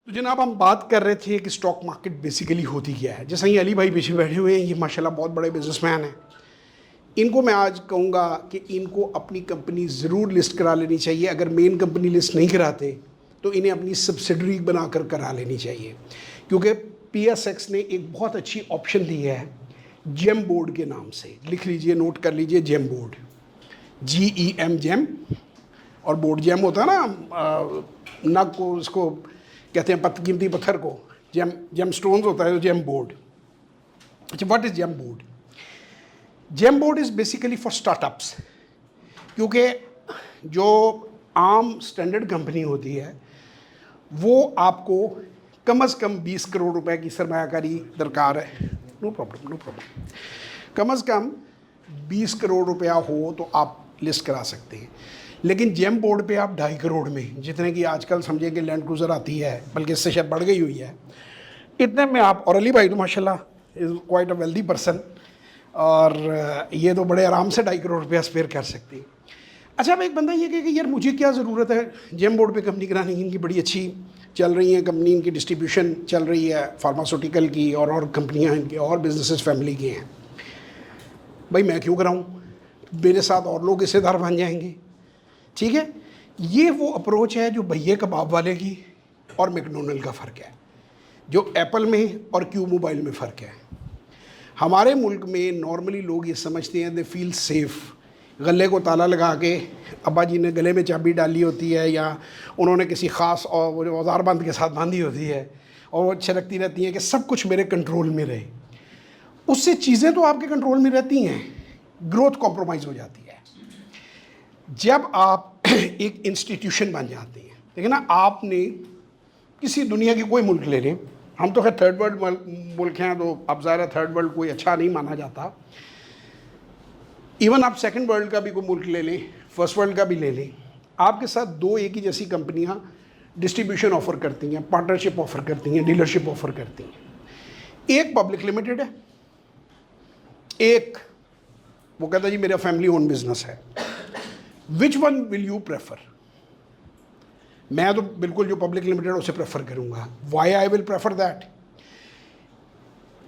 तो जनाब हम बात कर रहे थे कि स्टॉक मार्केट बेसिकली होती क्या है। जैसे ये अली भाई पीछे बैठे हुए हैं, ये माशाल्लाह बहुत बड़े बिजनेसमैन हैं। इनको मैं आज कहूँगा कि इनको अपनी कंपनी ज़रूर लिस्ट करा लेनी चाहिए। अगर मेन कंपनी लिस्ट नहीं कराते तो इन्हें अपनी सब्सिडरी बनाकर करा लेनी चाहिए, क्योंकि PSX ने एक बहुत अच्छी ऑप्शन दी है जेम बोर्ड के नाम से। लिख लीजिए, नोट कर लीजिए, जेम बोर्ड, GEM जेम। और बोर्ड जेम होता है ना, नग को उसको कहते हैं, कीमती पत्थर को जेम स्टोन्स होता है, जेम बोर्ड। अच्छा, what is gem board? Gem board is basically for startups, क्योंकि जो आम स्टैंडर्ड कंपनी होती है वो आपको कम से कम 20 करोड़ रुपए की सरमायाकारी दरकार है। No problem, no problem. कम से कम 20 करोड़ रुपया हो तो आप लिस्ट करा सकते हैं। लेकिन जेम बोर्ड पे आप 2.5 करोड़ में, जितने की आजकल समझे कि लैंड क्रूज़र आती है, बल्कि इससे शायद बढ़ गई हुई है, इतने में आप, और अली भाई तो माशाल्लाह is quite a wealthy person, और ये तो बड़े आराम से 2.5 करोड़ रुपया स्पेयर कर सकते हैं। अच्छा, अब एक बंदा ये कहे कि यार मुझे क्या ज़रूरत है जेम बोर्ड पे कंपनी कराने की, इनकी बड़ी अच्छी चल रही है कंपनी, इनकी डिस्ट्रीब्यूशन चल रही है फार्मास्यूटिकल की, और कंपनियाँ इनकी और बिजनेसेस फैमिली की हैं, भाई मैं क्यों कराऊँ, मेरे साथ और लोग हिस्सेदार बन जाएंगे। ठीक है, ये वो अप्रोच है जो भैया कबाब वाले की और मैकडोनल्ड का फ़र्क है, जो एप्पल में और क्यू मोबाइल में फ़र्क है। हमारे मुल्क में नॉर्मली लोग ये समझते हैं, दे फील सेफ़, गले को ताला लगा के अब्बा जी ने गले में चाबी डाली होती है, या उन्होंने किसी ख़ास औजार बंद के साथ बांधी होती है, और वो छलकती रहती हैं कि सब कुछ मेरे कंट्रोल में रहे। उससे चीज़ें तो आपके कंट्रोल में रहती हैं, ग्रोथ कॉम्प्रोमाइज़ हो जाती है। जब आप एक इंस्टीट्यूशन बन जाते हैं, देखिए ना, आपने किसी दुनिया की कोई मुल्क ले लें, हम तो खैर थर्ड वर्ल्ड मुल्क हैं, तो अब ज़ाहिर है थर्ड वर्ल्ड कोई अच्छा नहीं माना जाता। इवन आप सेकंड वर्ल्ड का भी कोई मुल्क ले लें, फर्स्ट वर्ल्ड का भी ले लें, आपके साथ दो एक ही जैसी कंपनियां डिस्ट्रीब्यूशन ऑफ़र करती हैं, पार्टनरशिप ऑफ़र करती हैं, डीलरशिप ऑफ़र करती हैं। एक पब्लिक लिमिटेड है, एक वो कहता है जी मेरा फैमिली ओन बिजनेस है। Which one will you prefer? मैं तो बिल्कुल जो पब्लिक लिमिटेड उसे प्रेफर करूंगा। Why I will prefer that?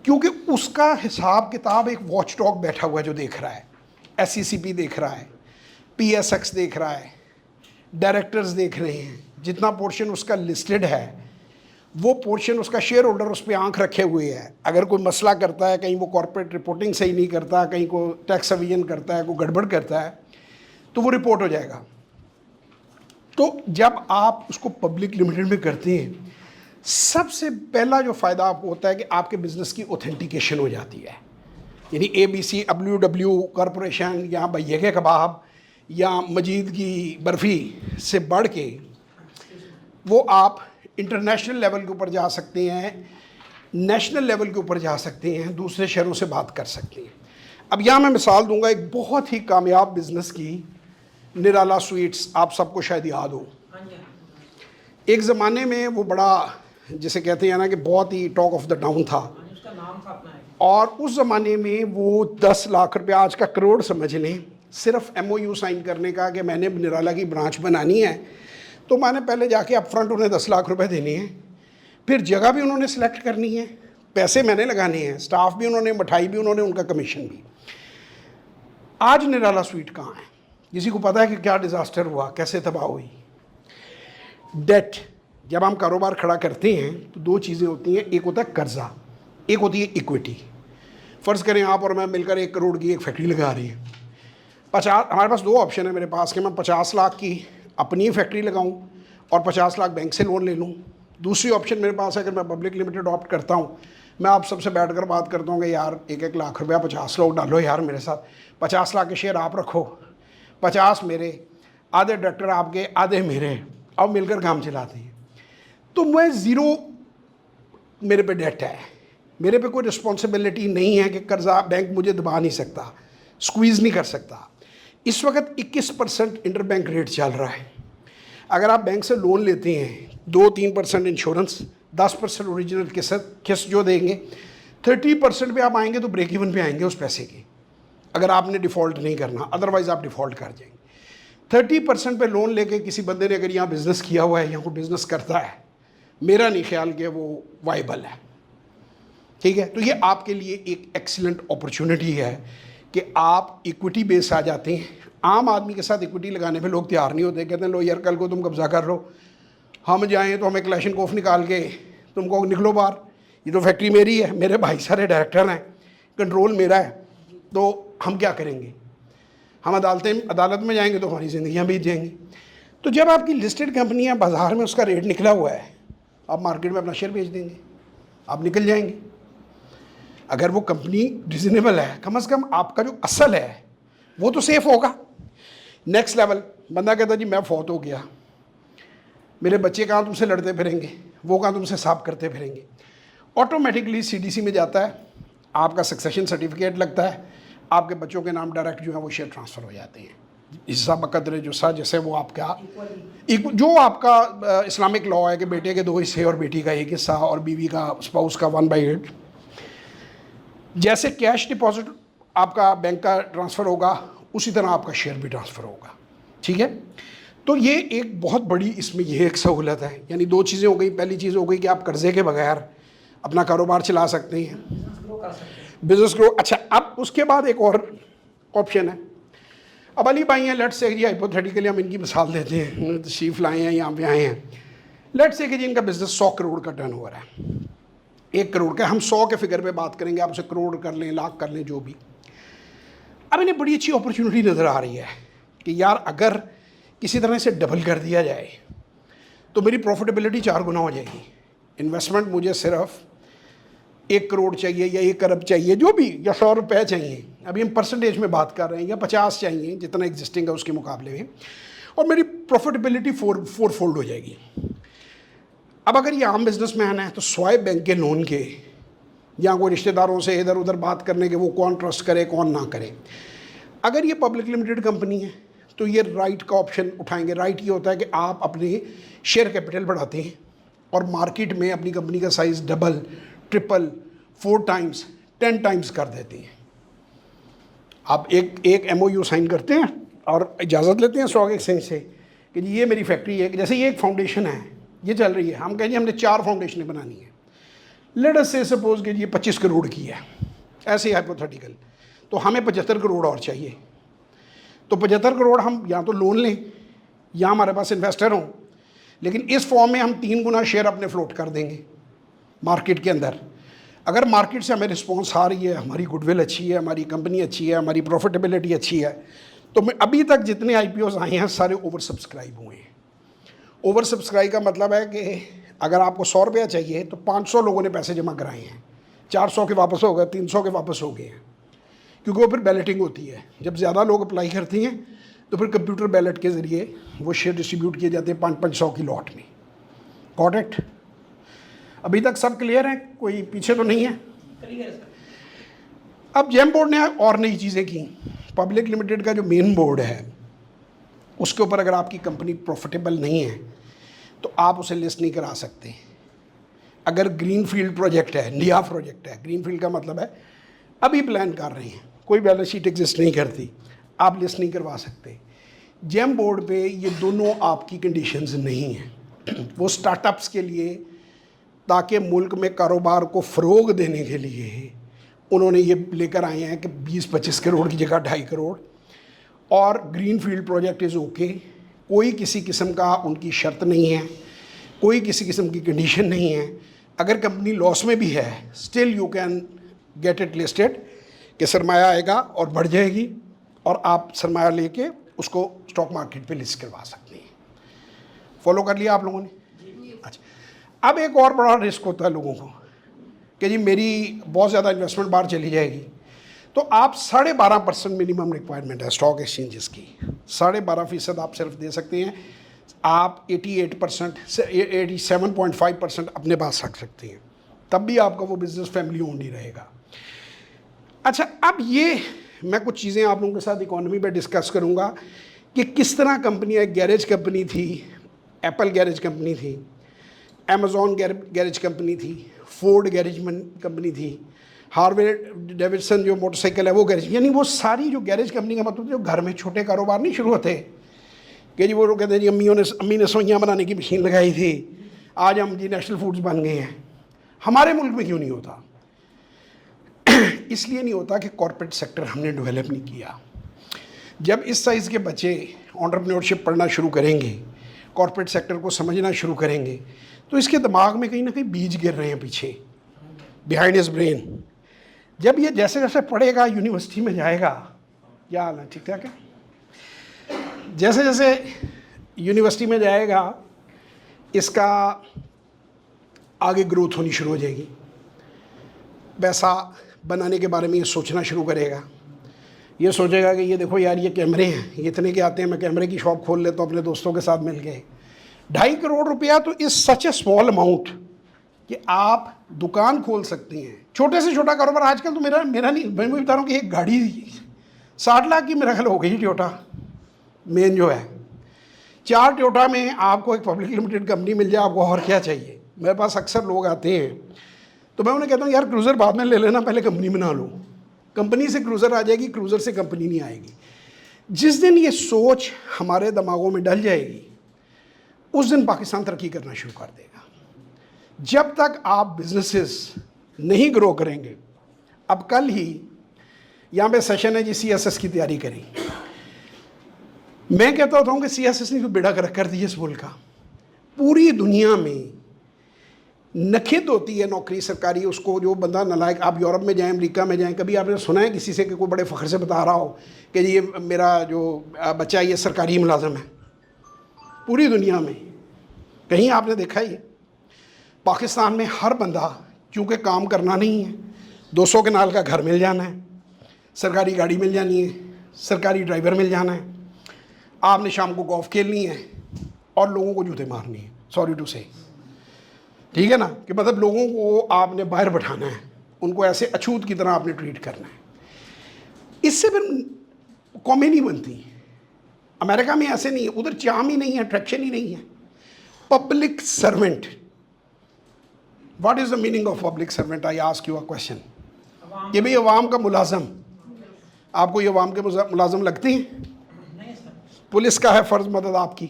क्योंकि उसका हिसाब किताब एक वॉच डॉग बैठा हुआ है जो देख रहा है, SECP देख रहा है, PSX देख रहा है, डायरेक्टर्स देख रहे हैं, जितना पोर्शन उसका लिस्टेड है वो पोर्शन उसका शेयर होल्डर उस पर आंख रखे हुए है। अगर कोई मसला करता है, कहीं वो कॉर्पोरेट रिपोर्टिंग सही नहीं करता, कहीं को टैक्स एविजन करता है, कोई गड़बड़ करता है, तो वो रिपोर्ट हो जाएगा। तो जब आप उसको पब्लिक लिमिटेड में करते हैं, सबसे पहला जो फ़ायदा आपको होता है कि आपके बिज़नेस की ऑथेंटिकेशन हो जाती है। यानी ABC WW कॉरपोरेशन या भैया के कबाब या मजीद की बर्फ़ी से बढ़ के वो आप इंटरनेशनल लेवल के ऊपर जा सकते हैं, नेशनल लेवल के ऊपर जा सकते हैं, दूसरे शहरों से बात कर सकते हैं। अब यहाँ मैं मिसाल दूंगा एक बहुत ही कामयाब बिज़नेस की, निराला स्वीट्स, आप सबको शायद याद हो। एक ज़माने में वो बड़ा, जिसे कहते हैं ना कि बहुत ही टॉक ऑफ द टाउन था, और उस ज़माने में वो 10 लाख रुपया, आज का करोड़ समझ लें, सिर्फ MOU साइन करने का कि मैंने निराला की ब्रांच बनानी है, तो मैंने पहले जाके अपफ्रंट उन्हें 10 लाख रुपए देने हैं, फिर जगह भी उन्होंने सेलेक्ट करनी है, पैसे मैंने लगाने हैं, स्टाफ भी उन्होंने, मिठाई भी उन्होंने, उनका कमीशन भी। आज निराला स्वीट कहाँ है? किसी को पता है कि क्या डिज़ास्टर हुआ, कैसे तबाह हुई? डेट। जब हम कारोबार खड़ा करते हैं तो दो चीज़ें होती हैं, एक होता है कर्जा, एक होती है इक्विटी। फ़र्ज़ करें आप और मैं मिलकर 1 करोड़ की एक फैक्ट्री लगा रही है। 50, हमारे पास दो ऑप्शन है मेरे पास कि मैं 50 लाख की अपनी फैक्ट्री लगाऊं और 50 लाख बैंक से लोन ले लूं। दूसरी ऑप्शन मेरे पास है, अगर मैं पब्लिक लिमिटेड ऑप्ट करता हूं, मैं आप सबसे बैठकर बात करता हूं कि यार 1-1 लाख रुपया 50 लोग डालो यार मेरे साथ, 50 लाख के शेयर आप रखो, 50 मेरे, आधे डायरेक्टर आपके, आधे मेरे, अब मिलकर काम चलाते हैं। तो मैं ज़ीरो, मेरे पे डेट है, मेरे पे कोई रिस्पॉन्सिबिलिटी नहीं है कि कर्जा बैंक मुझे दबा नहीं सकता, स्क्वीज़ नहीं कर सकता। इस वक्त 21% इंटर बैंक रेट चल रहा है। अगर आप बैंक से लोन लेते हैं, 2-3% इंश्योरेंस, 10% ओरिजिनल किस्त जो देंगे, 30% पे आप आएंगे तो ब्रेक इवन पे आएंगे उस पैसे के, अगर आपने डिफ़ॉल्ट नहीं करना, अदरवाइज़ आप डिफ़ॉल्ट कर जाएंगे। 30% पे लोन लेके किसी बंदे ने अगर यहाँ बिज़नेस किया हुआ है, यहाँ कोई बिज़नेस करता है, मेरा नहीं ख्याल कि वो वाइबल है। ठीक है, तो ये आपके लिए एक एक्सीलेंट अपॉर्चुनिटी है कि आप इक्विटी बेस आ जाते हैं। आम आदमी के साथ इक्विटी लगाने पे लोग तैयार नहीं होते, कहते हैं लो यार कल को तुम कब्जा कर लो, हम जाएं तो हमें क्लैशनकोफ निकाल के तुमको निकलो बाहर, ये तो फैक्ट्री मेरी है, मेरे भाई सारे डायरेक्टर हैं, कंट्रोल मेरा है, तो हम क्या करेंगे? हम अदालत में जाएंगे तो हमारी ज़िंदगियाँ बीत जाएंगी। तो जब आपकी लिस्टेड कंपनियाँ बाज़ार में उसका रेट निकला हुआ है, आप मार्केट में अपना शेयर बेच देंगे, आप निकल जाएंगे। अगर वो कंपनी रिजनेबल है, कम से कम आपका जो असल है वो तो सेफ होगा। नेक्स्ट लेवल, बंदा कहता जी मैं फौत हो गया, मेरे बच्चे कहाँ तुमसे लड़ते फिरेंगे, वो कहाँ तुमसे साफ करते फिरेंगे, ऑटोमेटिकली सीडीसी में जाता है, आपका सक्सेशन सर्टिफिकेट लगता है, आपके बच्चों के नाम डायरेक्ट जो है वो शेयर ट्रांसफ़र हो जाते हैं। हिस्सा बकदर जो सा, जैसे वो आपका जो आपका इस्लामिक लॉ है कि बेटे के 2 हिस्से और बेटी का 1 हिस्सा और बीवी का स्पाउस का 1/8, जैसे कैश डिपॉजिट आपका बैंक का ट्रांसफ़र होगा उसी तरह आपका शेयर भी ट्रांसफ़र होगा। ठीक है, तो ये एक बहुत बड़ी इसमें ये एक सहूलत है। यानी 2 चीज़ें हो गई। पहली चीज़ हो गई कि आप कर्ज़े के बगैर अपना कारोबार चला सकते हैं, बिजनेस ग्रो। अच्छा, अब उसके बाद एक और ऑप्शन है। अब अली भाई हैं, लेट्स से जी हाइपोथेटिकली हम इनकी मिसाल देते हैं, तशरीफ लाए हैं, यहाँ पे आए हैं, लेट्स से कि जी इनका बिज़नेस 100 करोड़ का टर्नओवर है, 1 करोड़ का, हम 100 के फिगर पे बात करेंगे, आप उसे करोड़ कर लें, लाख कर लें, जो भी। अब इन्हें बड़ी अच्छी अपॉर्चुनिटी नज़र आ रही है कि यार अगर किसी तरह से डबल कर दिया जाए तो मेरी प्रॉफिटेबिलिटी 4 गुना हो जाएगी। इन्वेस्टमेंट मुझे सिर्फ 1 करोड़ चाहिए या 1 अरब चाहिए, जो भी, या 100 रुपये चाहिए, अभी हम परसेंटेज में बात कर रहे हैं, या 50 चाहिए जितना एग्जिस्टिंग है उसके मुकाबले में, और मेरी प्रॉफिटेबिलिटी 4 फोल्ड हो जाएगी। अब अगर ये आम बिजनेसमैन है तो स्वाय बैंक के लोन के या कोई रिश्तेदारों से इधर उधर बात करने के, वो कौन ट्रस्ट करे कौन ना करे। अगर ये पब्लिक लिमिटेड कंपनी है तो ये राइट का ऑप्शन उठाएंगे। राइट ये होता है कि आप अपने शेयर कैपिटल बढ़ाते हैं और मार्केट में अपनी कंपनी का size double, triple, 4 times, 10 times कर देते हैं। आप एक MOU साइन करते हैं और इजाज़त लेते हैं स्टॉक एक्सचेंज से कि जी ये मेरी फैक्ट्री है, जैसे ये एक फाउंडेशन है, ये चल रही है, हम कहेंगे हमने 4 फाउंडेशनें बनानी है, लेट अस से सपोज कि ये 25 करोड़ की है, ऐसे ही हाइपोथेटिकल, तो हमें 75 करोड़ और चाहिए। तो 75 करोड़ हम या तो लोन लें या हमारे पास इन्वेस्टर हों, लेकिन इस फॉर्म में हम 3 गुना शेयर अपने फ्लोट कर देंगे मार्केट के अंदर। अगर मार्केट से हमें रिस्पॉन्स आ रही है, हमारी गुडविल अच्छी है, हमारी कंपनी अच्छी है, हमारी प्रॉफिटेबिलिटी अच्छी है, तो मैं अभी तक जितने IPOs आए हैं सारे ओवर सब्सक्राइब हुए हैं। ओवर सब्सक्राइब का मतलब है कि अगर आपको 100 रुपया चाहिए तो 500 लोगों ने पैसे जमा कराए हैं, 400 के वापस हो गए, 300 के वापस हो गए हैं, क्योंकि वो फिर बैलेटिंग होती है। जब ज़्यादा लोग अप्लाई करते हैं तो फिर कंप्यूटर बैलेट के ज़रिए वो शेयर डिस्ट्रीब्यूट किए जाते हैं 500 की लॉट में। Got it? अभी तक सब क्लियर है, कोई पीछे तो नहीं है? अब जेम बोर्ड ने और नई चीज़ें की। पब्लिक लिमिटेड का जो मेन बोर्ड है उसके ऊपर अगर आपकी कंपनी प्रॉफिटेबल नहीं है तो आप उसे लिस्ट नहीं करा सकते। अगर ग्रीन फील्ड प्रोजेक्ट है, नया प्रोजेक्ट है, ग्रीन फील्ड का मतलब है अभी प्लान कर रहे हैं, कोई बैलेंस शीट एग्जिस्ट नहीं करती, आप लिस्ट नहीं करवा सकते। जेम बोर्ड पे ये दोनों आपकी कंडीशंस नहीं हैं। वो स्टार्टअप्स के लिए, ताकि मुल्क में कारोबार को फ़रोग देने के लिए उन्होंने ये लेकर आए हैं कि 20-25 करोड़ की जगह 2.5 करोड़, और green field project is okay, कोई किसी किस्म का उनकी शर्त नहीं है, कोई किसी किस्म की कंडीशन नहीं है। अगर कंपनी लॉस में भी है still you can get it listed, कि सरमाया आएगा और बढ़ जाएगी और आप सरमाया लेके उसको स्टॉक मार्केट पे लिस्ट करवा सकते हैं। फॉलो कर लिया आप लोगों ने? अच्छा, अब एक और बड़ा रिस्क होता है लोगों को कि जी मेरी बहुत ज़्यादा इन्वेस्टमेंट बाहर चली जाएगी, तो आप 12.5% मिनिमम रिक्वायरमेंट है स्टॉक एक्सचेंजेस की। 12.5% आप सिर्फ दे सकते हैं। आप 88% से 87.5% अपने पास रख सकते हैं, तब भी आपका वो बिज़नेस फैमिली ओन्ड ही रहेगा। अच्छा, अब ये मैं कुछ चीज़ें आप लोगों के साथ इकोनॉमी पे डिस्कस करूँगा कि किस तरह कंपनियाँ, गैरेज कंपनी थी, एप्पल गैरेज कंपनी थी, अमेज़ॉन गैरेज कंपनी थी, फोर्ड गैरेज कंपनी थी, हार्वे डेविडसन जो मोटरसाइकिल है वो गैरेज, यानी वो सारी जो गैरेज कंपनी का मतलब जो घर में छोटे कारोबार नहीं शुरू होते कि जी वो कहते हैं जी अम्मी ने सोइयाँ बनाने की मशीन लगाई थी, आज हम जी नेशनल फूड्स बन गए हैं। हमारे मुल्क में क्यों नहीं होता? इसलिए नहीं होता कि कॉर्पोरेट सेक्टर हमने डेवलप नहीं किया। जब इस साइज़ के बच्चे एंटरप्रेन्योरशिप पढ़ना शुरू करेंगे, कॉर्पोरेट सेक्टर को समझना शुरू करेंगे, तो इसके दिमाग में कहीं ना कहीं बीज गिर रहे हैं पीछे, बिहाइंड हिज ब्रेन। जब ये जैसे जैसे पढ़ेगा, यूनिवर्सिटी में जाएगा, क्या हाल है, ठीक ठाक है, जैसे जैसे यूनिवर्सिटी में जाएगा इसका आगे ग्रोथ होनी शुरू हो जाएगी। पैसा बनाने के बारे में ये सोचना शुरू करेगा। ये सोचेगा कि ये देखो यार, ये कैमरे हैं, ये इतने के आते हैं, मैं कैमरे की शॉप खोल लेता हूँ अपने दोस्तों के साथ मिल के। 2.5 करोड़ रुपया तो is such A small amount कि आप दुकान खोल सकती हैं। छोटे से छोटा कारोबार आजकल तो मेरा नहीं, मैं बता रहा हूँ कि एक गाड़ी 60 लाख की मेरा ख्याल हो गई टोयोटा मेन जो है। 4 टोयोटा में आपको एक पब्लिक लिमिटेड कंपनी मिल जाए, आपको और क्या चाहिए। मेरे पास अक्सर लोग आते हैं तो मैं उन्हें कहता हूँ यार क्रूज़र बाद में ले लेना, पहले कंपनी बना लो। कंपनी से क्रूज़र आ जाएगी, क्रूज़र से कंपनी नहीं आएगी। जिस दिन ये सोच हमारे दिमागों में डल जाएगी, उस दिन पाकिस्तान तरक्की करना शुरू कर देगा। जब तक आप बिजनेसेस नहीं ग्रो करेंगे, अब कल ही यहाँ पे सेशन है जी, CSS की तैयारी करें। मैं कहता होता हूँ कि CSS ने तो बेड़ा गर्क कर दिया इस मुल्क का। पूरी दुनिया में नखिद होती है नौकरी सरकारी, उसको जो बंदा नालायक, आप यूरोप में जाएं, अमेरिका में जाएं, कभी आपने सुना है किसी से कि कोई बड़े फ़ख्र से बता रहा हो कि ये मेरा जो बच्चा ये सरकारी मुलाजम है? पूरी दुनिया में कहीं आपने देखा ही? पाकिस्तान में हर बंदा, चूँकि काम करना नहीं है, 200 के नाल का घर मिल जाना है, सरकारी गाड़ी मिल जानी है, सरकारी ड्राइवर मिल जाना है, आपने शाम को गोल्फ खेलनी है और लोगों को जूते मारनी है, सॉरी टू से, ठीक है ना, कि मतलब लोगों को आपने बाहर बैठाना है, उनको ऐसे अछूत की तरह आपने ट्रीट करना है। इससे फिर कौमें नहीं बनती। अमेरिका में ऐसे नहीं है, उधर चाम ही नहीं है, अट्रैक्शन ही नहीं है। Public servant, what is the meaning of public servant? I ask you a question कि भाई अवाम का मुलाजम, आपको ये अवाम के मुलाजम लगते हैं? पुलिस का है फ़र्ज़ मदद आपकी,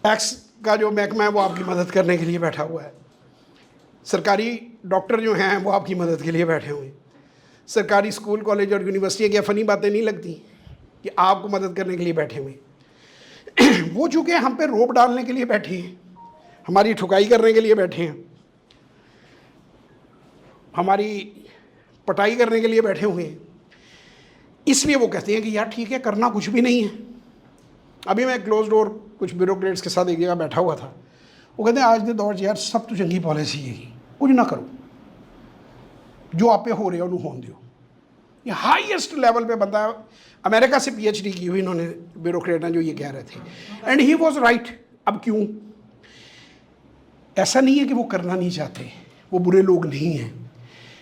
टैक्स का जो महकमा है वो आपकी मदद करने के लिए बैठा हुआ है, सरकारी डॉक्टर जो हैं वो आपकी मदद के लिए बैठे हुए हैं, सरकारी स्कूल कॉलेज और यूनिवर्सिटी की फ़नी बातें नहीं लगती कि आपको मदद करने के लिए बैठे हुए वो चूँकि हम पे रोप डालने के लिए बैठे हैं, हमारी ठुकाई करने के लिए बैठे हैं, हमारी पटाई करने के लिए बैठे हुए हैं, इसलिए वो कहते हैं कि यार ठीक है, करना कुछ भी नहीं है। अभी मैं क्लोज डोर कुछ ब्यूरोक्रेट्स के साथ एक जगह बैठा हुआ था, वो कहते हैं आज के दौर यार सब तो चंगी पॉलिसी है, कुछ ना करो, जो आप पे हो रहे हो उन्हें होने दो। ये हाईएस्ट लेवल पे बंदा, अमेरिका से PhD की हुई इन्होंने, ब्यूरोक्रेट हैं जो ये कह रहे थे, एंड ही वॉज राइट। अब क्यों? ऐसा नहीं है कि वो करना नहीं चाहते, वो बुरे लोग नहीं हैं।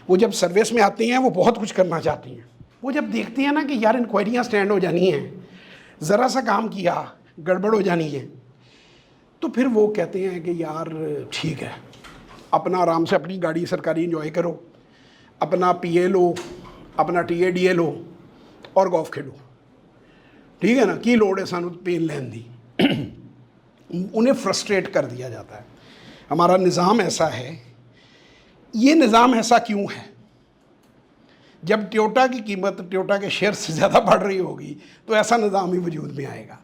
वो जब सर्विस में आते हैं वो बहुत कुछ करना चाहते हैं। वो जब देखते हैं ना कि यार इंक्वायरियाँ स्टैंड हो जानी हैं, ज़रा सा काम किया गड़बड़ हो जानी है, तो फिर वो कहते हैं कि यार ठीक है, अपना आराम से अपनी गाड़ी सरकारी इंजॉय करो, अपना PA लो, अपना TADA लो और गोल्फ खेलो, ठीक है ना, की लोड़ है सानू पेन लैन दी उन्हें फ्रस्ट्रेट कर दिया जाता है। हमारा निज़ाम ऐसा है। ये निज़ाम ऐसा क्यों है? जब टोयोटा की कीमत टोयोटा के शेयर से ज़्यादा बढ़ रही होगी तो ऐसा निज़ाम ही वजूद में आएगा।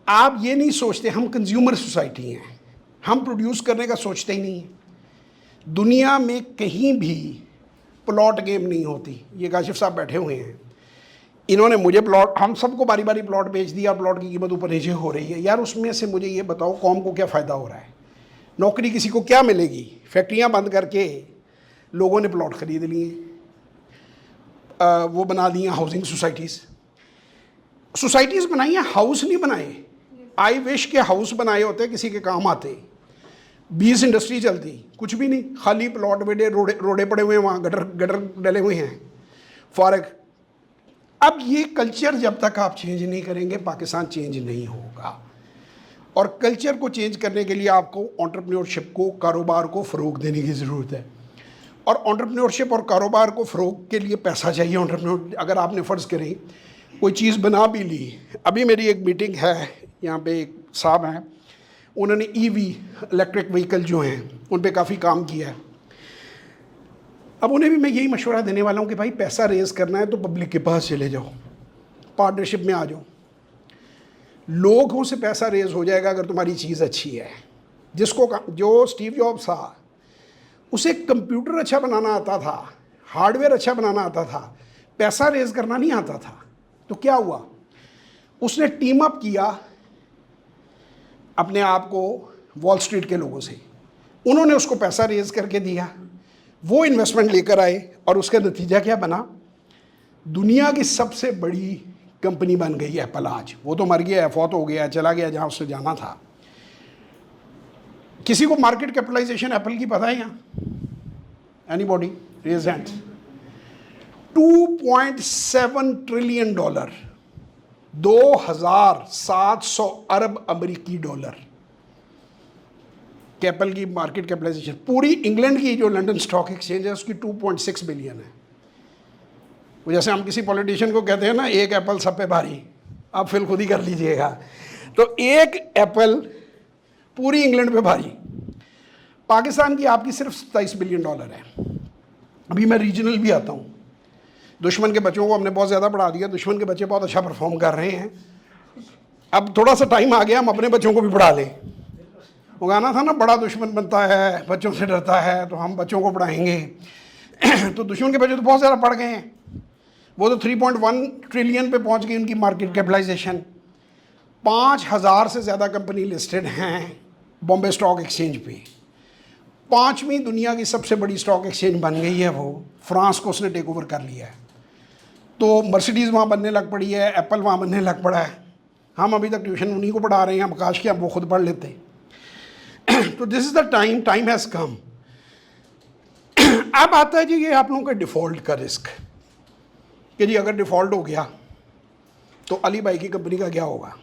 आप ये नहीं सोचते, हम कंज्यूमर सोसाइटी हैं, हम प्रोड्यूस करने का सोचते ही नहीं हैं। दुनिया में कहीं भी प्लॉट गेम नहीं होती। ये काशिफ साहब बैठे हुए हैं, इन्होंने मुझे प्लॉट, हम सबको बारी बारी प्लॉट बेच दिया, प्लॉट की कीमत ऊपर नीचे हो रही है। यार उसमें से मुझे ये बताओ कौम को क्या फ़ायदा हो रहा है? नौकरी किसी को क्या मिलेगी? फैक्ट्रियाँ बंद करके लोगों ने प्लॉट ख़रीद लिए, वो बना दी हाउसिंग सोसाइटीज़ बनाई हैं, हाउस नहीं बनाए। आई विश के हाउस बनाए होते, किसी के काम आते। 20 इंडस्ट्री चलती, कुछ भी नहीं, खाली प्लॉट बेडे रोडे पड़े हुए हैं, वहाँ गटर डले हुए हैं फारग। अब ये कल्चर जब तक आप चेंज नहीं करेंगे, पाकिस्तान चेंज नहीं होगा। और कल्चर को चेंज करने के लिए आपको एंटरप्रेन्योरशिप को, कारोबार को फ़रोग देने की ज़रूरत है। और एंटरप्रेन्योरशिप और कारोबार को फ़रोग के लिए पैसा चाहिए। एंटरप्रेन्योर, अगर आपने फ़र्ज़ करें कोई चीज़ बना भी ली, अभी मेरी एक मीटिंग है, यहाँ पे एक साहब हैं, उन्होंने ईवी इलेक्ट्रिक व्हीकल जो हैं उन पे काफ़ी काम किया है। अब उन्हें भी मैं यही मशवरा देने वाला हूँ कि भाई पैसा रेज़ करना है तो पब्लिक के पास चले जाओ, पार्टनरशिप में आ जाओ। लोगों से पैसा रेज़ हो जाएगा अगर तुम्हारी चीज़ अच्छी है। जो स्टीव जॉब्स था उसे कंप्यूटर अच्छा बनाना आता था, हार्डवेयर अच्छा बनाना आता था, पैसा रेज़ करना नहीं आता था। तो क्या हुआ, उसने टीम अप किया अपने आप को वॉल स्ट्रीट के लोगों से, उन्होंने उसको पैसा रेज़ करके दिया, वो इन्वेस्टमेंट लेकर आए और उसका नतीजा क्या बना, दुनिया की सबसे बड़ी कंपनी बन गई है एप्पल आज। वो तो मर गया है, फौत हो गया है, चला गया जहाँ उससे जाना था। किसी को मार्केट कैपिटलाइजेशन एप्पल की पता है यहाँ? Anybody raise hands? $2.7 ट्रिलियन, 2700 अरब अमेरिकी डॉलर एप्पल की मार्केट कैपिटलाइजेशन। पूरी इंग्लैंड की जो लंदन स्टॉक एक्सचेंज है उसकी 2.6 बिलियन है। वो जैसे हम किसी पॉलिटिशियन को कहते हैं ना, एक एप्पल सब पे भारी, आप फिल खुद ही कर लीजिएगा। तो एक एप्पल पूरी इंग्लैंड पे भारी। पाकिस्तान की आपकी सिर्फ $27 बिलियन है। अभी मैं रीजनल भी आता हूँ। दुश्मन के बच्चों को हमने बहुत ज़्यादा पढ़ा दिया, दुश्मन के बच्चे बहुत अच्छा परफॉर्म कर रहे हैं। अब थोड़ा सा टाइम आ गया हम अपने बच्चों को भी पढ़ा लें। वो गाना था ना, बड़ा दुश्मन बनता है बच्चों से डरता है, तो हम बच्चों को पढ़ाएंगे। तो दुश्मन के बच्चे तो बहुत ज़्यादा पढ़ गए हैं। वो तो 3.1 ट्रिलियन पे पहुंच गई उनकी मार्केट कैपिटलाइजेशन। 5000 से ज़्यादा कंपनी लिस्टेड हैं बॉम्बे स्टॉक एक्सचेंज पे। 5वीं दुनिया की सबसे बड़ी स्टॉक एक्सचेंज बन गई है वो। फ्रांस को उसने टेक ओवर कर लिया है। तो मर्सिडीज़ वहाँ बनने लग पड़ी है, एप्पल वहाँ बनने लग पड़ा है। हम अभी तक ट्यूशन उन्हीं को पढ़ा रहे हैं, हम काश कि हम वो खुद पढ़ लेते। तो this is the time has come. अब आता है जी ये आप लोगों के डिफ़ॉल्ट का रिस्क, कि जी अगर डिफ़ॉल्ट हो गया तो अली भाई की कंपनी का क्या होगा।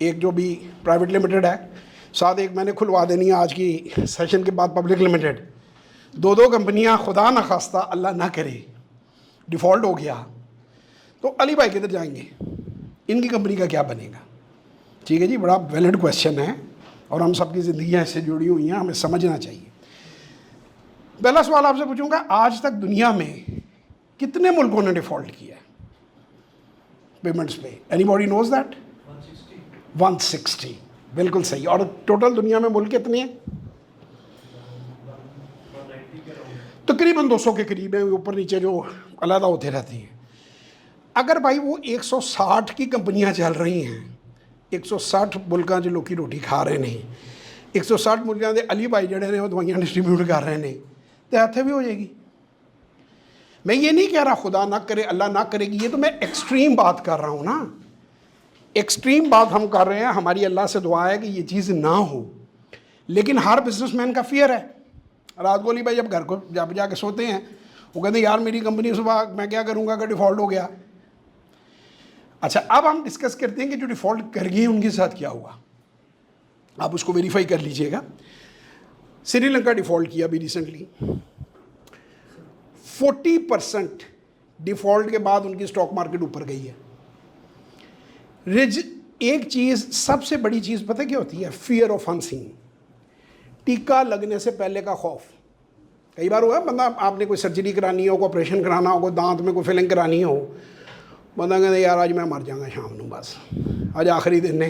एक जो भी प्राइवेट लिमिटेड है, साथ एक मैंने खुलवा देनी है आज की सेशन के बाद पब्लिक लिमिटेड। दो कंपनियां खुदा न खास्ता अल्लाह ना करे डिफ़ॉल्ट हो गया तो अली भाई किधर जाएंगे, इनकी कंपनी का क्या बनेगा। ठीक है जी, बड़ा वैलिड क्वेश्चन है और हम सबकी ज़िंदगियाँ इससे जुड़ी हुई हैं, हमें समझना चाहिए। पहला सवाल आपसे पूछूंगा, आज तक दुनिया में कितने मुल्कों ने डिफ़ॉल्ट किया है पेमेंट्स पे? Anybody knows that? 160, बिल्कुल सही। और टोटल दुनिया में मुल्क कितने हैं? तकरीबन 200 के करीब है, ऊपर नीचे जो अलग होते रहती हैं। अगर भाई वो 160 की कंपनियां चल रही हैं, 160 मुल्कां जो लोग रोटी खा रहे हैं, 160 मुल्कां दे अली भाई जड़े ने वो दवाइयां डिस्ट्रीब्यूट कर रहे हैं, तो हथे भी हो जाएगी। मैं ये नहीं कह रहा खुदा ना करे अल्लाह ना करेगी, ये तो मैं एक्सट्रीम बात कर रहा हूँ ना। एक्सट्रीम बात हम कर रहे हैं, हमारी अल्लाह से दुआ है कि ये चीज़ ना हो। लेकिन हर बिजनेसमैन का फियर है। रात को अली भाई जब घर को जब जाके सोते हैं, वो कहते हैं यार मेरी कंपनी सुबह मैं क्या करूँगा अगर डिफ़ॉल्ट हो गया। अच्छा, अब हम डिस्कस करते हैं कि जो डिफ़ॉल्ट कर गए उनके साथ क्या हुआ। आप उसको वेरीफाई कर लीजिएगा। श्रीलंका डिफ़ॉल्ट किया अभी रिसेंटली, 40% डिफ़ॉल्ट के बाद उनकी स्टॉक मार्केट ऊपर गई है। एक चीज़ सबसे बड़ी चीज़ पता क्या होती है? Fear of unseen. टीका लगने से पहले का खौफ। कई बार हुआ बंदा, आपने कोई सर्जरी करानी हो, कोई ऑपरेशन कराना हो, कोई दांत में कोई फिलिंग करानी हो, बंदा कहते यार आज मैं मर जाऊंगा शाम को, बस आज आखिरी दिन ने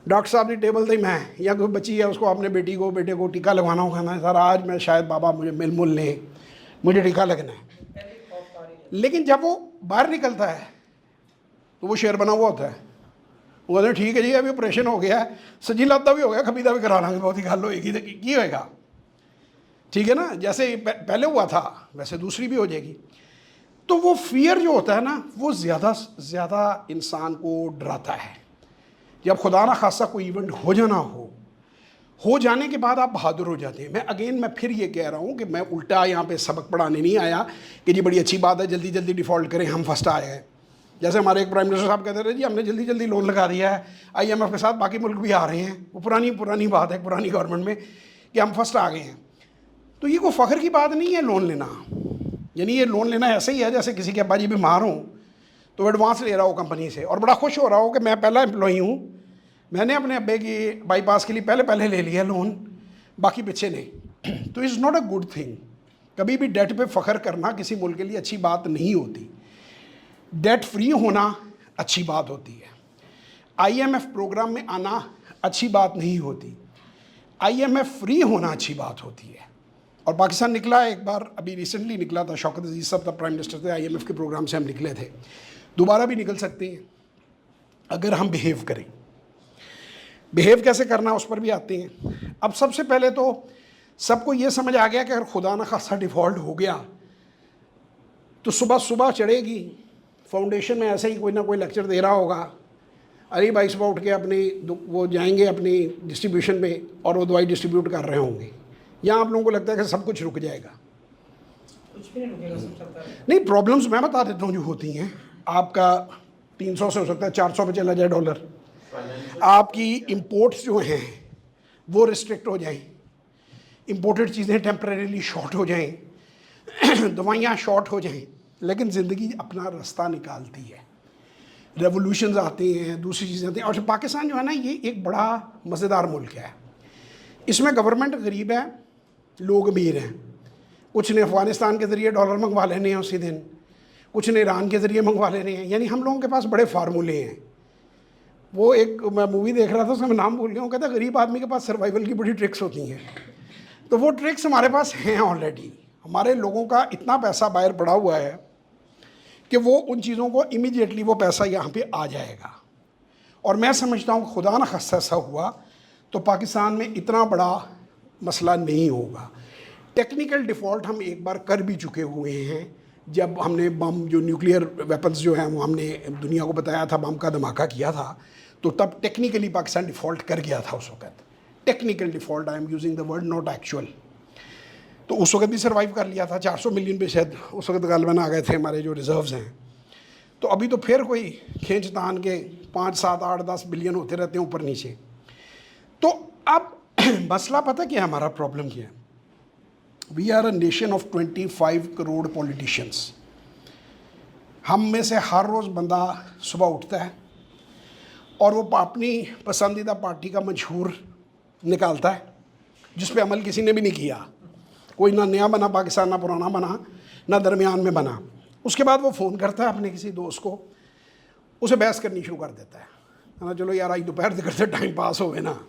डॉक्टर साहब की टेबल थी मैं, या कोई बच्ची है उसको अपने बेटे को टीका लगवाना हो, कहना है सर आज मैं शायद बाबा मुझे मिल लें, मुझे टीका लगना है। लेकिन जब वो बाहर निकलता है तो वो शेर बना हुआ होता है। वो कहते हैं ठीक है जी अभी ऑपरेशन हो गया है, सजी लादा भी हो गया, खबीदा भी करा लेंगे, बहुत ही गल होएगी तो की होएगा। ठीक है ना, जैसे पहले हुआ था वैसे दूसरी भी हो जाएगी। तो वो फियर जो होता है ना, वो ज़्यादा इंसान को डराता है। जब खुदा ना खासा कोई इवेंट हो जाना हो जाने के बाद आप बहादुर हो जाते हैं। मैं फिर ये कह रहा हूँ कि मैं उल्टा यहाँ पे सबक पढ़ाने नहीं आया कि जी बड़ी अच्छी बात है जल्दी जल्दी डिफ़ॉल्ट करें, हम फर्स्ट आए हैं। जैसे हमारे एक प्राइम मिनिस्टर साहब कहते रहे जी हमने जल्दी जल्दी लोन लगा दिया है, IMF के साथ बाकी मुल्क भी आ रहे हैं। वो पुरानी बात है पुरानी गवर्नमेंट में कि हम फर्स्ट आ गए हैं। तो ये कोई फ़ख्र की बात नहीं है लोन लेना। यानी ये लोन लेना ऐसे ही है जैसे किसी के अब्बा जी बीमार हों तो एडवांस ले रहा हो कंपनी से और बड़ा खुश हो रहा हो कि मैं पहला एम्प्लॉई हूँ, मैंने अपने अब्बे की बाईपास के लिए पहले ले लिया लोन, बाकी पीछे नहीं। तो is not a good thing. कभी भी डेट पे फ़ख्र करना किसी मुल्क के लिए अच्छी बात नहीं होती। डेट फ्री होना अच्छी बात होती है। IMF प्रोग्राम में आना अच्छी बात नहीं होती। IMF फ्री होना अच्छी बात होती है। और पाकिस्तान निकला एक बार, अभी रिसेंटली निकला था, शौकत अजीज़ साहब तब प्राइम मिनिस्टर थे, IMF के प्रोग्राम से हम निकले थे। दोबारा भी निकल सकते हैं अगर हम बिहेव करें। बिहेव कैसे करना उस पर भी आते हैं। अब सबसे पहले तो सबको ये समझ आ गया कि अगर खुदा न खासा डिफ़ॉल्ट हो गया तो सुबह सुबह चढ़ेगी, फाउंडेशन में ऐसे ही कोई ना कोई लेक्चर दे रहा होगा, अली भाई सुबह उठ के अपनी वो जाएंगे अपनी डिस्ट्रीब्यूशन में और वो दवाई डिस्ट्रीब्यूट कर रहे होंगे। यहाँ आप लोगों को लगता है कि सब कुछ रुक जाएगा। कुछ भी नहीं रुकेगा, सब चलता रहेगा। नहीं, प्रॉब्लम्स मैं बता देता हूँ जो होती हैं। आपका 300 से हो सकता है 400 पे चला जाए डॉलर। आपकी इंपोर्ट्स जो हैं वो रिस्ट्रिक्ट हो जाएं, इंपोर्टेड चीज़ें टेम्परेरीली शॉर्ट हो जाएं, दवाइयाँ शॉर्ट हो जाएं, लेकिन ज़िंदगी अपना रास्ता निकालती है। रेवोल्यूशंस आती हैं, दूसरी चीज़ें आती हैं। और पाकिस्तान जो है ना, ये एक बड़ा मज़ेदार मुल्क है। इसमें गवर्नमेंट गरीब है, लोग अमीर हैं। कुछ ने अफ़गानिस्तान के ज़रिए डॉलर मंगवा लेने हैं उसी दिन, कुछ ने ईरान के ज़रिए मंगवा लेने हैं। यानी हम लोगों के पास बड़े फार्मूले हैं। वो एक मैं मूवी देख रहा था, उसका मैं नाम भूल गया हूँ, कहता गरीब आदमी के पास सर्वाइवल की बड़ी ट्रिक्स होती हैं। तो वो ट्रिक्स हमारे पास हैं ऑलरेडी। हमारे लोगों का इतना पैसा बाहर पड़ा हुआ है कि वो उन चीज़ों को इमीडिएटली वो पैसा यहाँ पे आ जाएगा। और मैं समझता हूँ खुदा न खास्ता ऐसा हुआ तो पाकिस्तान में इतना बड़ा मसला नहीं होगा। टेक्निकल डिफ़ॉल्ट हम एक बार कर भी चुके हुए हैं, जब हमने बम जो न्यूक्लियर वेपन्स जो हैं वो हमने दुनिया को बताया था, बम का धमाका किया था, तो तब टेक्निकली पाकिस्तान डिफ़ॉल्ट कर गया था उस वक़्त। Technical default, I am using the word, not actual. तो उस वक्त भी सर्वाइव कर लिया था। 400 मिलियन पे शायद उस वक्त गालबन आ गए थे हमारे जो रिजर्व्स हैं। तो अभी तो फिर कोई खींच तान के 5, 7, 8, 10 बिलियन होते रहते हैं ऊपर नीचे। तो अब मसला पता क्या है, हमारा प्रॉब्लम क्या है? We are a nation of 25 crore politicians. हम में से हर रोज़ बंदा सुबह उठता है और वो अपनी पसंदीदा पार्टी का मशहूर निकालता है, जिस पे अमल किसी ने भी नहीं किया। कोई ना नया बना पाकिस्तान, ना पुराना बना, ना दरमियान में बना। उसके बाद वो फ़ोन करता है अपने किसी दोस्त को, उसे बहस करनी शुरू कर देता है ना, चलो यार आज दोपहर से करते टाइम पास हो गए ना।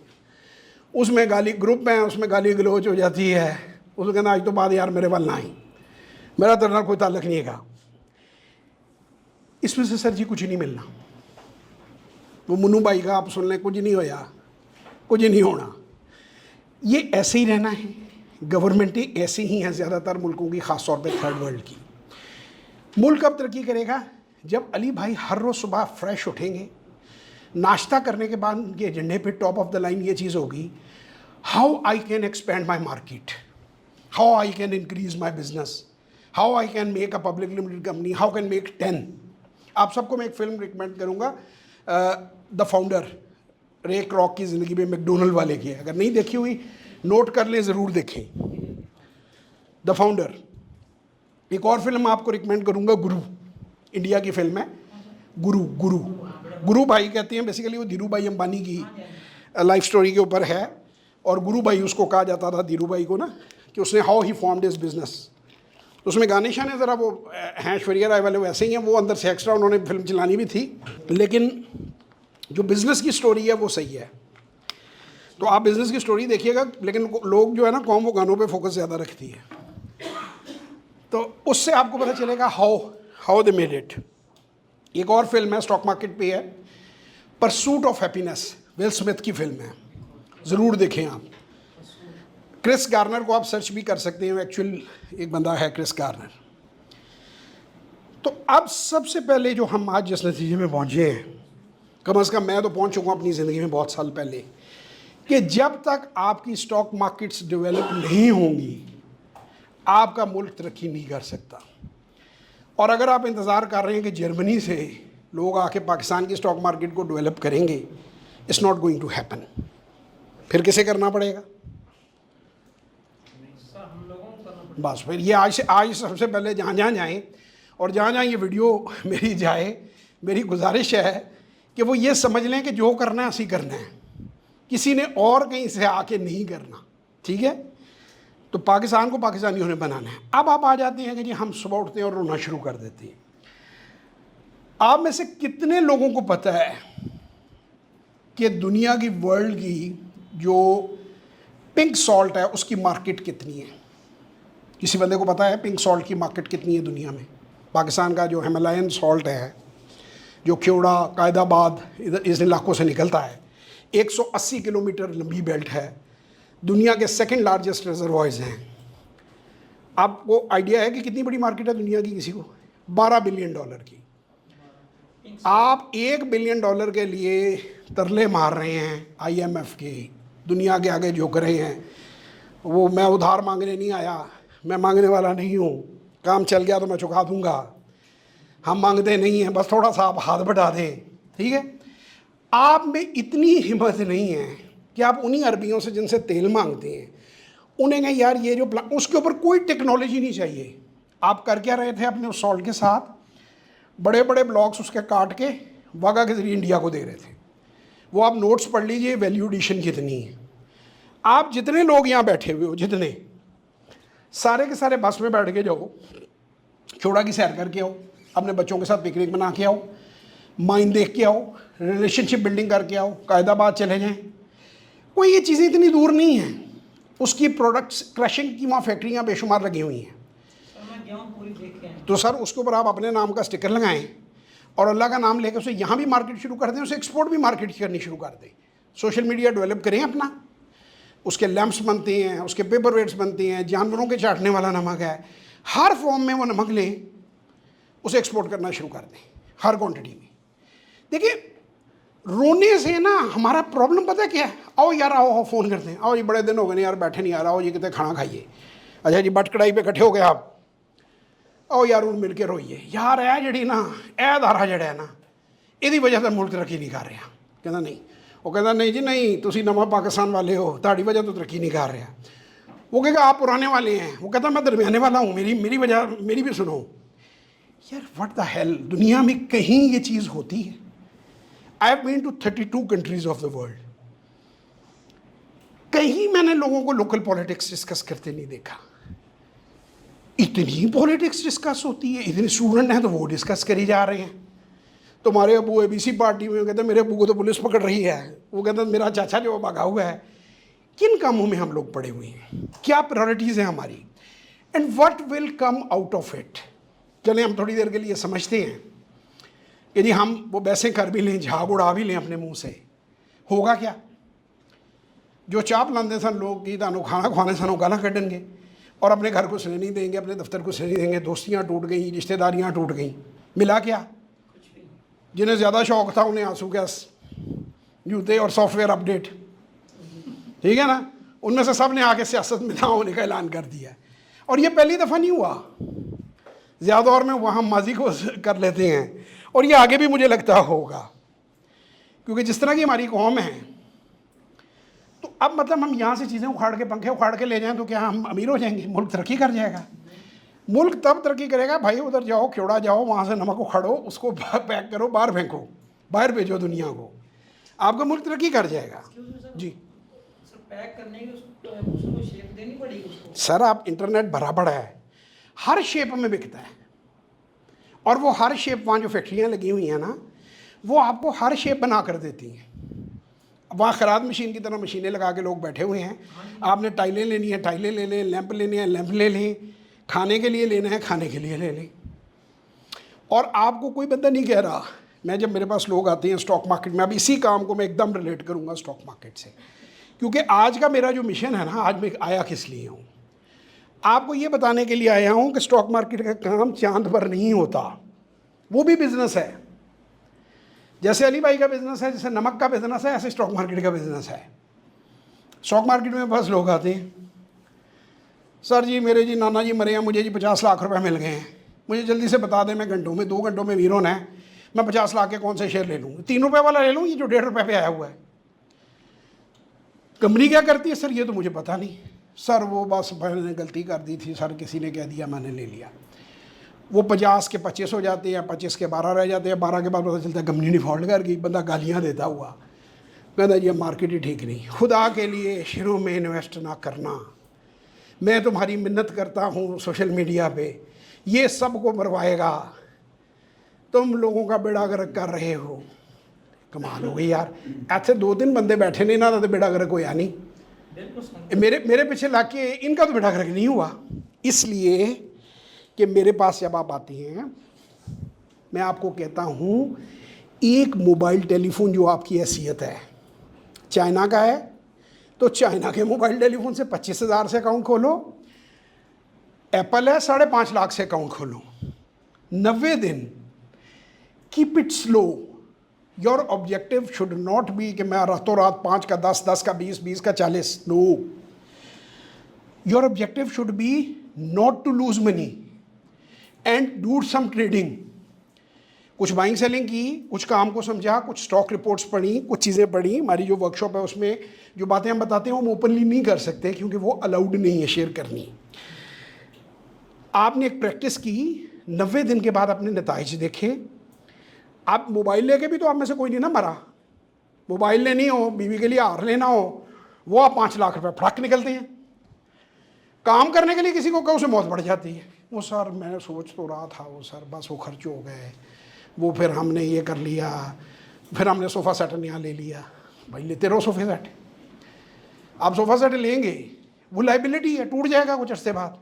उसमें गाली ग्रुप में, उसमें गाली गलोच हो जाती है। उसको कहना आज तो बाद यार मेरे वाल ना आई, मेरा तेरे नाल कोई ताल्लुक नहीं है। इसमें से सर जी कुछ नहीं मिलना। वो मुन्नू भाई का आप सुन लें, कुछ नहीं होया, कुछ नहीं होना। ये ऐसे ही रहना है। गवर्नमेंटें ऐसी ही हैं ज़्यादातर मुल्कों की, ख़ास तौर पे थर्ड वर्ल्ड की। मुल्क कब तरक्की करेगा? जब अली भाई हर रोज़ सुबह फ्रेश उठेंगे, नाश्ता करने के बाद उनके एजेंडे पे टॉप ऑफ द लाइन ये चीज़ होगी, how I can expand my market, how I can increase my business, how I can make a public limited company, how can make 10। आप सबको मैं एक फ़िल्म रिकमेंड करूँगा, द फाउंडर, रे क्रॉक की ज़िंदगी में, मैकडोनल्ड वाले की है। अगर नहीं देखी हुई नोट कर लें, ज़रूर देखें द फाउंडर। एक और फिल्म आपको रिकमेंड करूँगा, गुरु, इंडिया की फिल्म है गुरु। गुरु भाई कहते हैं, बेसिकली वो धीरू भाई अंबानी की लाइफ स्टोरी के ऊपर है। और गुरु भाई उसको कहा जाता था, धीरू भाई को ना, कि उसने how he formed his business. तो उसमें गाने शाने ज़रा वो हैं ऐश्वर्या राय वाले वैसे ही हैं, वो अंदर से एक्स्ट्रा उन्होंने फिल्म चलानी भी थी, लेकिन जो बिज़नेस की स्टोरी है वो सही है। तो आप बिज़नेस की स्टोरी देखिएगा, लेकिन लोग जो है ना, कौम वो गानों पे फोकस ज़्यादा रखती है। तो उससे आपको पता चलेगा हाउ दे मेड इट। एक और फिल्म है, स्टॉक मार्केट पे है, pursuit of happiness, will Smith की फिल्म है, ज़रूर देखें आप। क्रिस गार्नर को आप सर्च भी कर सकते हैं, एक्चुअल एक बंदा है क्रिस गार्नर। तो अब सबसे पहले जो हम आज जिस नतीजे में पहुँचे हैं, कम अज़ कम मैं तो पहुँच चुका हूँ अपनी ज़िंदगी में बहुत साल पहले, कि जब तक आपकी स्टॉक मार्केट्स डेवलप नहीं होंगी, आपका मुल्क तरक्की नहीं कर सकता। और अगर आप इंतज़ार कर रहे हैं कि जर्मनी से लोग आके पाकिस्तान की स्टॉक मार्केट को डेवलप करेंगे, it's not going to happen. फिर किसे करना पड़ेगा? बस फिर ये आज सबसे पहले जहाँ जाएँ और जहाँ ये वीडियो मेरी जाए, मेरी गुजारिश है कि वो ये समझ लें कि जो करना है असी करना है, किसी ने और कहीं से आके नहीं करना, ठीक है। तो पाकिस्तान को पाकिस्तानियों ने बनाना है। अब आप आ जाते हैं कि जी हम सुबह उठते हैं और रोना शुरू कर देते हैं। आप में से कितने लोगों को पता है कि दुनिया की, वर्ल्ड की जो पिंक सॉल्ट है उसकी मार्केट कितनी है? किसी बंदे को पता है पिंक सॉल्ट की मार्केट कितनी है दुनिया में? पाकिस्तान का जो हिमालयन सॉल्ट है, जो ख्योड़ा, कायदाबाद, इधर इस इलाकों से निकलता है, 180 किलोमीटर लंबी बेल्ट है, दुनिया के सेकंड लार्जेस्ट रिजर्वॉयर्स हैं। आपको आइडिया है कि कितनी बड़ी मार्केट है दुनिया की? किसी को? $12 बिलियन की। आप $1 बिलियन के लिए तरले मार रहे हैं IMF के, दुनिया के आगे झुक रहे हैं। वो मैं उधार मांगने नहीं आया, मैं मांगने वाला नहीं हूँ, काम चल गया तो मैं चुका दूंगा, हम मांगते नहीं हैं, बस थोड़ा सा आप हाथ बढ़ा दें, ठीक है। आप में इतनी हिम्मत नहीं है कि आप उन्हीं अरबियों से जिनसे तेल मांगते हैं उन्हें कहें यार ये जो प्लान, उसके ऊपर कोई टेक्नोलॉजी नहीं चाहिए। आप कर क्या रहे थे अपने उस सॉल्ट के साथ? बड़े बड़े ब्लॉक्स उसके काट के वाघा के जरिए इंडिया को दे रहे थे। वो आप नोट्स पढ़ लीजिए, वैल्यू एडिशन कितनी है। आप जितने लोग यहाँ बैठे हुए हो, जितने सारे के सारे बस में बैठ के जाओ, ख्योड़ा की सैर करके आओ, अपने बच्चों के साथ पिकनिक बना के आओ, माइन देख के आओ, रिलेशनशिप बिल्डिंग करके आओ, कायदाबाद चले जाएं। कोई ये चीज़ें इतनी दूर नहीं हैं। उसकी प्रोडक्ट्स क्रशिंग की वहाँ फैक्ट्रियाँ बेशुमार लगी हुई हैं। तो सर उसके ऊपर आप अपने नाम का स्टिकर लगाएं और अल्लाह का नाम लेकर उसे यहाँ भी मार्केट शुरू कर दें, उसे एक्सपोर्ट भी मार्केट करनी शुरू कर दें। सोशल मीडिया डेवलप करें अपना, उसके लैंप्स बनते हैं, उसके पेपर वेट्स बनते हैं, जानवरों के चाटने वाला नमक है, हर फॉर्म में वो नमक लें, उसे एक्सपोर्ट करना शुरू कर दें हर क्वांटिटी में। देखिए रोने से ना हमारा प्रॉब्लम पता है क्या है? आओ यार आओ फ़ोन करते हैं, आओ जी बड़े दिन हो गए यार बैठे नहीं, आ रहा हो जी कितने खाना खाइए, अच्छा जी बट कढ़ाई पे इकट्ठे हो गए आप, आओ यार हूँ मिल के रोइए यार। है जी ना ए धारा जड़ा है ना, यदी वजह से मुल्क तरक्की नहीं कर रहा। कहता नहीं, वो कहता नहीं जी नहीं, तुसी नवा पाकिस्तान वाले हो, ताड़ी वजह तो तरक्की नहीं कर रहा। वो कहेगा आप पुराने वाले हैं, वो कहता मैं दरमियाने वाला हूँ, मेरी वजह मेरी भी सुनो। यार व्हाट द हेल, दुनिया में कहीं ये चीज़ होती है? I have been to 32 countries of the world, कहीं मैंने लोगों को लोकल पॉलिटिक्स डिस्कस करते नहीं देखा। इतनी पॉलिटिक्स डिस्कस होती है, इतने स्टूडेंट हैं तो वो डिस्कस करी जा रहे हैं। तुम्हारे अबू ABC पार्टी में, कहते मेरे अबू को तो पुलिस पकड़ रही है, वो कहता मेरा चाचा जो भागा हुआ है। किन कामों में हम लोग पड़े हुए हैं? क्या प्रायोरिटीज़ हैं हमारी? And what will come out of it? चलें हम थोड़ी देर के लिए समझते हैं कि जी हम वो वैसे कर भी लें, झाग उड़ा भी लें अपने मुंह से, होगा क्या? जो चाप लाते सन लोग की तानू खाना खुआने सन गाला कढ़नगे और अपने घर को सने नहीं देंगे, अपने दफ्तर को सने नहीं देंगे, दोस्तियाँ टूट गई, रिश्तेदारियाँ टूट गई, मिला क्या? जिन्हें ज़्यादा शौक था उन्हें आंसू गैस, जूते और सॉफ्टवेयर अपडेट, ठीक है ना, उनमें से सब ने आके सियासत में ना होने का ऐलान कर दिया। और ये पहली दफ़ा नहीं हुआ, ज़्यादा दौर में वहाँ माजी को कर लेते हैं, और ये आगे भी मुझे लगता होगा, क्योंकि जिस तरह की हमारी कौम है, तो अब मतलब हम यहाँ से चीज़ें उखाड़ के, पंखे उखाड़ के ले जाएं तो क्या हम अमीर हो जाएंगे? मुल्क तरक्की कर जाएगा? मुल्क तब तरक्की करेगा भाई, उधर जाओ, ख्योड़ा जाओ, वहाँ से नमक उखाड़ो, उसको पैक करो, बाहर फेंको, बाहर भेजो दुनिया को, आपका मुल्क तरक्की कर जाएगा। जी सर, पैक करने की उसको शेप देनी पड़ेगी उसको। सर आप इंटरनेट भरा पड़ा है, हर शेप में बिकता है, और वो हर शेप, वहाँ जो फैक्ट्रियाँ लगी हुई हैं ना, वो आपको हर शेप बना कर देती हैं। वहाँ खराद मशीन की तरह मशीनें लगा के लोग बैठे हुए हैं। आपने टाइलें लेनी है टाइलें ले लें, लैंप लेने हैं लैंप ले लें, खाने के लिए लेना है खाने के लिए ले लें। और आपको कोई बंदा नहीं कह रहा, मैं जब मेरे पास लोग आते हैं स्टॉक मार्केट में, अब इसी काम को मैं एकदम रिलेट करूँगा स्टॉक मार्केट से, क्योंकि आज का मेरा जो मिशन है ना, आज मैं आया किस लिए हूँ, आपको ये बताने के लिए आया हूँ कि स्टॉक मार्केट का काम चांद पर नहीं होता, वो भी बिजनेस है। जैसे अली भाई का बिजनेस है, जैसे नमक का बिजनेस है, ऐसे स्टॉक मार्केट का बिजनेस है। स्टॉक मार्केट में बस लोग आते हैं, सर जी मेरे जी नाना जी मरे हैं, मुझे जी 50 लाख रुपए मिल गए हैं, मुझे जल्दी से बता दें, मैं घंटों में 2 घंटों में वीरोन है, मैं 50 लाख के कौन से शेयर ले लूँ? 3 रुपये वाला ले लूँ, ये जो 1.5 रुपये पे आया हुआ है। कंपनी क्या करती है? सर ये तो मुझे पता नहीं, सर वो बस मैंने गलती कर दी थी, सर किसी ने कह दिया मैंने ले लिया। वो 50 के 25 हो जाते हैं, 25 के 12 रह जाते हैं, 12 के बाद पता चलता है कंपनी डिफॉल्ट कर गई, बंदा गालियाँ देता हुआ कहता ये मार्केट ही ठीक नहीं। खुदा के लिए शुरू में इन्वेस्ट ना करना। मैं तुम्हारी मिन्नत करता हूँ सोशल मीडिया पे, ये सबको मरवाएगा, तुम लोगों का बेड़ा गर्क कर रहे हो। कमाल हो गई यार, ऐसे 2-3 बंदे बैठे नहीं ना तो बेड़ा गर्क होया नहीं। मेरे पीछे ला के इनका तो बेड़ा गर्क नहीं हुआ। इसलिए कि मेरे पास जब आप आती हैं, मैं आपको कहता हूँ एक मोबाइल टेलीफोन जो आपकी हैसियत है, चाइना का है तो चाइना के मोबाइल टेलीफोन से 25,000 से अकाउंट खोलो, एप्पल है 5.5 लाख से अकाउंट खोलो। 90 दिन, keep it slow. Your objective should not be कि मैं रातों रात 5 का 10, 10 का 20, 20 का 40। No, your objective should be not to lose money and do some trading. कुछ बाइंग सेलिंग की, कुछ काम को समझा, कुछ स्टॉक रिपोर्ट्स पढ़ी, कुछ चीज़ें पढ़ी। हमारी जो वर्कशॉप है उसमें जो बातें हम बताते हैं वो हम ओपनली नहीं कर सकते क्योंकि वो अलाउड नहीं है शेयर करनी। आपने एक प्रैक्टिस की, 90 दिन के बाद अपने नताइज देखे। आप मोबाइल लेके भी तो आप में से कोई नहीं ना मरा। मोबाइल लेनी हो, बीवी के लिए हार लेना हो, वो आप 5 लाख रुपए फटाक निकलते हैं। काम करने के लिए किसी को कहो उसे मौत बढ़ जाती है। वो सर मैं सोच तो रहा था, वो सर बस वो खर्च हो गए, वो फिर हमने ये कर लिया, फिर हमने सोफ़ा सेट यहाँ ले लिया। भाई लेते रहो सोफ़े सेट। आप सोफ़ा सेट लेंगे, वो लाइबिलिटी है, टूट जाएगा कुछ अर्से बाद।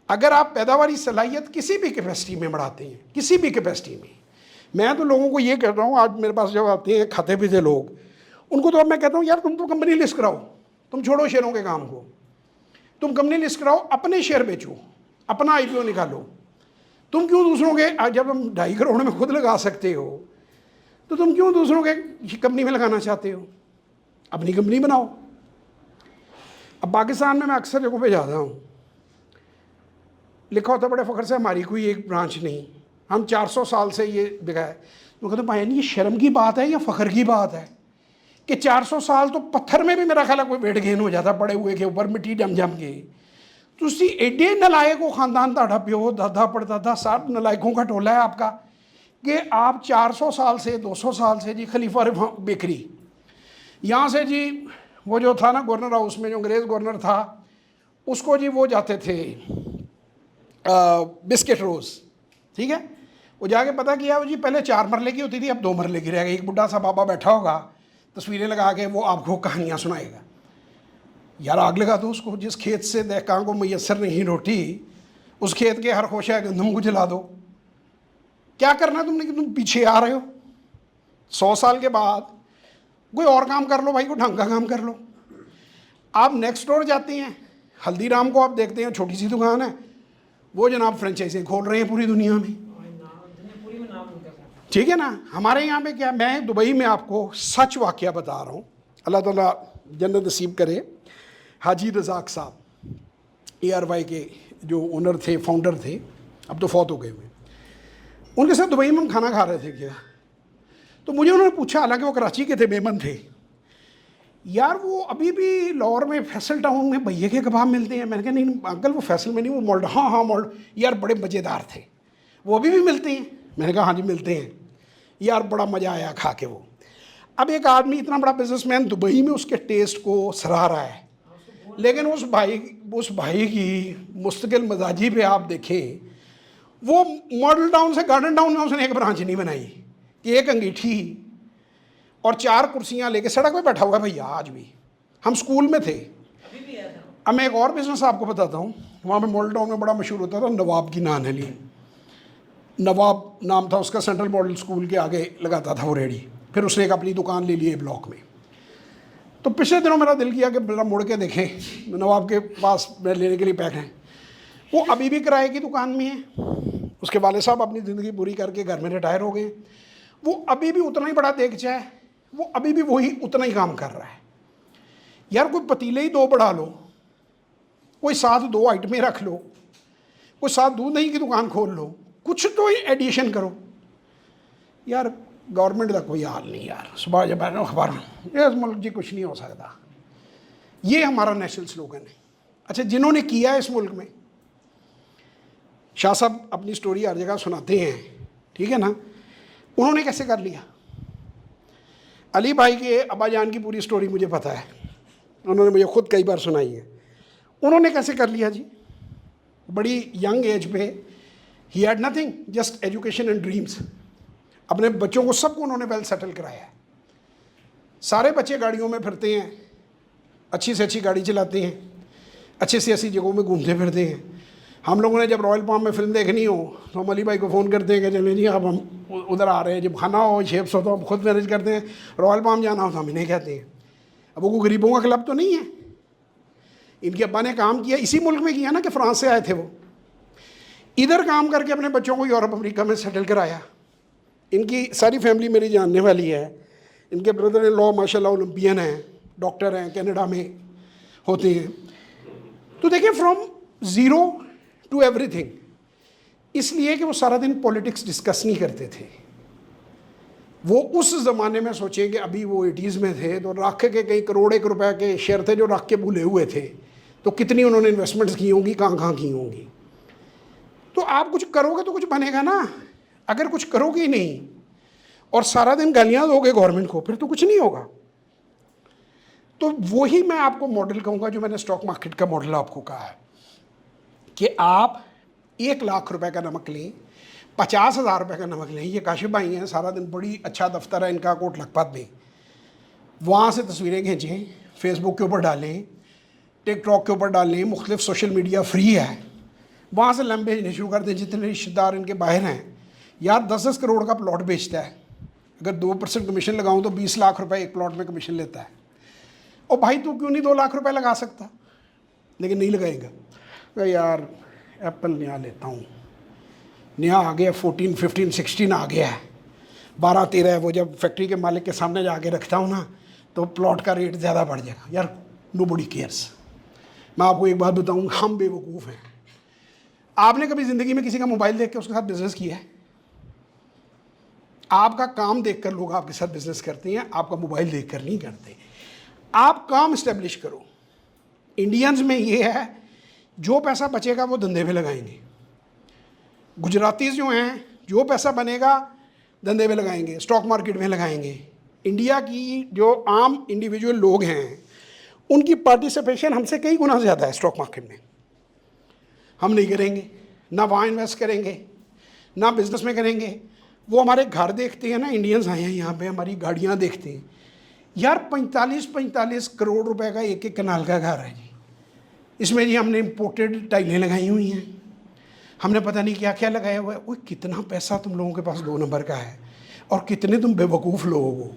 अगर आप पैदावारी सलाहियत किसी भी कैपेसिटी में बढ़ाते हैं, किसी भी कैपेसिटी में, मैं तो लोगों को ये कह रहा हूँ, आज मेरे पास जब आते हैं खाते पीते लोग, उनको तो अब मैं कहता हूँ यार तुम तो कंपनी लिस्ट कराओ, तुम छोड़ो शेयरों के काम को, तुम कंपनी लिस्ट कराओ, अपने शेयर बेचो, अपना IPO निकालो। तुम क्यों दूसरों के, जब हम 2.5 करोड़ में खुद लगा सकते हो तो तुम क्यों दूसरों के कंपनी में लगाना चाहते हो? अपनी कंपनी बनाओ। अब पाकिस्तान में मैं अक्सर जगहों पे जाता हूँ, लिखा होता बड़े फ़ख्र से हमारी कोई एक ब्रांच नहीं, हम 400 साल से ये बिका है। तो कहते भाई नहीं, ये शर्म की बात है या फ़ख्र की बात है कि 400 साल तो पत्थर में भी मेरा ख्याल है कोई वेट गेन हो जाता पड़े हुए के ऊपर, मिट्टी जम जम के। तुसी एडे नलायक हो, खानदान ताड़ा प्यो दादा पड़दादा सब नलायकों का टोला है आपका कि आप 400 साल से 200 साल से जी खलीफा बेकरी, यहाँ से जी वो जो था ना गवर्नर हाउस में जो अंग्रेज़ गवर्नर था उसको जी वो जाते थे बिस्किट रोज़, ठीक है, वो जाके पता किया वो जी पहले 4 मरले की होती थी, अब 2 मरले की रह गई। एक बुढ़ा सा बाबा बैठा होगा, तस्वीरें लगा के वो आपको कहानियाँ सुनाएगा। यार आग लगा दो उसको, जिस खेत से दहकान को मैसर नहीं रोटी, उस खेत के हर खोशा गंदम को जला दो। क्या करना तुमने कि तुम पीछे आ रहे हो? 100 साल के बाद कोई और काम कर लो भाई, कोई ढंग का काम कर लो। आप नेक्स्ट डोर जाते हैं, हल्दीराम को आप देखते हैं, छोटी सी दुकान है, वो जनाब फ्रेंचाइजी खोल रहे हैं पूरी दुनिया में, ठीक है ना। हमारे यहाँ पे क्या, मैं दुबई में आपको सच वाक़या बता रहा हूँ, अल्लाह ताला जन्नत नसीब करे। हाजी रज़ाक साहब ARY के जो ओनर थे, फाउंडर थे, अब तो फौत हो गए हुए, उनके साथ दुबई में हम खाना खा रहे थे क्या, तो मुझे उन्होंने पूछा, हालांकि वो कराची के थे, मेमन थे, यार वो अभी भी लाहौर में फैसल टाउन में भैये के कबाब मिलते हैं? मैंने कहा नहीं अंकल वो फैसल में नहीं, वो मोल्ड। हाँ हाँ मोल्ड, यार बड़े मज़ेदार थे, वो अभी भी मिलते हैं? मैंने कहा हाँ जी मिलते हैं, यार बड़ा मज़ा आया खा के वो। अब एक आदमी इतना बड़ा बिजनेसमैन दुबई में उसके टेस्ट को सराह रहा है, लेकिन उस भाई की मुस्तकिल मजाजी पे आप देखें, वो मॉडल टाउन से गार्डन टाउन में उसने एक ब्रांच नहीं बनाई कि एक अंगीठी और 4 कुर्सियां लेके सड़क पे बैठा हुआ है भैया आज भी। हम स्कूल में थे। अब मैं एक और बिजनेस आपको बताता हूँ, वहाँ पे मॉडल टाउन में बड़ा मशहूर होता था नवाब की नान हलीम, नवाब नाम था उसका, सेंट्रल मॉडल स्कूल के आगे लगाता था वो रेडी, फिर उसने एक अपनी दुकान ले ली ब्लॉक में। तो पिछले दिनों मेरा दिल किया कि मेरा मुड़ के देखें, नवाब के पास मैं लेने के लिए पैक हैं, वो अभी भी किराए की दुकान में है, उसके वाले साहब अपनी ज़िंदगी पूरी करके घर में रिटायर हो गए, वो अभी भी उतना ही बड़ा देखचा है, वो अभी भी वही उतना ही काम कर रहा है। यार कोई पतीले ही 2 बढ़ा लो, कोई साथ 2 आइटमें रख लो, कोई साथ दूध दही की दुकान खोल लो, कुछ तो एडिशन करो। यार गवर्नमेंट का कोई हाल नहीं यार, सुबह जब बैठो अखबार में, ये मुल्क जी कुछ नहीं हो सकता, ये हमारा नेशनल स्लोगन है। अच्छा जिन्होंने किया है इस मुल्क में, शाह साहब अपनी स्टोरी हर जगह सुनाते हैं, ठीक है ना। उन्होंने कैसे कर लिया? अली भाई के अब्बा जान की पूरी स्टोरी मुझे पता है, उन्होंने मुझे खुद कई बार सुनाई है। उन्होंने कैसे कर लिया जी? बड़ी यंग एज पे, he had nothing, just education and dreams. अपने बच्चों को सबको उन्होंने वेल सेटल कराया है। सारे बच्चे गाड़ियों में फिरते हैं, अच्छी से अच्छी गाड़ी चलाते हैं, अच्छे से ऐसी जगहों में घूमते फिरते हैं। हम लोगों ने जब रॉयल पाम में फ़िल्म देखनी हो तो हम अली भाई को फ़ोन करते हैं कि चलें जी अब हम उधर आ रहे हैं। जब खाना हो शेप्स हो तो हम खुद मैनेज करते हैं। रॉयल पाम जाना हो तो हम इन्हें कहते हैं। अब वो गरीबों का क्लब तो नहीं है। इनके अब्बा ने काम किया, इसी मुल्क में किया ना कि फ्रांस से आए थे वो, इधर काम करके अपने बच्चों को यूरोप अमेरिका में सेटल कराया। इनकी सारी फैमिली मेरी जानने वाली है। इनके ब्रदर इन लॉ माशाल्लाह ओलंपियन हैं, डॉक्टर हैं, कनाडा में होते हैं। तो देखिए, फ्रॉम ज़ीरो टू एवरीथिंग। इसलिए कि वो सारा दिन पॉलिटिक्स डिस्कस नहीं करते थे। वो उस ज़माने में सोचें कि अभी वो 80s में थे तो रख के कई करोड़ एक रुपए के शेयर थे जो रख के भूले हुए थे। तो कितनी उन्होंने इन्वेस्टमेंट्स की होंगी, कहाँ कहाँ की होंगी। तो आप कुछ करोगे तो कुछ बनेगा ना। अगर कुछ करोगे ही नहीं और सारा दिन गालियाँ दोगे गवर्नमेंट को, फिर तो कुछ नहीं होगा। तो वही मैं आपको मॉडल कहूँगा जो मैंने स्टॉक मार्केट का मॉडल आपको कहा है कि आप 1 लाख रुपए का नमक लें, 50,000 रुपये का नमक लें। ये काशिफ भाई हैं, सारा दिन बड़ी अच्छा दफ्तर है इनका कोट लखपत में, वहाँ से तस्वीरें खींचें, फेसबुक के ऊपर डालें, टिकटॉक के ऊपर डालें, मुख्तलिफ सोशल मीडिया फ्री है, वहाँ से लंबे भेजने शुरू कर दें। जितने रिश्तेदार इनके बाहर हैं, यार 10-10 करोड़ का प्लॉट बेचता है, अगर 2% कमीशन लगाऊँ तो 20 लाख रुपए एक प्लॉट में कमीशन लेता है। और भाई तू क्यों नहीं 2 लाख रुपए लगा सकता? लेकिन नहीं लगाएगा। तो यार एप्पल नया लेता हूँ, नया आ गया, 14, 15, 16 आ गया है, 12, 13 है। वो जब फैक्ट्री के मालिक के सामने जाके रखता हूँ ना तो प्लॉट का रेट ज़्यादा बढ़ जाएगा। यार नोबडी केयर्स। मैं आपको एक बात बताऊँ, हम बेवकूफ़ हैं। आपने कभी ज़िंदगी में किसी का मोबाइल देख के उसके साथ बिजनेस किया है? आपका काम देखकर लोग आपके साथ बिजनेस करते हैं, आपका मोबाइल देखकर नहीं करते। आप काम इस्टेब्लिश करो। इंडियंस में ये है, जो पैसा बचेगा वो धंधे में लगाएंगे। गुजराती जो हैं, जो पैसा बनेगा धंधे में लगाएंगे, स्टॉक मार्केट में लगाएंगे। इंडिया की जो आम इंडिविजुअल लोग हैं, उनकी पार्टिसिपेशन हमसे कई गुना ज़्यादा है स्टॉक मार्केट में। हम नहीं करेंगे, ना वहाँ इन्वेस्ट करेंगे, ना बिजनेस में करेंगे। वो हमारे घर देखते हैं ना, इंडियंस आए हैं यहाँ पे, हमारी गाड़ियाँ देखते हैं। यार 45-45 करोड़ रुपए का एक कनाल का घर है जी। इसमें जी हमने इम्पोर्टेड टाइलें लगाई हुई हैं, हमने पता नहीं क्या क्या लगाया हुआ है। वो कितना पैसा तुम लोगों के पास 2 नंबर का है, और कितने तुम बेवकूफ़ लोग हो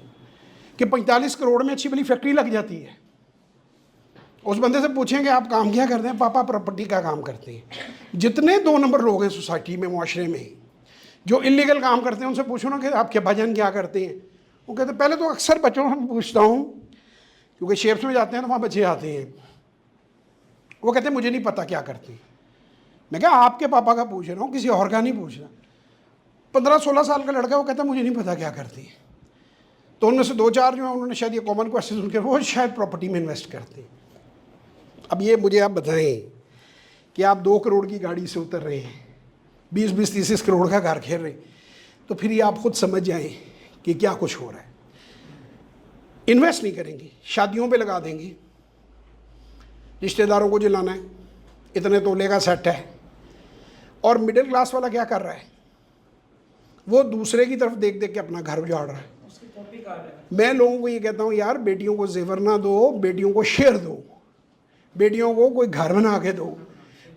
कि 45 करोड़ में अच्छी भली फैक्ट्री लग जाती है। उस बंदे से पूछेंगे आप काम क्या करते हैं? पापा प्रॉपर्टी का काम करते हैं। जितने 2 नंबर लोग हैं सोसाइटी में, मुआशरे में, जो इलीगल काम करते हैं, उनसे पूछो ना कि आपके भाईजान क्या करते हैं। वो कहते हैं, पहले तो अक्सर बच्चों से पूछता हूँ, क्योंकि शेप्स में जाते हैं तो वहाँ बच्चे आते हैं। वो कहते हैं मुझे नहीं पता क्या करते हैं। मैं क्या आपके पापा का पूछ रहा हूँ, किसी और का नहीं पूछ रहा। 15-16 साल का लड़का, वो कहता है मुझे नहीं पता क्या करते हैं। तो उनमें से 2-4 जो हैं, उन्होंने शायद ये कॉमन क्वेश्चन उनके, वो शायद प्रॉपर्टी में इन्वेस्ट करते हैं। अब ये मुझे आप बताएं कि आप 2 करोड़ की गाड़ी से उतर रहे हैं, 20-20, 30 करोड़ का घर घेर रहे, तो फिर ये आप खुद समझ जाएं कि क्या कुछ हो रहा है। इन्वेस्ट नहीं करेंगे, शादियों पे लगा देंगे, रिश्तेदारों को जलाना है, इतने तोले का सेट है। और मिडिल क्लास वाला क्या कर रहा है? वो दूसरे की तरफ देख देख के अपना घर उजाड़ रहा है। उसकी कॉपी कर रहा है। मैं लोगों को ये कहता हूँ, यार बेटियों को जेवर ना दो, बेटियों को शेयर दो, बेटियों को कोई घर बना के दो,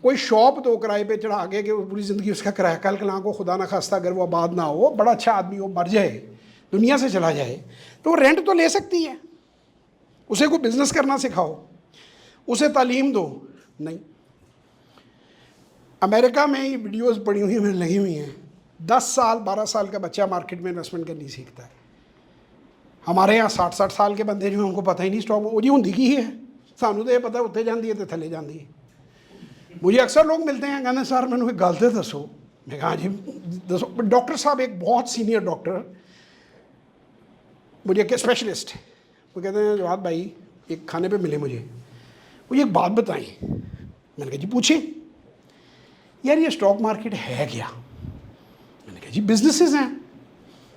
कोई शॉप दो किराए पे चढ़ा के कि पूरी ज़िंदगी उसका किराया, कल कला को खुदा ना खास्ता अगर वो आबाद ना हो, बड़ा अच्छा आदमी हो, मर जाए, दुनिया से चला जाए, तो वो रेंट तो ले सकती है। उसे कोई बिजनेस करना सिखाओ, उसे तालीम दो। नहीं, अमेरिका में ये वीडियोस पड़ी हुई हैं, लगी हुई हैं, 10 साल 12 साल का बच्चा मार्केट में इन्वेस्टमेंट करनी सीखता है। हमारे यहाँ 60-60 साल के बंदे जो हैं उनको पता ही नहीं स्टॉक वो जी होंगी की है, सानू तो ये पता उत्ते जाती है तो थले जाती है। मुझे अक्सर लोग मिलते हैं, कहते सर मैंने एक गल तो दसो। मैं कहा जी दसो। डॉक्टर साहब, एक बहुत सीनियर डॉक्टर, मुझे एक स्पेशलिस्ट, वो कहते हैं जवाब भाई एक खाने पे मिले मुझे, वो एक बात बताएं। मैंने कहा जी पूछें। यार ये स्टॉक मार्केट है क्या? मैंने कहा जी बिजनेसेस हैं,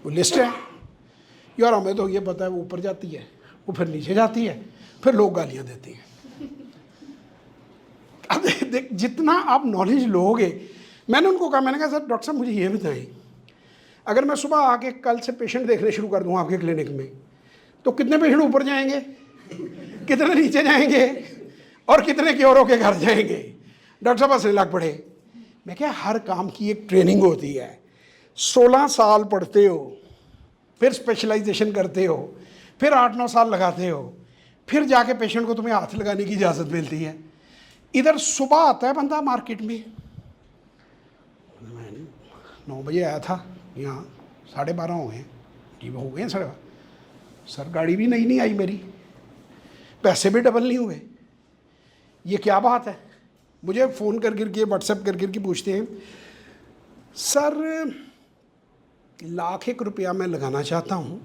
वो लिस्ट है। यार हमें तो ये पता है वो ऊपर जाती है, वो फिर नीचे जाती है, फिर लोग गालियाँ देते हैं। अब देख जितना आप नॉलेज लोगे, मैंने उनको कहा, मैंने कहा सर डॉक्टर साहब मुझे ये बताएं, अगर मैं सुबह आके कल से पेशेंट देखने शुरू कर दूँ आपके क्लिनिक में, तो कितने पेशेंट ऊपर जाएंगे, कितने नीचे जाएंगे, और कितने क्योरों के घर जाएंगे? डॉक्टर साहब हंसने लग पड़े। मैं क्या, हर काम की एक ट्रेनिंग होती है। 16 साल पढ़ते हो, फिर स्पेशलाइजेशन करते हो, फिर 8-9 साल लगाते हो, फिर जाके पेशेंट को तुम्हें हाथ लगाने की इजाज़त मिलती है। इधर सुबह आता है बंदा मार्केट में, मैं 9 बजे आया था यहाँ, 12:30 हो गए जी, वो हो गए 12:30। सर गाड़ी भी नहीं आई मेरी, पैसे भी डबल नहीं हुए, ये क्या बात है? मुझे फ़ोन कर के व्हाट्सएप कर के पूछते हैं, सर 1,00,000 रुपया मैं लगाना चाहता हूँ,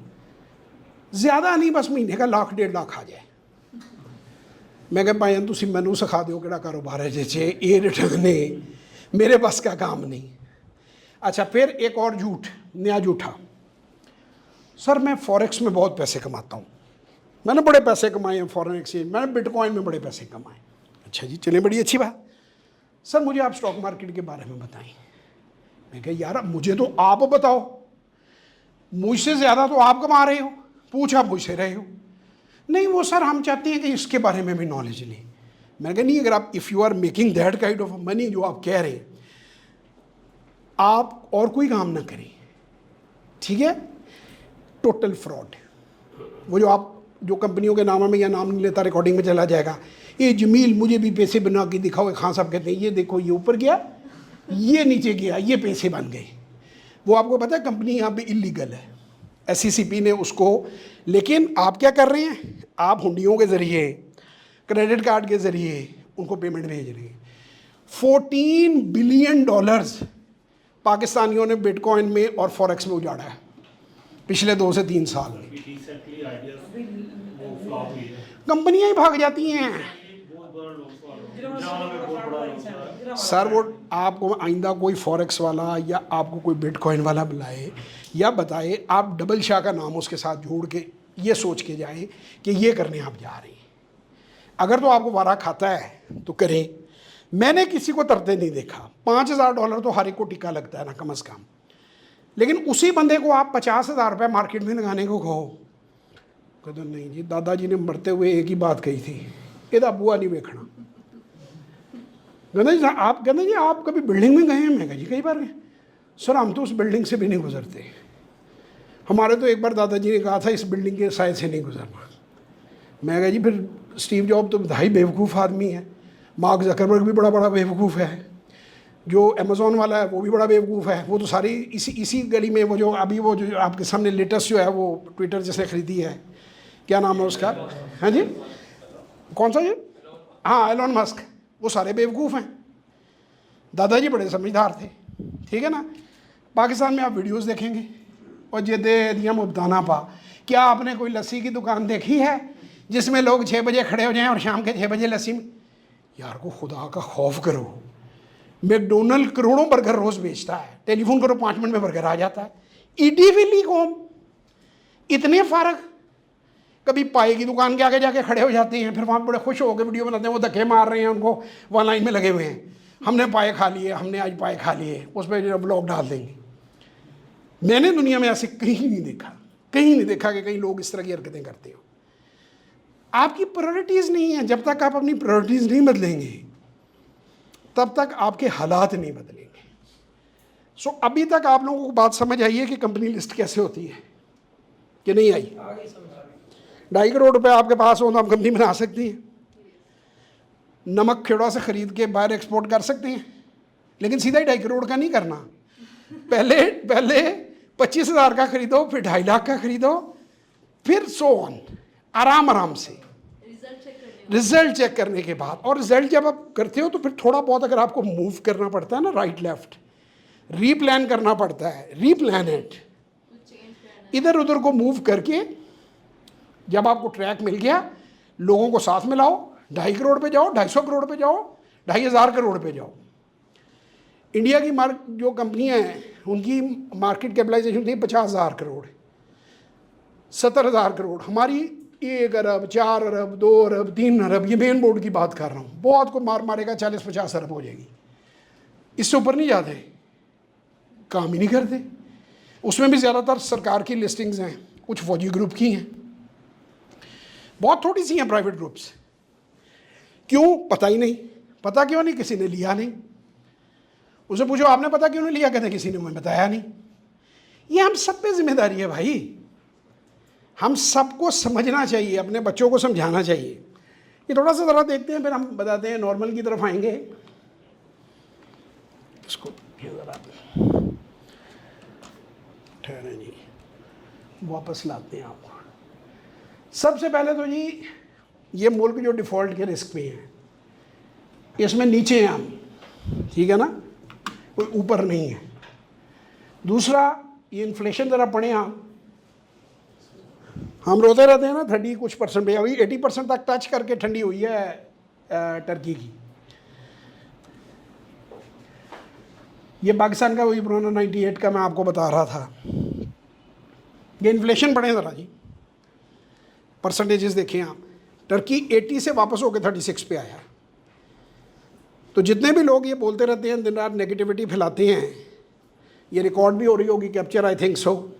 ज़्यादा नहीं, बस महीने का 1,00,000-1.5 लाख आ जाए। मैं कहा भाई तुम मैनू सिखा दो कि कारोबार है जिसे ये रिटर्न मेरे बस का काम नहीं। अच्छा फिर एक और झूठ, नया झूठा, सर मैं फॉरेक्स में बहुत पैसे कमाता हूँ, मैंने बड़े पैसे कमाए हैं फॉरेन एक्सचेंज, मैंने बिटकॉइन में बड़े पैसे कमाए। अच्छा जी चलिए बड़ी अच्छी बात, सर मुझे आप स्टॉक मार्केट के बारे में बताएं। मैं कहा यार मुझे तो आप बताओ, मुझसे ज़्यादा तो आप कमा रहे हो, पूछ आप मुझसे रहे हो। नहीं वो सर हम चाहते हैं कि इसके बारे में भी नॉलेज लें। मैंने कहा नहीं, अगर आप if you are making that kind of money जो आप कह रहे हैं, आप और कोई काम ना करें, ठीक है? Total fraud. वो जो आप जो कंपनियों के नाम में या नाम नहीं लेता, रिकॉर्डिंग में चला जाएगा, ये जमील मुझे भी पैसे बना के दिखाओ, खान साहब कहते हैं ये देखो ये ऊपर गया, ये नीचे गया, ये पैसे बन गए। वो आपको पता है कंपनी यहाँ पे इलीगल है, SECP ने उसको, लेकिन आप क्या कर रहे हैं, आप हुंडियों के ज़रिए, क्रेडिट कार्ड के ज़रिए उनको पेमेंट भेज रहे हैं। $14 बिलियन पाकिस्तानियों ने बिटकॉइन में और फॉरेक्स में उजाड़ा है पिछले 2 से 3 साल में। कंपनियां ही भाग जाती हैं। सर वो आपको आइंदा कोई फॉरेक्स वाला या आपको कोई बिटकॉइन वाला बुलाए या बताए, आप डबल शाह का नाम उसके साथ जोड़ के ये सोच के जाएं कि ये करने आप जा रहे हैं। अगर तो आपको वारा खाता है तो करें। मैंने किसी को तरते नहीं देखा। $5,000 तो हर एक को टिक्का लगता है ना कम से कम, लेकिन उसी बंदे को आप $50,000 मार्केट में लगाने को कहो, कहते नहीं जी दादाजी ने मरते हुए एक ही बात कही थी, ਇਹਦਾ बुआ नहीं देखना। कहते जी आप, कहते जी आप कभी बिल्डिंग में गए हैं? मैं कहा जी कई बार गए। सर हम तो उस बिल्डिंग से भी नहीं गुजरते, हमारे तो एक बार दादाजी ने कहा था इस बिल्डिंग के साइड से नहीं गुजरना। मैं कहा जी फिर स्टीव जॉब तो बधाई बेवकूफ़ आदमी है, मार्क ज़करबर्ग भी बड़ा बेवकूफ़ है, जो अमेज़ॉन वाला है वो भी बड़ा बेवकूफ़ है। वो तो सारी इसी गली में, वो जो अभी वो जो आपके सामने लेटेस्ट जो है वो ट्विटर जिसने ख़रीदी है, क्या नाम है उसका, हाँ जी कौन सा जी, हाँ एलोन मस्क, वो सारे बेवकूफ़ हैं। दादाजी बड़े समझदार थे, ठीक है ना। पाकिस्तान में आप वीडियोस देखेंगे और ये दे दिया मुबताना पा, क्या आपने कोई लस्सी की दुकान देखी है जिसमें लोग 6 बजे खड़े हो जाएं और शाम के 6 बजे लस्सी में? यार को खुदा का खौफ करो। मैकडोनल्ड करोड़ों बर्गर रोज़ बेचता है, टेलीफोन करो 5 मिनट में बर्गर आ जाता है। ईडी विली कौम, इतने फ़र्क। कभी पाए की दुकान के आगे जाके खड़े हो जाते हैं, फिर वहाँ बड़े खुश हो गए वीडियो बनाते हैं, वो धक्के मार रहे हैं उनको, वहाँ लाइन में लगे हुए हैं, हमने पाए खा लिए, हमने आज पाए खा लिए, उस पर ब्लॉग डाल देंगे। मैंने दुनिया में ऐसे कहीं नहीं देखा कि कहीं लोग इस तरह की हरकतें करते हो। आपकी प्रायोरिटीज़ नहीं है। जब तक आप अपनी प्रायोरिटीज़ नहीं बदलेंगे तब तक आपके हालात नहीं बदलेंगे। सो अभी तक आप लोगों को बात समझ आई है कि कंपनी लिस्ट कैसे होती है कि नहीं आई? 2.5 करोड़ रुपए आपके पास हो तो आप कंपनी बना सकती हैं। नमक खेड़ा से ख़रीद के बाहर एक्सपोर्ट कर सकते हैं, लेकिन सीधा ही 2.5 करोड़ का नहीं करना। पहले 25,000 का खरीदो, फिर 2.5 लाख का खरीदो, फिर सो ऑन, आराम से रिजल्ट चेक करने के बाद। और रिजल्ट जब आप करते हो तो फिर थोड़ा बहुत अगर आपको मूव करना पड़ता है ना, राइट लेफ्ट, रीप्लान करना पड़ता है, रीप्लान इट, इधर उधर को मूव करके जब आपको ट्रैक मिल गया, लोगों को साथ में लाओ, 2.5 करोड़ पे जाओ, 250 करोड़ पे जाओ, 2,500 करोड़ पे जाओ। इंडिया की जो कंपनियां हैं उनकी मार्केट कैपिटलाइजेशन थी 50,000 करोड़, 70,000 करोड़। हमारी 1 अरब, 4 अरब, 2 अरब, 3 अरब, ये मेन बोर्ड की बात कर रहा हूँ। बहुत को मारेगा 40-50 अरब हो जाएगी, इससे ऊपर नहीं जाते, काम ही नहीं करते। उसमें भी ज़्यादातर सरकार की लिस्टिंग्स हैं, कुछ फौजी ग्रुप की हैं, बहुत थोड़ी सी हैं प्राइवेट ग्रुप्स। क्यों? पता ही नहीं। पता क्यों नहीं? किसी ने लिया नहीं। उसे पूछो आपने पता क्यों नहीं लिया, कहते किसी ने मुझे बताया नहीं। ये हम सब पे जिम्मेदारी है भाई, हम सबको समझना चाहिए, अपने बच्चों को समझाना चाहिए। ये थोड़ा सा ज़रा देखते हैं, फिर हम बताते हैं, नॉर्मल की तरफ आएंगे। इसको ज़रा ठहरे जी, वापस लाते हैं आपको। सबसे पहले तो जी ये मुल्क जो डिफ़ॉल्ट के रिस्क पे हैं, इसमें नीचे हैं हम, ठीक है ना, कोई ऊपर नहीं है। दूसरा, ये इन्फ्लेशन ज़रा पढ़े हम रोते रहते हैं ना 30 कुछ परसेंट पे, अभी 80% तक टच करके ठंडी हुई है टर्की की। ये पाकिस्तान का वही पुराना 98 का मैं आपको बता रहा था। ये इन्फ्लेशन पढ़े ज़रा जी, परसेंटेजेस देखें आप। टर्की 80 से वापस होकर 36 पे आया। तो जितने भी लोग ये बोलते रहते हैं, दिन रात नेगेटिविटी फैलाते हैं, ये रिकॉर्ड भी हो रही होगी कैप्चर, आई थिंक सो।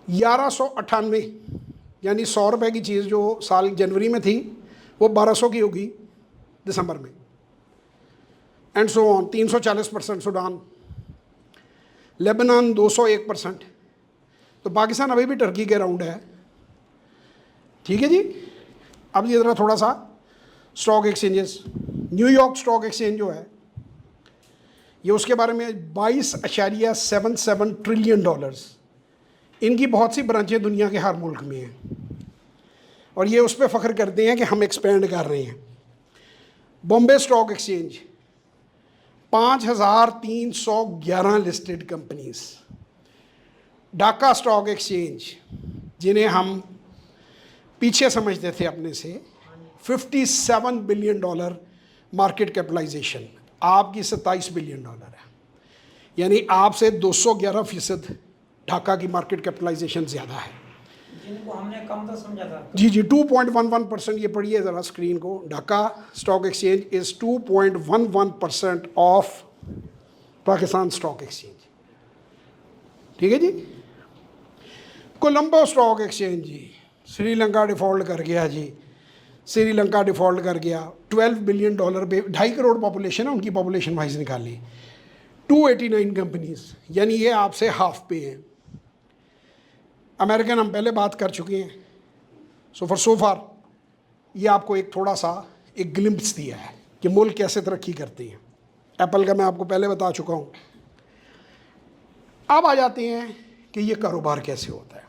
1198 यानी 100 रुपये की चीज़ जो साल जनवरी में थी वो 1200 की होगी दिसंबर में, and so on. 340% Sudan, Lebanon 201%। तो पाकिस्तान अभी भी टर्की के राउंड है, ठीक है जी। अब ये ज़रा थोड़ा सा stock exchanges, New York stock exchange जो है ये, उसके बारे में 22.77 ट्रिलियन डॉलर्स। इनकी बहुत सी ब्रांचें दुनिया के हर मुल्क में हैं और ये उस पर फ़ख्र करते हैं कि हम एक्सपेंड कर रहे हैं। Bombay stock exchange 5,311 listed companies. Dhaka stock exchange, जिन्हें हम पीछे समझते थे अपने से, $57 बिलियन मार्केट कैपिटलाइजेशन, आपकी $27 बिलियन है, यानी आपसे 211% ढाका की मार्केट कैपिटलाइजेशन ज़्यादा है। जिनको हमने कम तो समझा था। जी जी, 2.11%। ये पढ़िए ज़रा स्क्रीन को। Dhaka stock exchange is 2.11% of Pakistan stock exchange, ठीक है जी। कोलंबो स्टॉक एक्सचेंज जी, श्रीलंका डिफ़ॉल्ट कर गया जी, श्रीलंका डिफ़ॉल्ट कर गया। $12 बिलियन पे, 2.5 करोड़ पॉपुलेशन है उनकी, पॉपुलेशन वाइज निकाली। 289 कंपनीज, यानी ये आपसे हाफ पे हैं। अमेरिकन हम पहले बात कर चुके हैं। सो फार ये आपको एक थोड़ा सा एक ग्लिम्प्स दिया है कि मुल्क कैसे तरक्की करते हैं। एप्पल का मैं आपको पहले बता चुका हूँ। अब आ जाते हैं कि ये कारोबार कैसे होता है।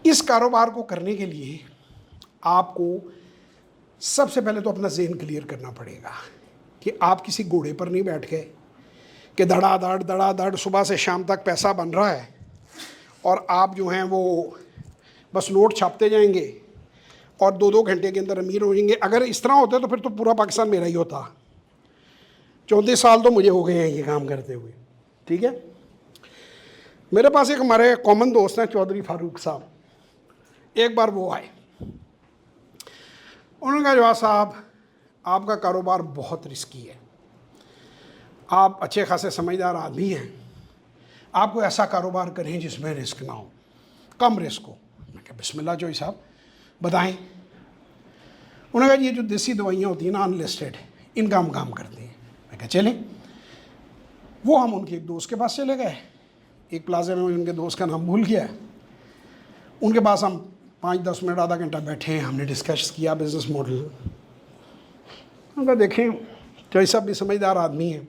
इस कारोबार को करने के लिए आपको सबसे पहले तो अपना ज़हन क्लियर करना पड़ेगा कि आप किसी घोड़े पर नहीं बैठ गए कि धड़ाधड़ सुबह से शाम तक पैसा बन रहा है और आप जो हैं वो बस नोट छापते जाएंगे और 2-2 घंटे के अंदर अमीर हो जाएंगे। अगर इस तरह होता तो फिर तो पूरा पाकिस्तान मेरा ही होता। 34 साल तो मुझे हो गए हैं ये काम करते हुए, ठीक है। मेरे पास एक हमारे कॉमन दोस्त हैं चौधरी फारूक साहब। एक बार वो आए, उन्होंने कहा जवाब साहब आपका कारोबार बहुत रिस्की है, आप अच्छे खासे समझदार आदमी हैं, आपको ऐसा कारोबार करें जिसमें रिस्क ना हो, कम रिस्क हो। मैं कहा बिस्मिल्लाह चौधरी साहब बताएं। उन्होंने कहा ये जो देसी दवाइयाँ होती हैं ना अनलिस्टेड, इनका हम काम करते हैं। मैं कहा चलें। वो हम उनके एक दोस्त के पास चले गए, एक प्लाजा में, उनके दोस्त का नाम भूल गया। उनके पास हम 5-10 मिनट आधा घंटा बैठे, हमने डिस्कस किया बिज़नेस मॉडल। उनका देखें चौधरी साहब भी समझदार आदमी हैं,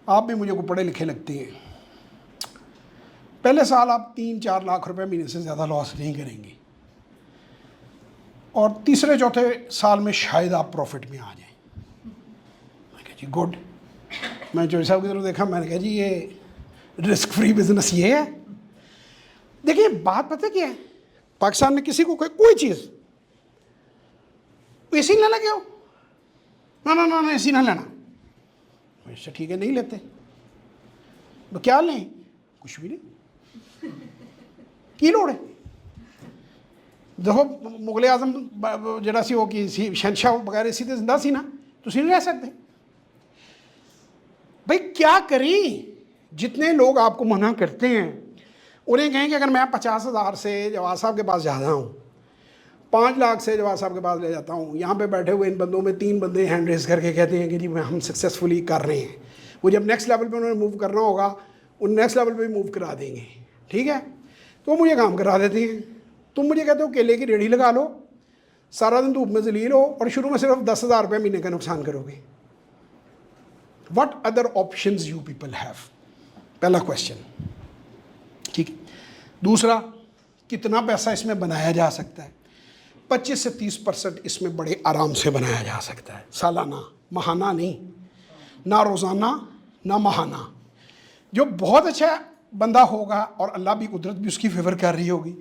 आप भी मुझे को पढ़े लिखे लगते हैं, पहले साल आप 3-4 लाख रुपए महीने से ज़्यादा लॉस नहीं करेंगे और तीसरे चौथे साल में शायद आप प्रॉफिट में आ जाएं। मैं कहा जी गुड। मैं चौधरी साहब की तरफ देखा, मैंने कहा जी ये रिस्क फ्री बिजनेस ये है। देखिए बात पता क्या है, पाकिस्तान में किसी को कोई चीज़ एसी ना लगे हो, ना एसी ना लेना, अच्छा ठीक है, नहीं लेते तो क्या लें? कुछ भी नहीं, की लोड़ है? देखो मुगल आजम जरा सी वो की शहनशाह वगैरह इसी तो जिंदा सी ना, तुम नहीं रह सकते भाई। क्या करें? जितने लोग आपको मना करते हैं उन्हें कहें कि अगर मैं 50,000 से जवाद साहब के पास जाता हूँ, 5 लाख से जवाद साहब के पास ले जाता हूँ, यहाँ पे बैठे हुए इन बंदों में 3 बंदे हैंड रेस करके कहते हैं कि जी हम सक्सेसफुली कर रहे हैं, वो जब नेक्स्ट लेवल पे उन्होंने मूव करना होगा उन नेक्स्ट लेवल पे मूव करा देंगे, ठीक है? तो वो मुझे काम करा देते हैं। तुम मुझे कहते हो केले की रेडी लगा लो, सारा दिन धूप में जलील हो और शुरू में सिर्फ 10,000 रुपये महीने का नुकसान करोगे। What other options you people have? पहला क्वेश्चन, ठीक है। दूसरा, कितना पैसा इसमें बनाया जा सकता है? 25 से 30% इसमें बड़े आराम से बनाया जा सकता है, सालाना, महाना नहीं, ना रोज़ाना ना महाना। जो बहुत अच्छा बंदा होगा और अल्लाह भी कुदरत भी उसकी फेवर कर रही होगी,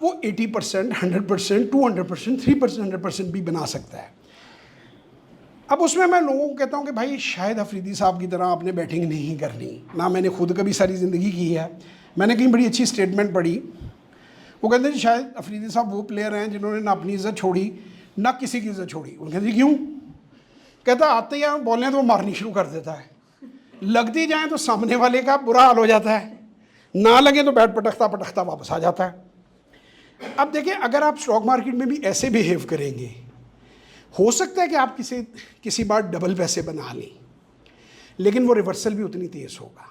वो 80%, 100%, 200%, 3%, 100% भी बना सकता है। अब उसमें मैं लोगों को कहता हूँ कि भाई शायद अफरीदी साहब की तरह आपने बैटिंग नहीं करनी, ना मैंने खुद कभी सारी ज़िंदगी की है। मैंने कहीं बड़ी अच्छी स्टेटमेंट पढ़ी, वो कहते हैं शायद अफरीदी साहब वो प्लेयर हैं जिन्होंने ना अपनी इज़्ज़त छोड़ी ना किसी की इज़्ज़त छोड़ी। वो कहते क्यों? कहता आते ही बोलने तो वो मारनी शुरू कर देता है, लगती जाए तो सामने वाले का बुरा हाल हो जाता है, ना लगे तो बैट पटकता पटकता वापस आ जाता है। अब देखिए, अगर आप स्टॉक मार्केट में भी ऐसे बिहेव करेंगे, हो सकता है कि आप किसी बार डबल पैसे बना लें, लेकिन वो रिवर्सल भी उतनी तेज़ होगा।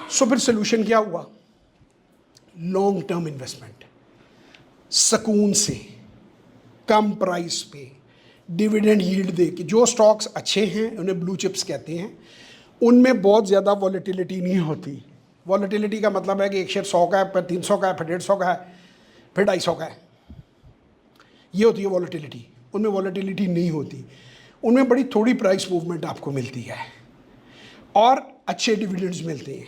सो फिर सोल्यूशन क्या हुआ? लॉन्ग टर्म इन्वेस्टमेंट, सुकून से, कम प्राइस पे, डिविडेंड यील्ड दे के। जो स्टॉक्स अच्छे हैं उन्हें ब्लू चिप्स कहते हैं, उनमें बहुत ज़्यादा वॉलेटिलिटी नहीं होती। वॉलेटिलिटी का मतलब है कि एक शेयर 100 का है, फिर 300 का है, फिर 150 का है, फिर 250 का है, ये होती है वॉलेटिलिटी। उनमें वॉलेटिलिटी नहीं होती, उनमें बड़ी थोड़ी प्राइस मूवमेंट आपको मिलती है और अच्छे डिविडेंड्स मिलते हैं।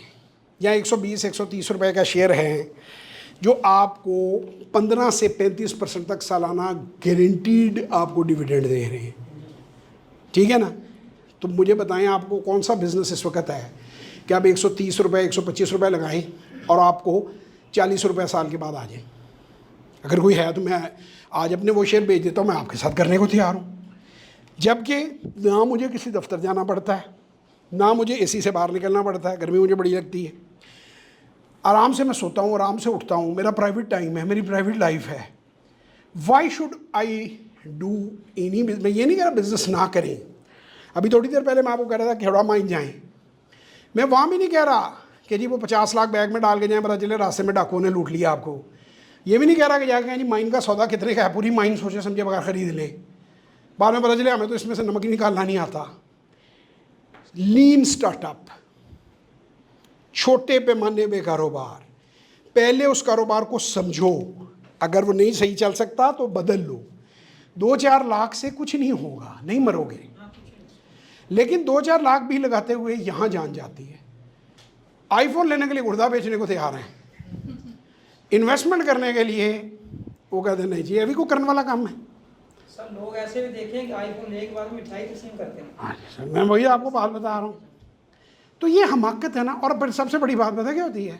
या 120-130 रुपए का शेयर है जो आपको 15 से 35% तक सालाना गारंटीड आपको डिविडेंड दे रहे हैं, ठीक है ना? तो मुझे बताएं आपको कौन सा बिजनेस इस वक्त है कि आप 130 रुपये 125 रुपये लगाएं और आपको 40 रुपये साल के बाद आ जाए? अगर कोई है तो मैं आज अपने वो शेयर बेच देता हूँ, मैं आपके साथ करने को तैयार हूँ। जबकि ना मुझे किसी दफ्तर जाना पड़ता है, ना मुझे एसी से बाहर निकलना पड़ता है, गर्मी मुझे बड़ी लगती है, आराम से मैं सोता हूँ, आराम से उठता हूँ, मेरा प्राइवेट टाइम है, मेरी प्राइवेट लाइफ है। Why should I do any business? मैं ये नहीं कह रहा बिजनेस ना करें। अभी थोड़ी देर पहले मैं आपको कह रहा था कि हेड़ा माइन जाएँ, मैं वहाँ भी नहीं कह रहा कि जी वो 50 लाख बैग में डाल के जाएँ, पता चले रास्ते में डाकुओं ने लूट लिया आपको। ये भी नहीं कह रहा कि जाके जी माइन का सौदा कितने का है, पूरी माइन सोचे समझे बगैर ख़रीद ले, बाद में पता चले हमें तो इसमें से नमक ही निकालना नहीं आता। लीन स्टार्टअप, छोटे पैमाने पे कारोबार, पहले उस कारोबार को समझो, अगर वो नहीं सही चल सकता तो बदल लो। 2-4 लाख से कुछ नहीं होगा, नहीं मरोगे, लेकिन 2-4 लाख भी लगाते हुए यहाँ जान जाती है। आईफोन लेने के लिए गुर्दा बेचने को तैयार हैं, इन्वेस्टमेंट करने के लिए वो कहते नहीं जी अभी को करने वाला काम है। सर लोग ऐसे भी देखें कि आईफोन लेने के बाद मिठाई तस्लीम करते हैं। हाँ सर, मैं वही आपको बात बता रहा हूँ। तो ये हमाकत है ना। और फिर सबसे बड़ी बात पता क्या होती है,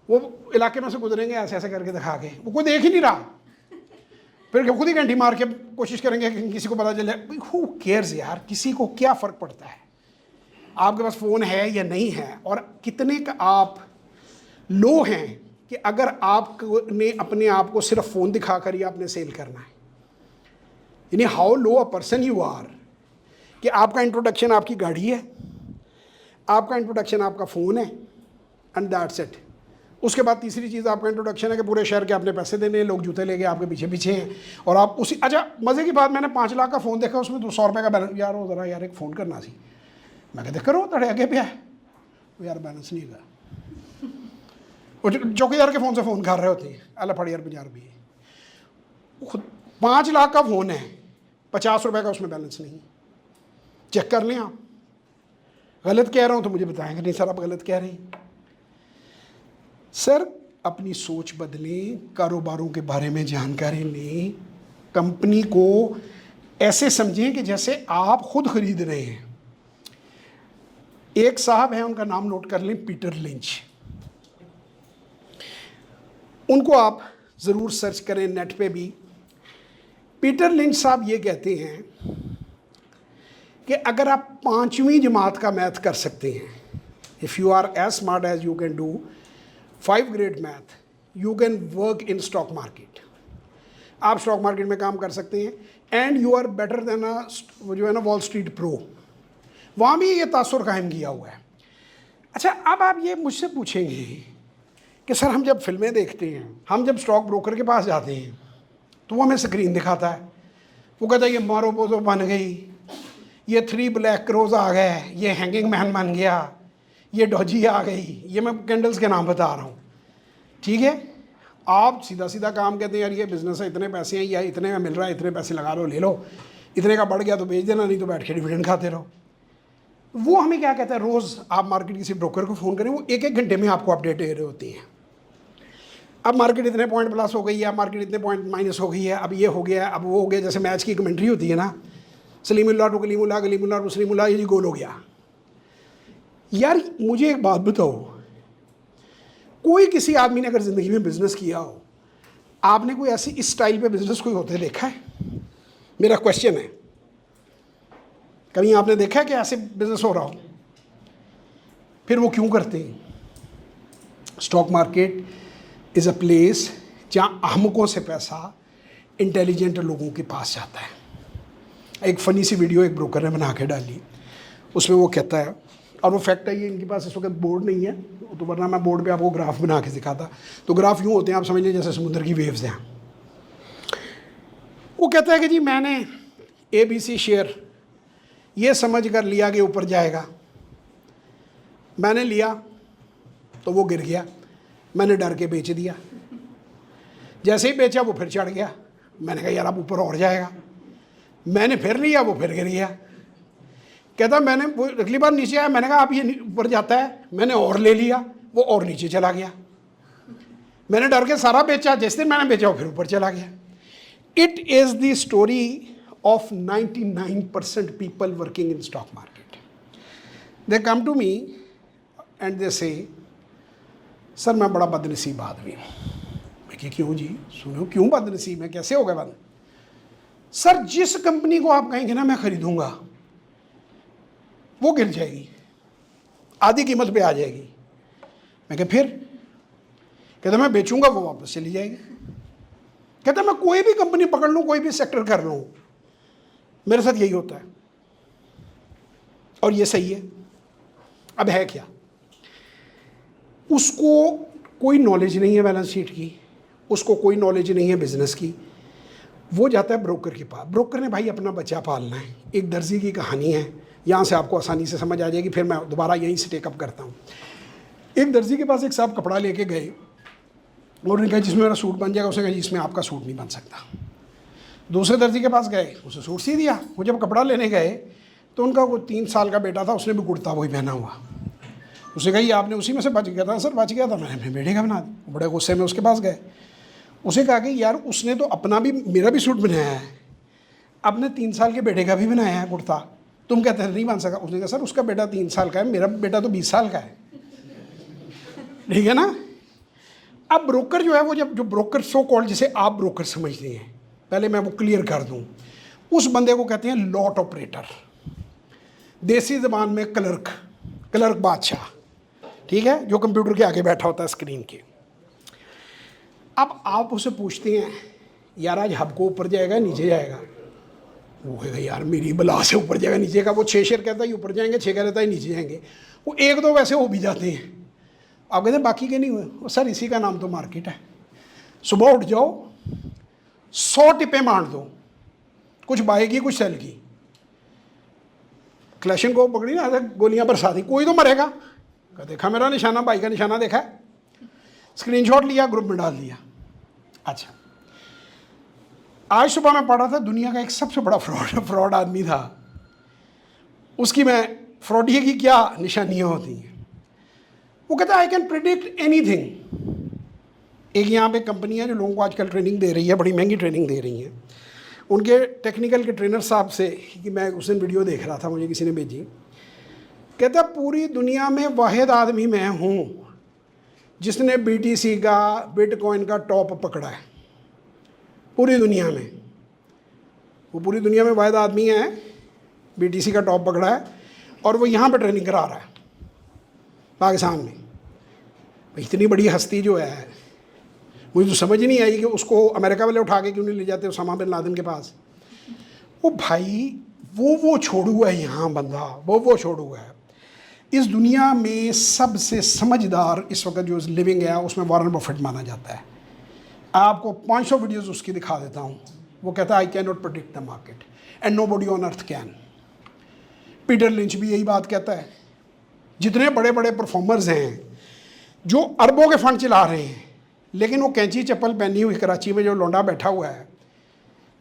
वो इलाके में से गुजरेंगे ऐसे ऐसे करके दिखा के, वो कोई देख ही नहीं रहा, फिर खुद ही घंटी मार के कोशिश करेंगे कि किसी को पता चले। हु केयर्स यार, किसी को क्या फ़र्क पड़ता है आपके पास फ़ोन है या नहीं है, और कितने का आप लो हैं कि अगर आपने अपने आप को सिर्फ फ़ोन दिखाकर ही आपने सेल करना है। यानी how low a person you are कि आपका इंट्रोडक्शन आपकी गाड़ी है, आपका इंट्रोडक्शन आपका फ़ोन है, एंड दैट्स इट। उसके बाद तीसरी चीज़ आपका इंट्रोडक्शन है कि पूरे शहर के आपने पैसे देने हैं, लोग जूते लेके आपके पीछे पीछे हैं, और आप उसी। अच्छा मज़े की बात, मैंने 5 लाख का फ़ोन देखा, उसमें 100 रुपये का बैलेंस। यार वो ज़रा यार एक फ़ोन करना सी, मैं कहते करो तड़े आगे पे है, वो यार बैलेंस नहीं था। वो चौकीदार के फ़ोन से फ़ोन कर रहे होते हैं, अल्लाह फड़ यार 50 रुपये। खुद 5 लाख का फ़ोन है, 50 रुपये का उसमें बैलेंस नहीं। चेक कर लें आप, गलत कह रहा हूँ तो मुझे बताएंगे, नहीं सर आप गलत कह रहे हैं। सर अपनी सोच बदलें, कारोबारों के बारे में जानकारी लें, कंपनी को ऐसे समझें कि जैसे आप खुद खरीद रहे हैं। एक साहब हैं, उनका नाम नोट कर लें, पीटर लिंच। उनको आप ज़रूर सर्च करें नेट पे भी। पीटर लिंच साहब ये कहते हैं कि अगर आप 5वीं जमात का मैथ कर सकते हैं, if you are as smart as you can do 5 grade math, you can work in stock market. आप स्टॉक मार्केट में काम कर सकते हैं, and you are better than जो है ना वॉल स्ट्रीट प्रो। वहाँ भी ये तासुर कायम किया हुआ है। अच्छा, अब आप ये मुझसे पूछेंगे कि सर हम जब फिल्में देखते हैं, हम जब स्टॉक ब्रोकर के पास जाते हैं तो वो हमें स्क्रीन दिखाता है, वो कहता है ये मारो बोझो बन गई, ये 3 ब्लैक क्रोज आ गए, ये हैंगिंग मैन बन गया, ये डॉजी आ गई। ये मैं कैंडल्स के नाम बता रहा हूँ, ठीक है। आप सीधा सीधा काम कहते हैं यार ये बिज़नेस है, इतने पैसे हैं या इतने का मिल रहा है, इतने पैसे लगा लो ले लो, इतने का बढ़ गया तो बेच देना, नहीं तो बैठ के डिविडेंड खाते रहो। वो हमें क्या कहता है, रोज़ आप मार्केट किसी ब्रोकर को फ़ोन करें, वो 1-1 घंटे में आपको अपडेट दे रहे होती हैं। अब मार्केट इतने पॉइंट प्लस हो गई है, मार्केट इतने पॉइंट माइनस हो गई है, अब ये हो गया, अब वो हो गया। जैसे मैच की कमेंट्री होती है ना, सलीमुल्लाह टू कलीमुल्लाह, कलीमुल्लाह टू सलीमुल्लाह, ये गोल हो गया। यार मुझे एक बात बताओ, कोई किसी आदमी ने अगर ज़िंदगी में बिज़नेस किया हो, आपने कोई ऐसी इस स्टाइल पे बिज़नेस कोई होते देखा है? मेरा क्वेश्चन है, कभी आपने देखा है कि ऐसे बिज़नेस हो रहा हो? फिर वो क्यों करते हैं? Stock market is a place जहाँ अहमकों से पैसा इंटेलिजेंट लोगों के पास जाता है। एक फ़नी सी वीडियो एक ब्रोकर ने बना के डाली, उसमें वो कहता है, और वो फैक्ट है ये, इनके पास इस वक्त बोर्ड नहीं है, तो वरना मैं बोर्ड पे आपको ग्राफ बना के दिखाता। तो ग्राफ यूँ होते हैं, आप समझ लीजिए जैसे समुद्र की वेव्स हैं। वो कहता है कि जी मैंने ABC शेयर ये समझ कर लिया कि ऊपर जाएगा, मैंने लिया तो वो गिर गया, मैंने डर के बेच दिया। जैसे ही बेचा वो फिर चढ़ गया, मैंने कहा यार अब ऊपर और जाएगा, मैंने फिर लिया, वो फिर गिर गया। कहता मैंने वो अगली बार नीचे आया, मैंने कहा अब ये ऊपर जाता है, मैंने और ले लिया, वो और नीचे चला गया। मैंने डर के सारा बेचा, जिस दिन मैंने बेचा वो फिर ऊपर चला गया। It is the story of 99% people working in stock market. They come to me and they say sir मैं बड़ा बदनसीब आदमी हूँ। मैं कि क्यों जी? सुनो क्यों बदनसीब है, कैसे हो गए बंद? सर जिस कंपनी को आप कहेंगे ना मैं खरीदूंगा वो गिर जाएगी, आधी कीमत पे आ जाएगी। मैं कहा फिर? कहता मैं बेचूंगा वो वापस चली जाएगी। कहता मैं कोई भी कंपनी पकड़ लूँ, कोई भी सेक्टर कर लूँ, मेरे साथ यही होता है और ये सही है। अब है क्या, उसको कोई नॉलेज नहीं है बैलेंस शीट की, उसको कोई नॉलेज नहीं है बिजनेस की, वो जाता है ब्रोकर के पास। ब्रोकर ने भाई अपना बच्चा पालना है। एक दर्जी की कहानी है, यहाँ से आपको आसानी से समझ आ जाएगी, फिर मैं दोबारा यहीं से टेकअप करता हूँ। एक दर्जी के पास एक साहब कपड़ा लेके गए और उन्होंने कहा जिसमें मेरा सूट बन जाएगा। उसने कहा जिसमें आपका सूट नहीं बन सकता। दूसरे दर्जी के पास गए, उसे सूट सी दिया। वो जब कपड़ा लेने गए तो उनका वो 3 साल का बेटा था, उसने भी कुर्ता वही पहना हुआ। उसने कहा ये आपने उसी में से बच गया था? सर बच गया था, मैंने अपने बेटे का बना दिया। बड़े गुस्से में उसके पास गए। उसे कहा कि यार उसने तो अपना भी मेरा भी सूट बनाया है, अपने 3 साल के बेटे का भी बनाया है कुर्ता, तुम कहते हैं नहीं बन सका। उसने कहा सर उसका बेटा 3 साल का है, मेरा बेटा तो 20 साल का है, ठीक है ना। अब ब्रोकर जो है वो जो ब्रोकर सो कॉल्ड जिसे आप ब्रोकर समझते हैं, पहले मैं वो क्लियर कर दूं, उस बंदे को कहते हैं लॉट ऑपरेटर, देसी ज़बान में क्लर्क बादशाह, ठीक है, जो कंप्यूटर के आगे बैठा होता है स्क्रीन के। अब आप उसे पूछते हैं यार आज हब ऊपर जाएगा नीचे जाएगा? वो कहेगा यार मेरी बला से ऊपर जाएगा नीचे का। वो 6 शेयर कहता है ऊपर जाएंगे, 6 कहता है नीचे जाएंगे। वो 1-2 वैसे हो भी जाते हैं, आप कहते हैं बाकी के नहीं हुए। सर इसी का नाम तो मार्केट है। सुबह उठ जाओ, 100 टिपें मार दो, कुछ बाई की कुछ सेल की। क्लैशन को पकड़ी ना, गोलियां बरसा दी, कोई तो मरेगा। कहा देखा मेरा निशाना, बाई का निशाना देखा है, स्क्रीनशॉट लिया, ग्रुप में डाल दिया। अच्छा, आज सुबह मैं पढ़ा था दुनिया का एक सबसे बड़ा फ्रॉड आदमी था, उसकी मैं फ्रॉडिये की क्या निशानियाँ होती हैं। वो कहता है आई कैन प्रिडिक्ट एनीथिंग। एक यहाँ पे कंपनी है जो लोगों को आजकल ट्रेनिंग दे रही है, बड़ी महंगी ट्रेनिंग दे रही है। उनके टेक्निकल के ट्रेनर साहब से, कि मैं उस दिन वीडियो देख रहा था, मुझे किसी ने भेजी, कहता पूरी दुनिया में वाहिद आदमी मैं हूँ जिसने BTC का, बिटकॉइन का टॉप पकड़ा है पूरी दुनिया में। वो पूरी दुनिया में वाहिद आदमी है, BTC का टॉप पकड़ा है, और वो यहाँ पे ट्रेनिंग करा रहा है पाकिस्तान में। इतनी बड़ी हस्ती जो है, मुझे तो समझ नहीं आई कि उसको अमेरिका वाले उठा के क्यों नहीं ले जाते उसामा बिन लादेन के पास। वो भाई वो छोड़ू है यहाँ बंदा, वो छोड़ू है। इस दुनिया में सबसे समझदार इस वक्त जो लिविंग है उसमें वॉरेन बफेट माना जाता है। आपको 500 वीडियोस उसकी दिखा देता हूँ। वो कहता है I cannot predict the market and nobody on earth can. Peter Lynch भी यही बात कहता है। जितने बड़े बड़े परफॉर्मर्स हैं जो अरबों के फंड चला रहे हैं, लेकिन वो कैंची चप्पल पहनी हुई कराची में जो लौंडा बैठा हुआ है,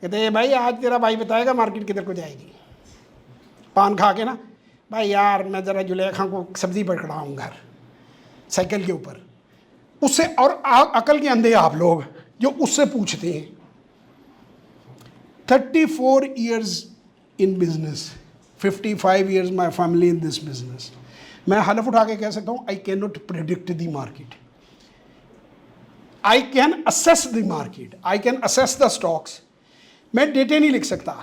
कहते हैं भाई आज तेरा भाई बताएगा मार्केट किधर को जाएगी। पान खा के ना, भाई यार मैं ज़रा जुलेखा को सब्ज़ी पकड़ाऊँ घर साइकिल के ऊपर। उससे और अकल के अंधे आप लोग जो उससे पूछते हैं। 34 years in business, 55 years my family in this business। मैं हलफ उठा के कह सकता हूँ आई cannot predict the market, I can assess the market, I can assess the stocks. मैं डेटे नहीं लिख सकता।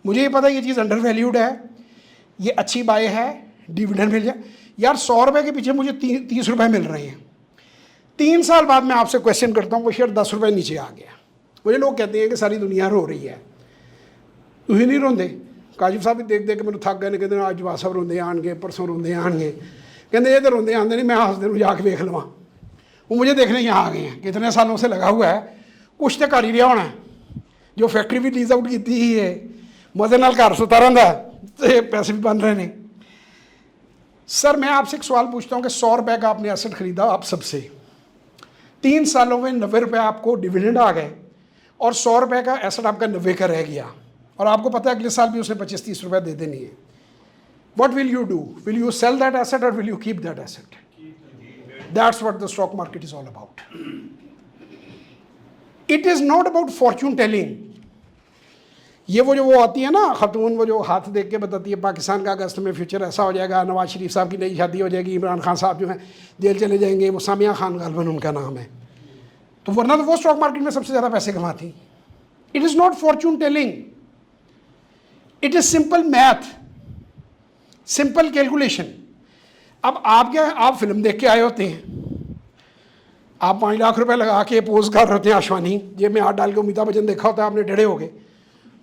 मुझे ये पता है ये चीज़ अंडर वैल्यूड है, ये अच्छी बाय है, डिविडेंड मिल जाए। यार 100 रुपये के पीछे मुझे 30 रुपये मिल रहे हैं। 3 साल बाद मैं आपसे क्वेश्चन करता हूँ वो शेयर 10 रुपये नीचे आ गया। मुझे लोग कहते हैं कि सारी दुनिया रो रही है, तुम नहीं रोंदे। काजिब साहब भी देख देख के मैंने थक गए, कहते अज जवाब साहब रोंदे आएंगे, परसों रोंदे आएंगे। कहते ये तो रोंदे आते नहीं, मैं हंसदे ਨੂੰ जाके वेख लवा। वो मुझे देखने यहाँ आ गए हैं, कितने सालों से लगा हुआ है, कुछ तो कर ही रहा होना है। जो फैक्ट्री भी लीज आउट की ही है, मजे नाल घर सुता रहा, तो पैसे भी बन रहे हैं। सर मैं आपसे एक सवाल पूछता हूँ कि 100 रुपये का आपने एसेट खरीदा आप सबसे, 3 सालों में 90 रुपये आपको डिविडेंड आ गए, और 100 रुपये का एसेट आपका 90 का रह गया, और आपको पता है अगले साल भी उसने 25-30 रुपये दे देनी है। What will you do? Will you sell that asset or will you keep that asset? That's what the stock market is all about. It is not about fortune telling. ये वो आती है ना खातून, वो जो हाथ देख के बताती है पाकिस्तान का अगस्त में फ्यूचर ऐसा हो जाएगा, नवाज शरीफ साहब की नई शादी हो जाएगी, इमरान खान साहब जो हैं जेल चले जाएंगे, वो सामिया खान गालबन उनका नाम है। तो वरना तो वो स्टॉक मार्केट में सबसे ज़्यादा पैसे कमाती। It is not Fortune telling, it is simple math, simple calculation. अब आप क्या, आप फिल्म देख के आए होते हैं, आप 5 लाख रुपए लगा के पोज कर रहे होते हैं आशवानी, जेब में हाथ डाल के अमिताभ बच्चन देखा होता है आपने, टेढ़े हो गए।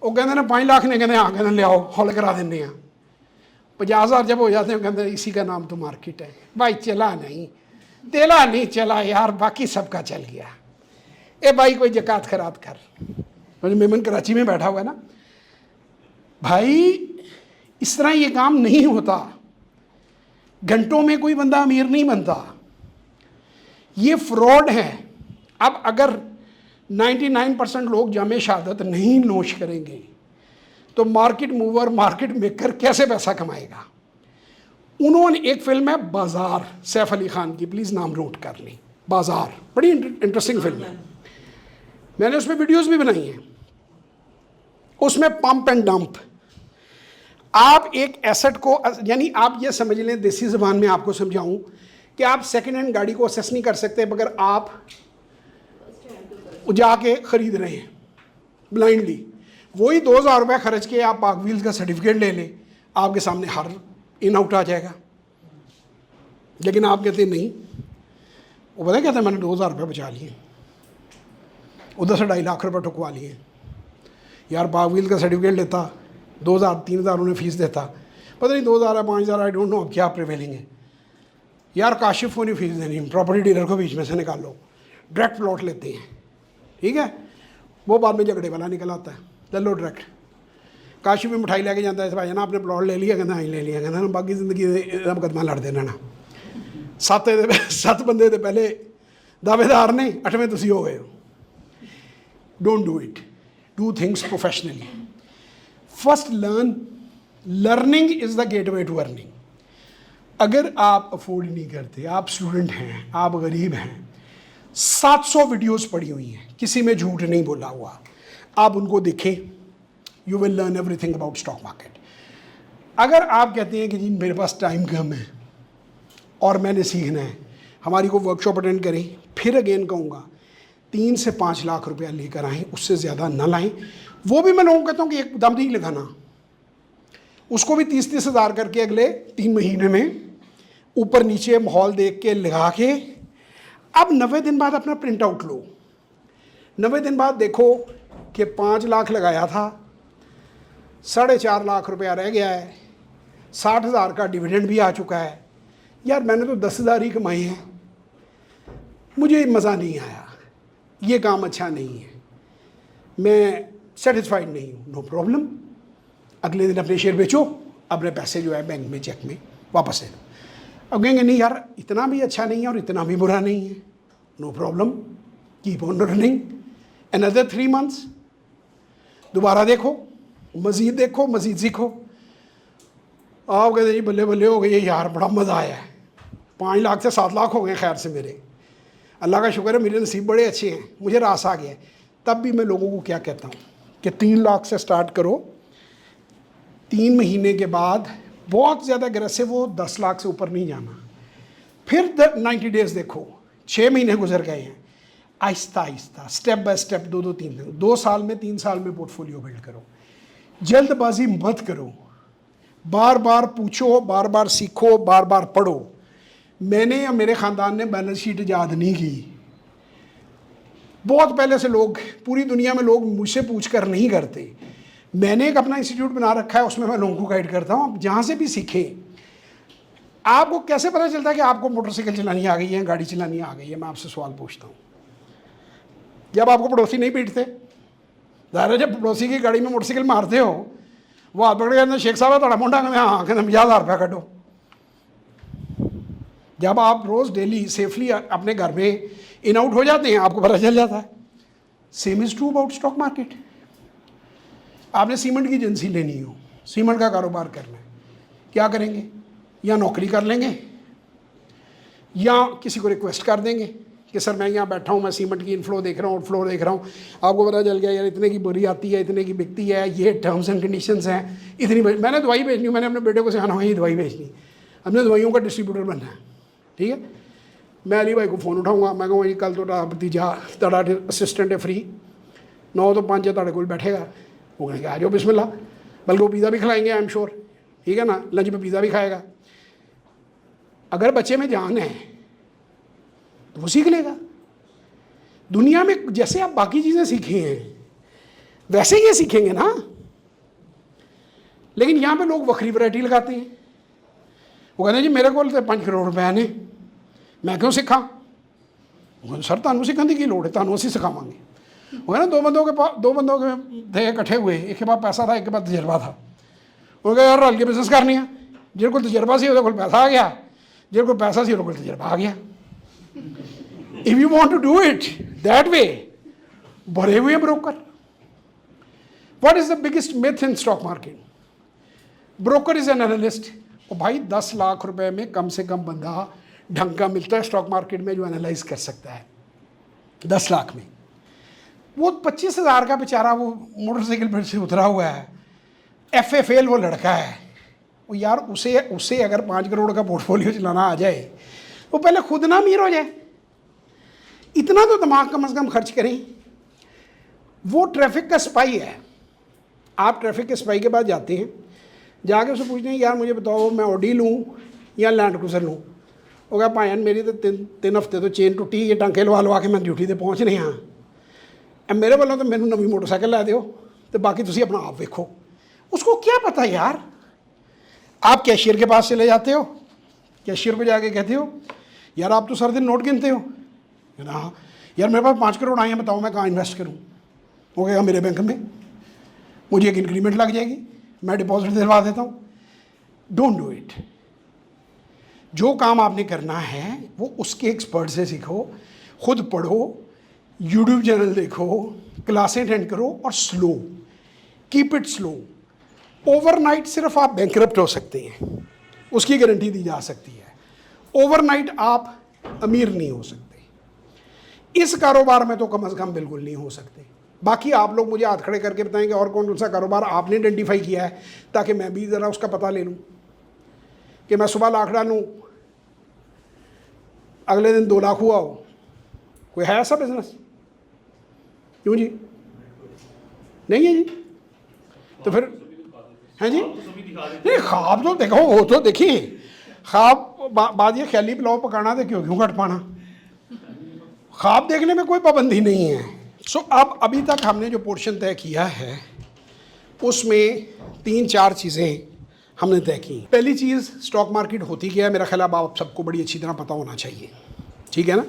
वो कहते ना 5 लाख ने, कहते हाँ, कहते ले आओ हॉल करा देने हैं। 50,000 जब हो जाते हैं कहते इसी का नाम तो मार्केट है। भाई चला नहीं, तेला नहीं चला यार, बाकी सबका चल गया। ए भाई कोई जकात खरात कर। मेमन कराची में बैठा हुआ है ना भाई, इस तरह ये काम नहीं होता। घंटों में कोई बंदा अमीर नहीं बनता, ये फ्रॉड है। अब अगर 99% लोग जामे शहादत नहीं नोश करेंगे तो मार्केट मूवर, मार्केट मेकर कैसे पैसा कमाएगा। उन्होंने एक फिल्म है बाजार, सैफ अली खान की, प्लीज़ नाम नोट कर लें, बाजार, बड़ी इंटरेस्टिंग फिल्म है। मैंने उसमें वीडियोस भी बनाई हैं। उसमें पंप एंड डंप, आप एक एसेट को, यानी आप ये समझ लें, देसी ज़बान में आपको समझाऊं कि आप सेकेंड हैंड गाड़ी को असेस नहीं कर सकते मगर आप जाके ख़रीद रहे हैं ब्लाइंडली। वही 2,000 रुपये खर्च के आप पाक व्हील्स का सर्टिफिकेट ले लें, आपके सामने हर इन आउट आ जाएगा। लेकिन आप कहते नहीं, वो पता कहते मैंने 2,000 रुपये बचा लिए, उधर से 2.5 लाख रुपये ठुकवा लिए। यार पाक व्हील का सर्टिफिकेट लेता, 2,000-3,000 उन्हें फीस देता, पता नहीं 2,000 है 5,000, आई डोंट नो अब क्या प्रिवेलिंग है। यार काशिफ को नहीं फीस देनी, प्रॉपर्टी डीलर को बीच में से निकाल लो, डायरेक्ट प्लॉट लेते हैं, ठीक है। वो बाद में झगड़े वाला निकल आता है, ले लो डायरेक्ट। काशिफ भी मिठाई लेके जाता है, भाई ना आपने प्लॉट ले लिया, कहना हाँ ले लिया, कहना बाकी ज़िंदगी मुकदमा लड़ देना ना। 7 बंदे थे पहले दावेदार ने, 8वें तुसी हो गए हो। Don't do it, do things professionally. First learning is the gateway to earning. अगर आप अफोर्ड नहीं करते, आप स्टूडेंट हैं, आप गरीब हैं, 700 वीडियोस पड़ी हुई हैं, किसी में झूठ नहीं बोला हुआ, आप उनको देखें, you will learn everything about stock market. अगर आप कहते हैं कि जी मेरे पास टाइम कम है और मैंने सीखना है, हमारी को वर्कशॉप अटेंड करें, फिर अगेन कहूँगा 3 से 5 लाख रुपया लेकर आएँ, उससे ज़्यादा ना लाएं। वो भी मैं लोगों को कहता हूँ कि एकदम नहीं लगाना, उसको भी 30-30 हज़ार करके अगले 3 महीने में ऊपर नीचे माहौल देख के लगा के, अब 90 दिन बाद अपना प्रिंट आउट लो। 90 दिन बाद देखो कि 5 लाख लगाया था, 4.5 लाख रुपया रह गया है, 60,000 का डिविडेंड भी आ चुका है। यार मैंने तो 10,000 ही कमाई है, मुझे मज़ा नहीं आया, ये काम अच्छा नहीं है, मैं सेटिस्फाइड नहीं हूँ। नो प्रॉब्लम, अगले दिन अपने शेयर बेचो, अपने पैसे जो है बैंक में चेक में वापस ले लो। अब कहेंगे नहीं यार इतना भी अच्छा नहीं है और इतना भी बुरा नहीं है, no problem, keep on running another 3 months, दोबारा देखो, मज़ीद देखो, मज़ीद सीखो। आप कहते जी बल्ले बल्ले हो गई यार, बड़ा मज़ा आया है, 5 लाख से 7 लाख हो गए खैर से मेरे, अल्लाह का शुक्र है मेरे नसीब बड़े अच्छे हैं, मुझे रास आ गया है। तब भी मैं लोगों को क्या कहता हूँ कि 3 लाख से स्टार्ट करो, 3 महीने के बाद बहुत ज़्यादा अग्रेसिव हो, 10 लाख से ऊपर नहीं जाना। फिर 90 डेज़ देखो, 6 महीने गुजर गए हैं, Aahista Aahista step by step 2-2, 3 2 साल में 3 साल में पोर्टफोलियो बिल्ड करो। जल्दबाजी मत करो, बार बार पूछो, बार बार सीखो, बार बार पढ़ो। मैंने या मेरे ख़ानदान ने बैलेंस शीट ईजाद नहीं की, बहुत पहले से लोग, पूरी दुनिया में लोग मुझसे पूछ कर नहीं करते। मैंने एक अपना इंस्टीट्यूट बना रखा है, उसमें मैं लोगों को गाइड करता हूँ, आप जहाँ से भी सीखें। आपको कैसे पता चलता है कि आपको मोटरसाइकिल चलानी आ गई है, गाड़ी चलानी आ गई है? मैं आपसे सवाल पूछता हूँ, जब आपको पड़ोसी नहीं पीटते, ज़ाहिर है जब पड़ोसी की गाड़ी में मोटरसाइकिल मारते हो, वो हाथ पकड़ के कहते शेख साहब थोड़ा मुंडा में, हाँ कहते 50,000 रुपया कटो। जब आप रोज़ डेली सेफली अपने घर में इन आउट हो जाते हैं, आपको पता चल जाता है। Same is true about stock market. आपने सीमेंट की एजेंसी लेनी हो, सीमेंट का कारोबार करना है, क्या करेंगे? या नौकरी कर लेंगे या किसी को रिक्वेस्ट कर देंगे कि सर मैं यहाँ बैठा हूँ, मैं सीमेंट की इनफ्लो देख रहा हूँ, आउटफ्लो देख रहा हूँ, आपको पता चल गया यार इतने की बोरी आती है, इतने की बिकती है, ये टर्म्स एंड कंडीशंस हैं, इतनी मैंने दवाई भेजनी, मैंने अपने बेटे को सिखाना है ये दवाई भेजनी, हमने दवाइयों का डिस्ट्रीब्यूटर बनना है, ठीक है। मैं अली भाई को फ़ोन उठाऊँगा, मैं कहूँगा जी कल तो भतीजा तड़ा असिस्टेंट है फ्री, 9 तो 5 तड़े को बैठेगा, वो कहेंगे आ जाओ बिस्मिल्लाह, बल्कि वो पिज़्ज़ा भी खिलाएंगे आई एम श्योर, ठीक है ना, लंच में पिज़्ज़ा भी खाएगा। अगर बच्चे में जान है तो वो सीख लेगा। दुनिया में जैसे आप बाकी चीज़ें सीखे हैं वैसे ये सीखेंगे ना। लेकिन यहाँ पे लोग वक्री वैरायटी लगाते हैं, वो कहते हैं जी मेरे को 5 करोड़ रुपए ने, मैं क्यों सीखा? सर तुम सीखने की लोड़ है, तुम असी सिखावांगे। वो है ना, दो बंदों के थे इकट्ठे हुए, एक के पास पैसा था, एक के पास तजर्बा था। वो कहा यार रल के बिजनेस करनी है, जिन को तजर्बा से को पैसा आ गया, जिन को पैसा से को तजर्बा आ गया। If you want to do it that way, भरे हुए broker. What is the biggest myth in stock market? Broker is an analyst. और भाई 10 लाख रुपए में कम से कम बंदा ढंग का मिलता है स्टॉक मार्केट में जो एनालाइज कर सकता है। 10 लाख में वो 25,000 का बेचारा वो मोटरसाइकिल पर से उतरा हुआ है, FFL वो लड़का है, वो यार उसे अगर 5 करोड़ का पोर्टफोलियो चलाना आ जाए वो पहले खुद ना अमीर हो जाए। इतना तो दिमाग कम से कम खर्च करें। वो ट्रैफिक का स्पाई है, आप ट्रैफिक के स्पाई के पास जाते हैं, जाके उससे पूछते हैं यार मुझे बताओ मैं ऑडी लूँ या लैंड क्रूज़र लूँ? वो कहा भाई मेरी तो 3 हफ्ते तो चेन टुटी, ये टांके लवा के मैं ड्यूटी पर पहुँच रही हाँ, मेरे वालों तो मैंने नवी मोटरसाइकिल ला दो, तो बाकी तुम अपना आप देखो। उसको क्या पता यार। आप कैशियर के पास चले जाते हो, कैशियर को जाके कहते हो यार आप तो सर दिन नोट गिनते हो, हाँ यार मेरे पास 5 करोड़ आए हैं, बताओ मैं कहाँ इन्वेस्ट करूँ? वो कहेगा मेरे बैंक में, मुझे एक इंक्रीमेंट लग जाएगी, मैं डिपॉजिट दिलवा देता हूँ। Don't do it. जो काम आपने करना है वो उसके एक्सपर्ट से सीखो, खुद पढ़ो, यूट्यूब चैनल देखो, क्लासें अटेंड करो और slow, keep it slow. Overnight सिर्फ आप बैंकरप्ट हो सकते हैं, उसकी गारंटी दी जा सकती है। ओवरनाइट आप अमीर नहीं हो सकते। इस कारोबार में तो कम से कम बिल्कुल नहीं हो सकते। बाकी आप लोग मुझे हाथ खड़े करके बताएंगे और कौन कौन सा कारोबार आपने आइडेंटिफाई किया है, ताकि मैं भी ज़रा उसका पता ले लूँ कि मैं सुबह लाख डालूँ, अगले दिन 2 लाख हुआ हो। कोई है ऐसा बिजनेस? क्यों जी, नहीं है जी? तो फिर हैं जी? नहीं, ख्वाब तो देखो, वो तो देखिए ख्वाब बात ये ख्याली पुलाव पकाना तो क्यों कट पाना, ख्वाब देखने में कोई पाबंदी नहीं है। सो अब अभी तक हमने जो पोर्शन तय किया है उसमें 3-4 चीज़ें हमने तय की। पहली चीज़, स्टॉक मार्केट होती क्या है, मेरा ख्याल अब आप सबको बड़ी अच्छी तरह पता होना चाहिए, ठीक है ना।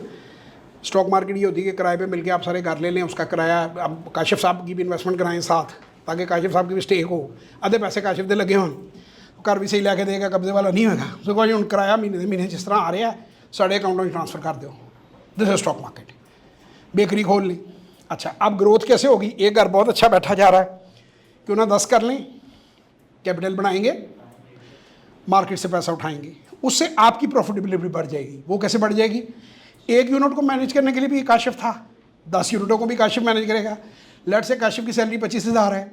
स्टॉक मार्केट ये होती है कि किराए पे मिलके आप सारे घर ले लें, उसका किराया, अब काशिफ साहब की भी इन्वेस्टमेंट कराएं साथ, ताकि काशिफ साहब की भी स्टेक हो, आधे पैसे काशिफ दे लगे हों, घर भी सही लैके देगा, कब्जे वाला नहीं होगा। तो कहो जी हम किराया महीने जिस तरह आ रहा है साढ़े अकाउंटों में ट्रांसफ़र कर दो, this is stock market. Bakery खोल ली, अच्छा अब ग्रोथ कैसे होगी, एक घर बहुत अच्छा बैठा जा रहा है, क्यों ना 10 कर लें, कैपिटल बनाएंगे, मार्केट से पैसा उठाएंगे, उससे आपकी प्रॉफिटेबिलिटी बढ़ जाएगी। वो कैसे बढ़ जाएगी, 1 यूनिट को मैनेज करने के लिए भी काशिफ था, 10 यूनिटों को भी काशिफ मैनेज करेगा। लेट से काशिफ की सैलरी 25,000 है,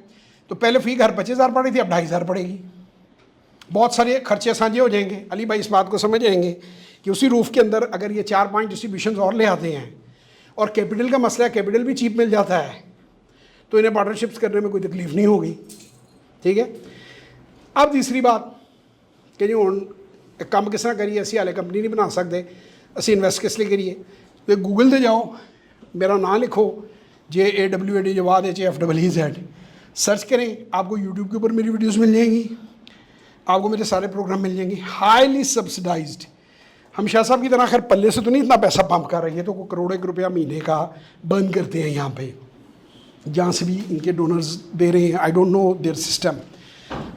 तो पहले फी घर 25,000 पड़ी थी, अब 2,500 पड़ेगी। बहुत सारे खर्चे साझे हो जाएंगे। अली भाई इस बात को समझ जाएंगे कि उसी रूफ के अंदर अगर ये 4-5 डिस्ट्रीब्यूशन और ले आते हैं, और कैपिटल का मसला है, कैपिटल भी चीप मिल जाता है, तो इन्हें पार्टनरशिप्स करने में कोई तकलीफ नहीं होगी, ठीक है। अब तीसरी बात कि जो एक काम किस तरह करिए, असी हाले कंपनी नहीं बना सकते, असी इन्वेस्ट किस लिए करिए, तो गूगल से जाओ, मेरा नाम लिखो JAWAD जवाद HAFEEZ, सर्च करें, आपको यूट्यूब के ऊपर मेरी वीडियोस मिल जाएंगी, आपको मेरे सारे प्रोग्राम मिल जाएंगे, हाईली सब्सिडाइज्ड। हम शाह साहब की तरह खैर पल्ले से तो नहीं इतना पैसा पंप कर रही है, तो कोई करोड़ों रुपया महीने का बर्न करते हैं यहाँ पे, जहाँ से भी इनके डोनर्स दे रहे हैं। I don't know there system,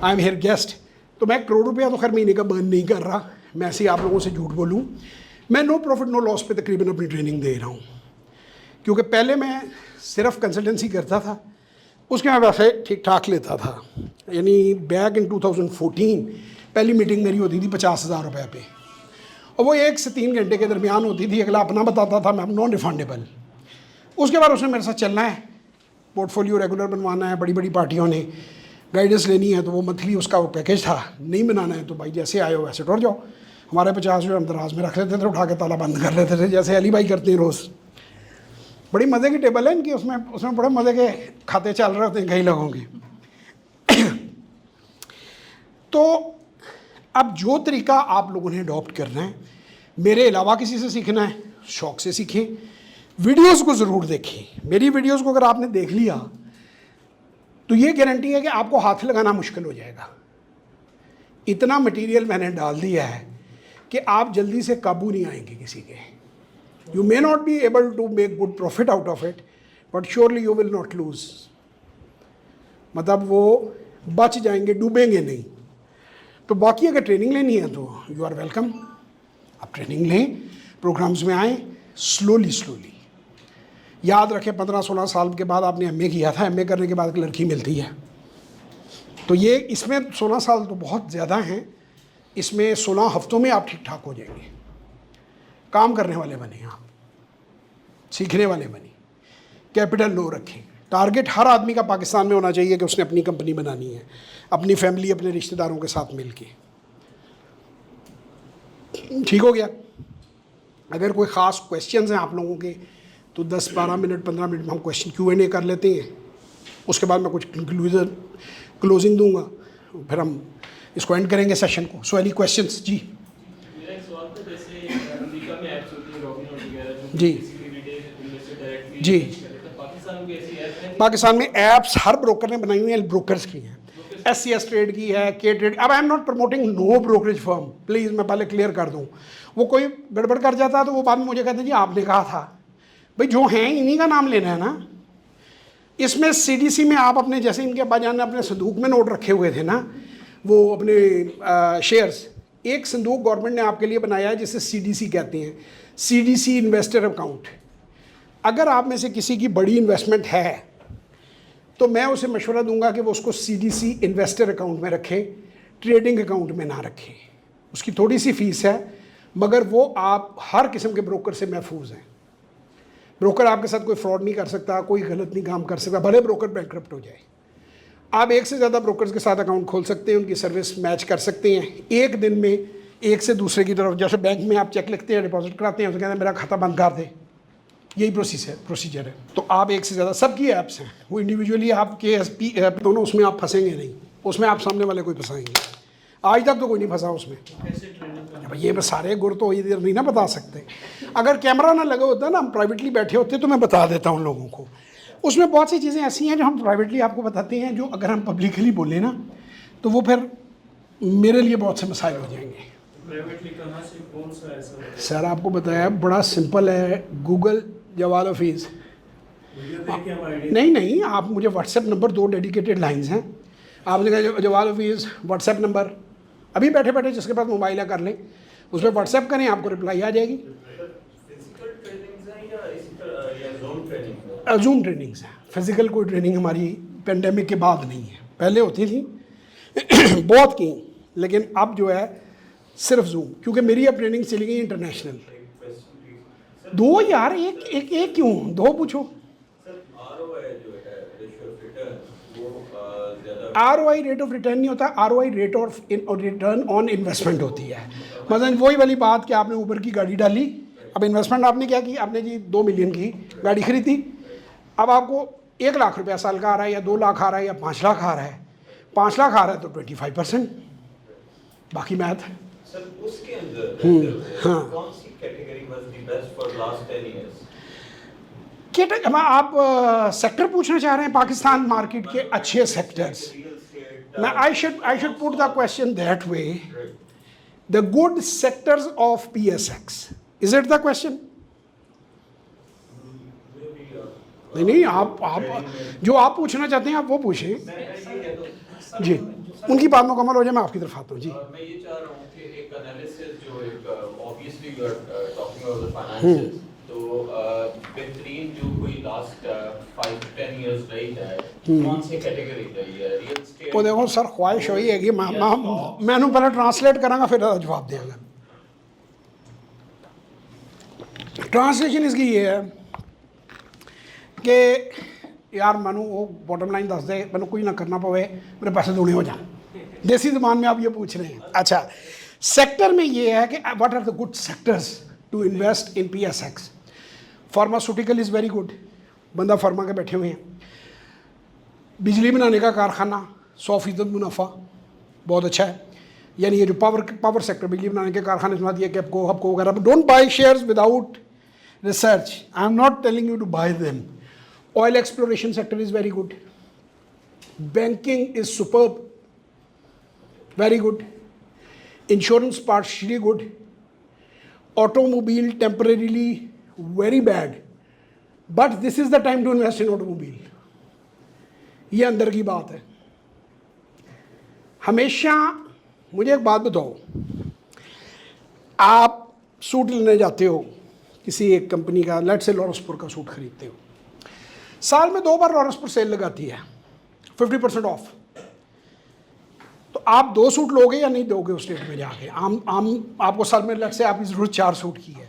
I am here guest. तो मैं करोड़ रुपया तो खैर महीने का बर्न नहीं कर रहा, मैं ऐसे ही आप लोगों से झूठ बोलूँ। मैं नो प्रॉफिट नो लॉस पे तकरीबन अपनी ट्रेनिंग दे रहा हूँ, क्योंकि पहले मैं सिर्फ कंसल्टेंसी करता था, उसके मैं वैसे ठीक ठाक लेता था। यानी बैक इन 2014 पहली मीटिंग मेरी होती थी 50,000 रुपये पे, और वो 1 से 3 घंटे के दरमियान होती थी। अगला अपना बताता था, मैं नॉन रिफंडेबल। उसके बाद उसने मेरे साथ चलना है, पोर्टफोलियो रेगुलर बनवाना है, बड़ी बड़ी पार्टियों ने गाइडेंस लेनी है, तो वो मंथली उसका वो पैकेज था। नहीं बनाना है तो भाई जैसे आए हो वैसे टुर जाओ। हमारे 50 रुपये हम दराज में रख लेते थे, उठा के ताला बंद कर लेते थे, जैसे अली भाई करते हैं रोज़। बड़ी मज़े की टेबल है इनकी, उसमें बड़े मज़े के खाते चल रहे होते हैं कई लोगों के। तो अब जो तरीका आप लोगों ने अडॉप्ट करना है, मेरे अलावा किसी से सीखना है, शौक़ से सीखें, वीडियोस को ज़रूर देखें। मेरी वीडियोस को अगर आपने देख लिया तो ये गारंटी है कि आपको हाथ लगाना मुश्किल हो जाएगा। इतना मटेरियल मैंने डाल दिया है कि आप जल्दी से काबू नहीं आएंगे किसी के। You may not be able to make good profit out of it, but surely you will not lose. मतलब वो बच जाएंगे, डूबेंगे नहीं। तो बाकी अगर ट्रेनिंग लेनी है तो यू आर वेलकम, आप ट्रेनिंग लें, प्रोग्राम्स में आएँ, स्लोली। याद रखें 15-16 साल के बाद आपने MA किया था, MA करने के बाद एक लड़की मिलती है, तो ये इसमें 16 साल तो बहुत ज़्यादा हैं, इसमें 16 हफ्तों में आप ठीक ठाक हो जाएंगे। काम करने वाले बने, आप सीखने वाले बने, कैपिटल लो रखें। टारगेट हर आदमी का पाकिस्तान में होना चाहिए कि उसने अपनी कंपनी बनानी है, अपनी फैमिली, अपने रिश्तेदारों के साथ मिल के। ठीक हो गया। अगर कोई ख़ास क्वेश्चंस हैं आप लोगों के तो 10-12 मिनट 15 मिनट में हम क्वेश्चन Q&A कर लेते हैं, उसके बाद मैं कुछ क्लोजिंग दूंगा, फिर हम इसको एंड करेंगे सेशन को। So any questions? जी मेरा एक सवाल था, जैसे अमेरिका में ऐप्स होती है रॉबिनहुड वगैरह जो जी डायरेक्टली जी पाकिस्तान में ऐसी ऐप है? पाकिस्तान में ऐप्स हर ब्रोकर ने बनाई हुई हैं, ब्रोकर्स की हैं, SCS ट्रेड की है, K ट्रेड। अब I am not promoting no brokerage firm, please मैं पहले क्लियर कर दूँ। वो कोई गड़बड़ कर जाता है तो वो बाद में मुझे कहते हैं जी आपने कहा था। भाई जो हैं इन्हीं का नाम लेना है ना। इसमें CDC में आप अपने, जैसे इनके अब्बा जान ने अपने संदूक में नोट रखे हुए थे ना, वो अपने शेयर्स, एक संदूक गवर्नमेंट ने आपके लिए बनाया है जिसे CDC कहते हैं, CDC इन्वेस्टर अकाउंट। अगर आप में से किसी की बड़ी इन्वेस्टमेंट है तो मैं उसे मशवरा दूंगा कि वो उसको CDC इन्वेस्टर अकाउंट में रखे, ट्रेडिंग अकाउंट में ना रखें। उसकी थोड़ी सी फीस है, मगर वो आप हर किस्म के ब्रोकर से महफूज हैं। ब्रोकर आपके साथ कोई फ्रॉड नहीं कर सकता, कोई गलत नहीं काम कर सकता, भले ब्रोकर बैंकक्रप्ट हो जाए। आप एक से ज़्यादा ब्रोकर्स के साथ अकाउंट खोल सकते हैं, उनकी सर्विस मैच कर सकते हैं एक दिन में एक से दूसरे की तरफ। जैसे बैंक में आप चेक लिखते हैं, डिपॉजिट कराते हैं, तो कहते हैं मेरा खाता बंद कर दे, यही प्रोसीजर है। तो आप एक से ज़्यादा, सबकी ऐप्स हैं, वो इंडिविजुअली आपके एसपी ऐप दोनों, उसमें आप फंसेंगे नहीं, उसमें आप सामने वाले कोई फंसाएंगे। आज तक तो कोई नहीं फंसा उसमें। अब ये मैं सारे गुर तो इधर नहीं ना बता सकते। अगर कैमरा ना लगा होता ना, हम प्राइवेटली बैठे होते तो मैं बता देता हूँ लोगों को। उसमें बहुत सी चीज़ें ऐसी हैं जो हम प्राइवेटली आपको बताते हैं, जो अगर हम पब्लिकली बोले ना तो वो फिर मेरे लिए बहुत से मसाइल हो जाएंगे। प्राइवेटली कहाँ से, कौन सा ऐसा? सर आपको बताया, बड़ा सिंपल है, गूगल जवाल ऑफिस। नहीं, आप मुझे व्हाट्सएप नंबर, 2 डेडिकेटेड लाइंस हैं, आपने कहा जवाल ऑफिस व्हाट्सएप नंबर, अभी बैठे बैठे जिसके पास मोबाइल है कर लें, उस पर व्हाट्सएप करें, आपको रिप्लाई आ जाएगी। जूम ट्रेनिंग्स है, फिजिकल कोई ट्रेनिंग हमारी पेंडेमिक के बाद नहीं है, पहले होती थी बहुत की, लेकिन अब जो है सिर्फ जूम, क्योंकि मेरी अब ट्रेनिंग चली गई इंटरनेशनल। 2 यार, एक क्यों, 2 पूछो। ROI रेट ऑफ रिटर्न नहीं होता, ROI rate of return on investment होती है। मतलब वही वाली बात कि आपने ऊबर की गाड़ी डाली, अब इन्वेस्टमेंट आपने क्या की, आपने जी 2 मिलियन की गाड़ी खरीदी, अब आपको 1 लाख रुपया साल का आ रहा है, या 2 लाख आ रहा है, या 5 लाख आ रहा है। 5 लाख आ रहा है तो 25%, बाकी मैथ। सर उसके अंदर हाँ, कौन सी category was the best for last 10 years? आप सेक्टर पूछना चाह रहे हैं, पाकिस्तान मार्केट के अच्छे सेक्टर्स। मैं I should put the question that way, the good sectors of PSX, is it the question? नहीं, आप जो आप पूछना चाहते हैं आप वो पूछें जी। उनकी बात मुकम्मल हो जाए, मैं आपकी तरफ आता हूँ जी। मैं ये चाह रहा हूँ कि एक एनालिसिस जो एक obviously you are talking about the finances, तो बेहतरीन जो कोई लास्ट 5-10 इयर्स रही है, कौन सी कैटेगरी रही है? Real estate? वो देखो सर, ख्वाहिश वही है कि मैंने पहले ट्रांसलेट करांगा फिर जवाब देंगे। ट्रांसलेशन इसकी ये है कि यार मैनू वो बॉटम लाइन दस दे, मैनू कुछ ना करना पवे, मेरे पैसे दूने हो जाए। देसी ज़बान में आप ये पूछ रहे हैं। अच्छा, सेक्टर में ये है कि what are the good sectors to invest in PSX। Pharmaceutical is very good, बंदा फार्मा के बैठे हुए हैं। बिजली बनाने का कारखाना 100% मुनाफा, बहुत अच्छा है। यानी ये जो पावर सेक्टर, बिजली बनाने के कारखाने सुना दिए कि आपको वगैरह, don't buy shares without research, I am not telling you to buy them. Oil exploration sector is very good. Banking is superb, very good. Insurance partially good. Automobile temporarily very bad. But this is the time to invest in automobile. ये अंदर की बात है। हमेशा मुझे एक बात बताओ, आप सूट लेने जाते हो किसी एक कंपनी का, लेट्स से लॉरेंसपुर का सूट खरीदते हो, साल में 2 बार लॉरेंसपुर सेल लगाती है 50% ऑफ, तो आप 2 सूट लोगे या नहीं दोगे उस रेट में जाके? आपको साल में लग से आपकी ज़रूरत 4 सूट की है,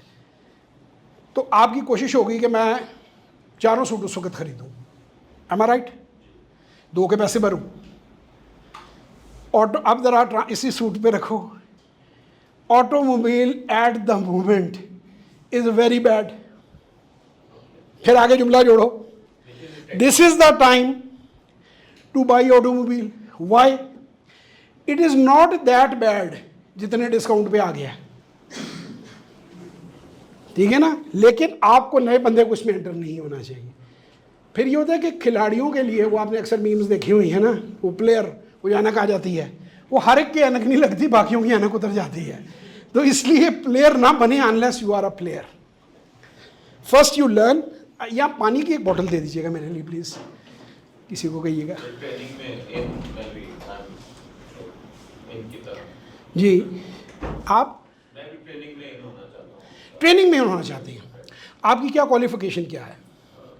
तो आपकी कोशिश होगी कि मैं 4 सूट उस वक्त खरीदूँ। एम आई राइट? 2 के पैसे भरूँ। ऑटो, अब ज़रा इसी सूट पे रखो, automobile at the moment is very bad. फिर आगे जुमला जोड़ो, this is the time to buy automobile. Why? It is not that bad जितने डिस्काउंट पे आ गया, ठीक है ना, लेकिन आपको नए बंदे को इसमें एंटर नहीं होना चाहिए। फिर ये होता है कि खिलाड़ियों के लिए, वो आपने अक्सर मीम्स देखी हुई है ना, वो प्लेयर वो ऐनक आ जाती है, वो हर एक की ऐनक नहीं लगती, बाकियों की ऐनक उतर जाती है। तो इसलिए प्लेयर ना बने unless you are a player. First you learn. या पानी की एक बोतल दे दीजिएगा मेरे लिए प्लीज़, किसी को कहिएगा ट्रेनिंग में इनकी तरह जी। आप मैं भी ट्रेनिंग में होना चाहता हूँ। ट्रेनिंग में होना चाहते हैं, आपकी क्या क्वालिफिकेशन क्या है?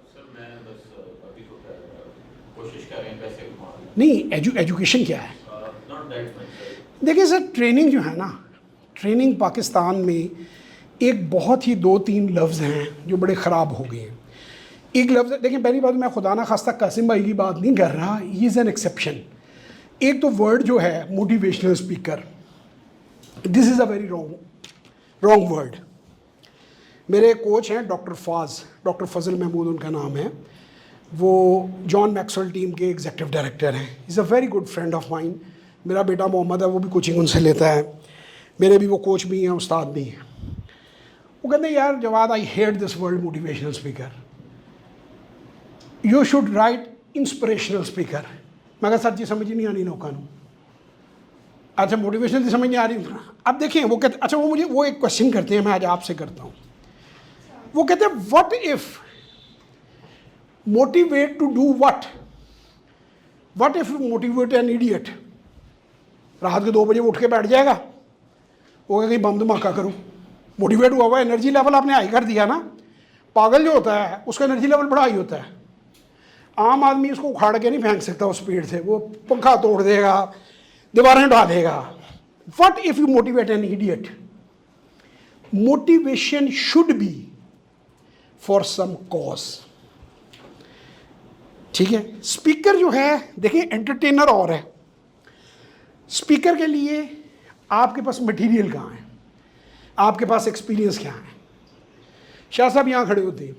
सर मैं बस अभी तो कोशिश कर रहे हैं पैसे कमाने। नहीं, एजुकेशन क्या है? Not that much sir. देखिए सर, ट्रेनिंग जो है ना, ट्रेनिंग पाकिस्तान में एक बहुत ही 2-3 लफ्ज़ हैं जो बड़े ख़राब हो गए हैं। एक लफ्ज़ देखिए, पहली बात मैं खुदा ना खास्ता कासिम भाई की बात नहीं कर रहा, ही इज़ एन एक्सेप्शन। एक तो वर्ड जो है motivational speaker, this is a very wrong word. मेरे कोच हैं डॉक्टर फजल महमूद उनका नाम है, वो जॉन मैक्सवेल टीम के एग्जीक्यूटिव डायरेक्टर हैं। Is a very good friend of mine. मेरा बेटा मोहम्मद है, वो भी कोचिंग उनसे लेता है, मेरे भी वो कोच भी हैं, उस्ताद भी हैं। वो कहते हैं यार Jawad, I hate this word motivational speaker, you should write inspirational speaker. मैं कहा सर जी समझ ही नहीं आनी लोगों को। अच्छा मोटिवेशनल की समझ नहीं आ रही। अब देखिए वो कहते, अच्छा वो एक क्वेश्चन करते हैं, मैं आज आपसे करता हूँ। वो कहते हैं what if motivate to do what if motivate an idiot. रात के 2 बजे वो उठ के बैठ जाएगा, वो कहीं बम धमाका करूँ। मोटिवेट हुआ हुआ, एनर्जी लेवल आपने हाई कर दिया ना। पागल जो होता है उसका एनर्जी लेवल बड़ा हाई होता है। आम आदमी उसको उखाड़ के नहीं फेंक सकता उस स्पीड से, वो पंखा तोड़ देगा, दीवारें ढा देगा। What if you motivate an idiot. Motivation should be for some cause, ठीक है। स्पीकर जो है देखिए एंटरटेनर और है। स्पीकर के लिए आपके पास मटेरियल कहाँ है, आपके पास एक्सपीरियंस क्या है। शाह साहब यहाँ खड़े होते हैं,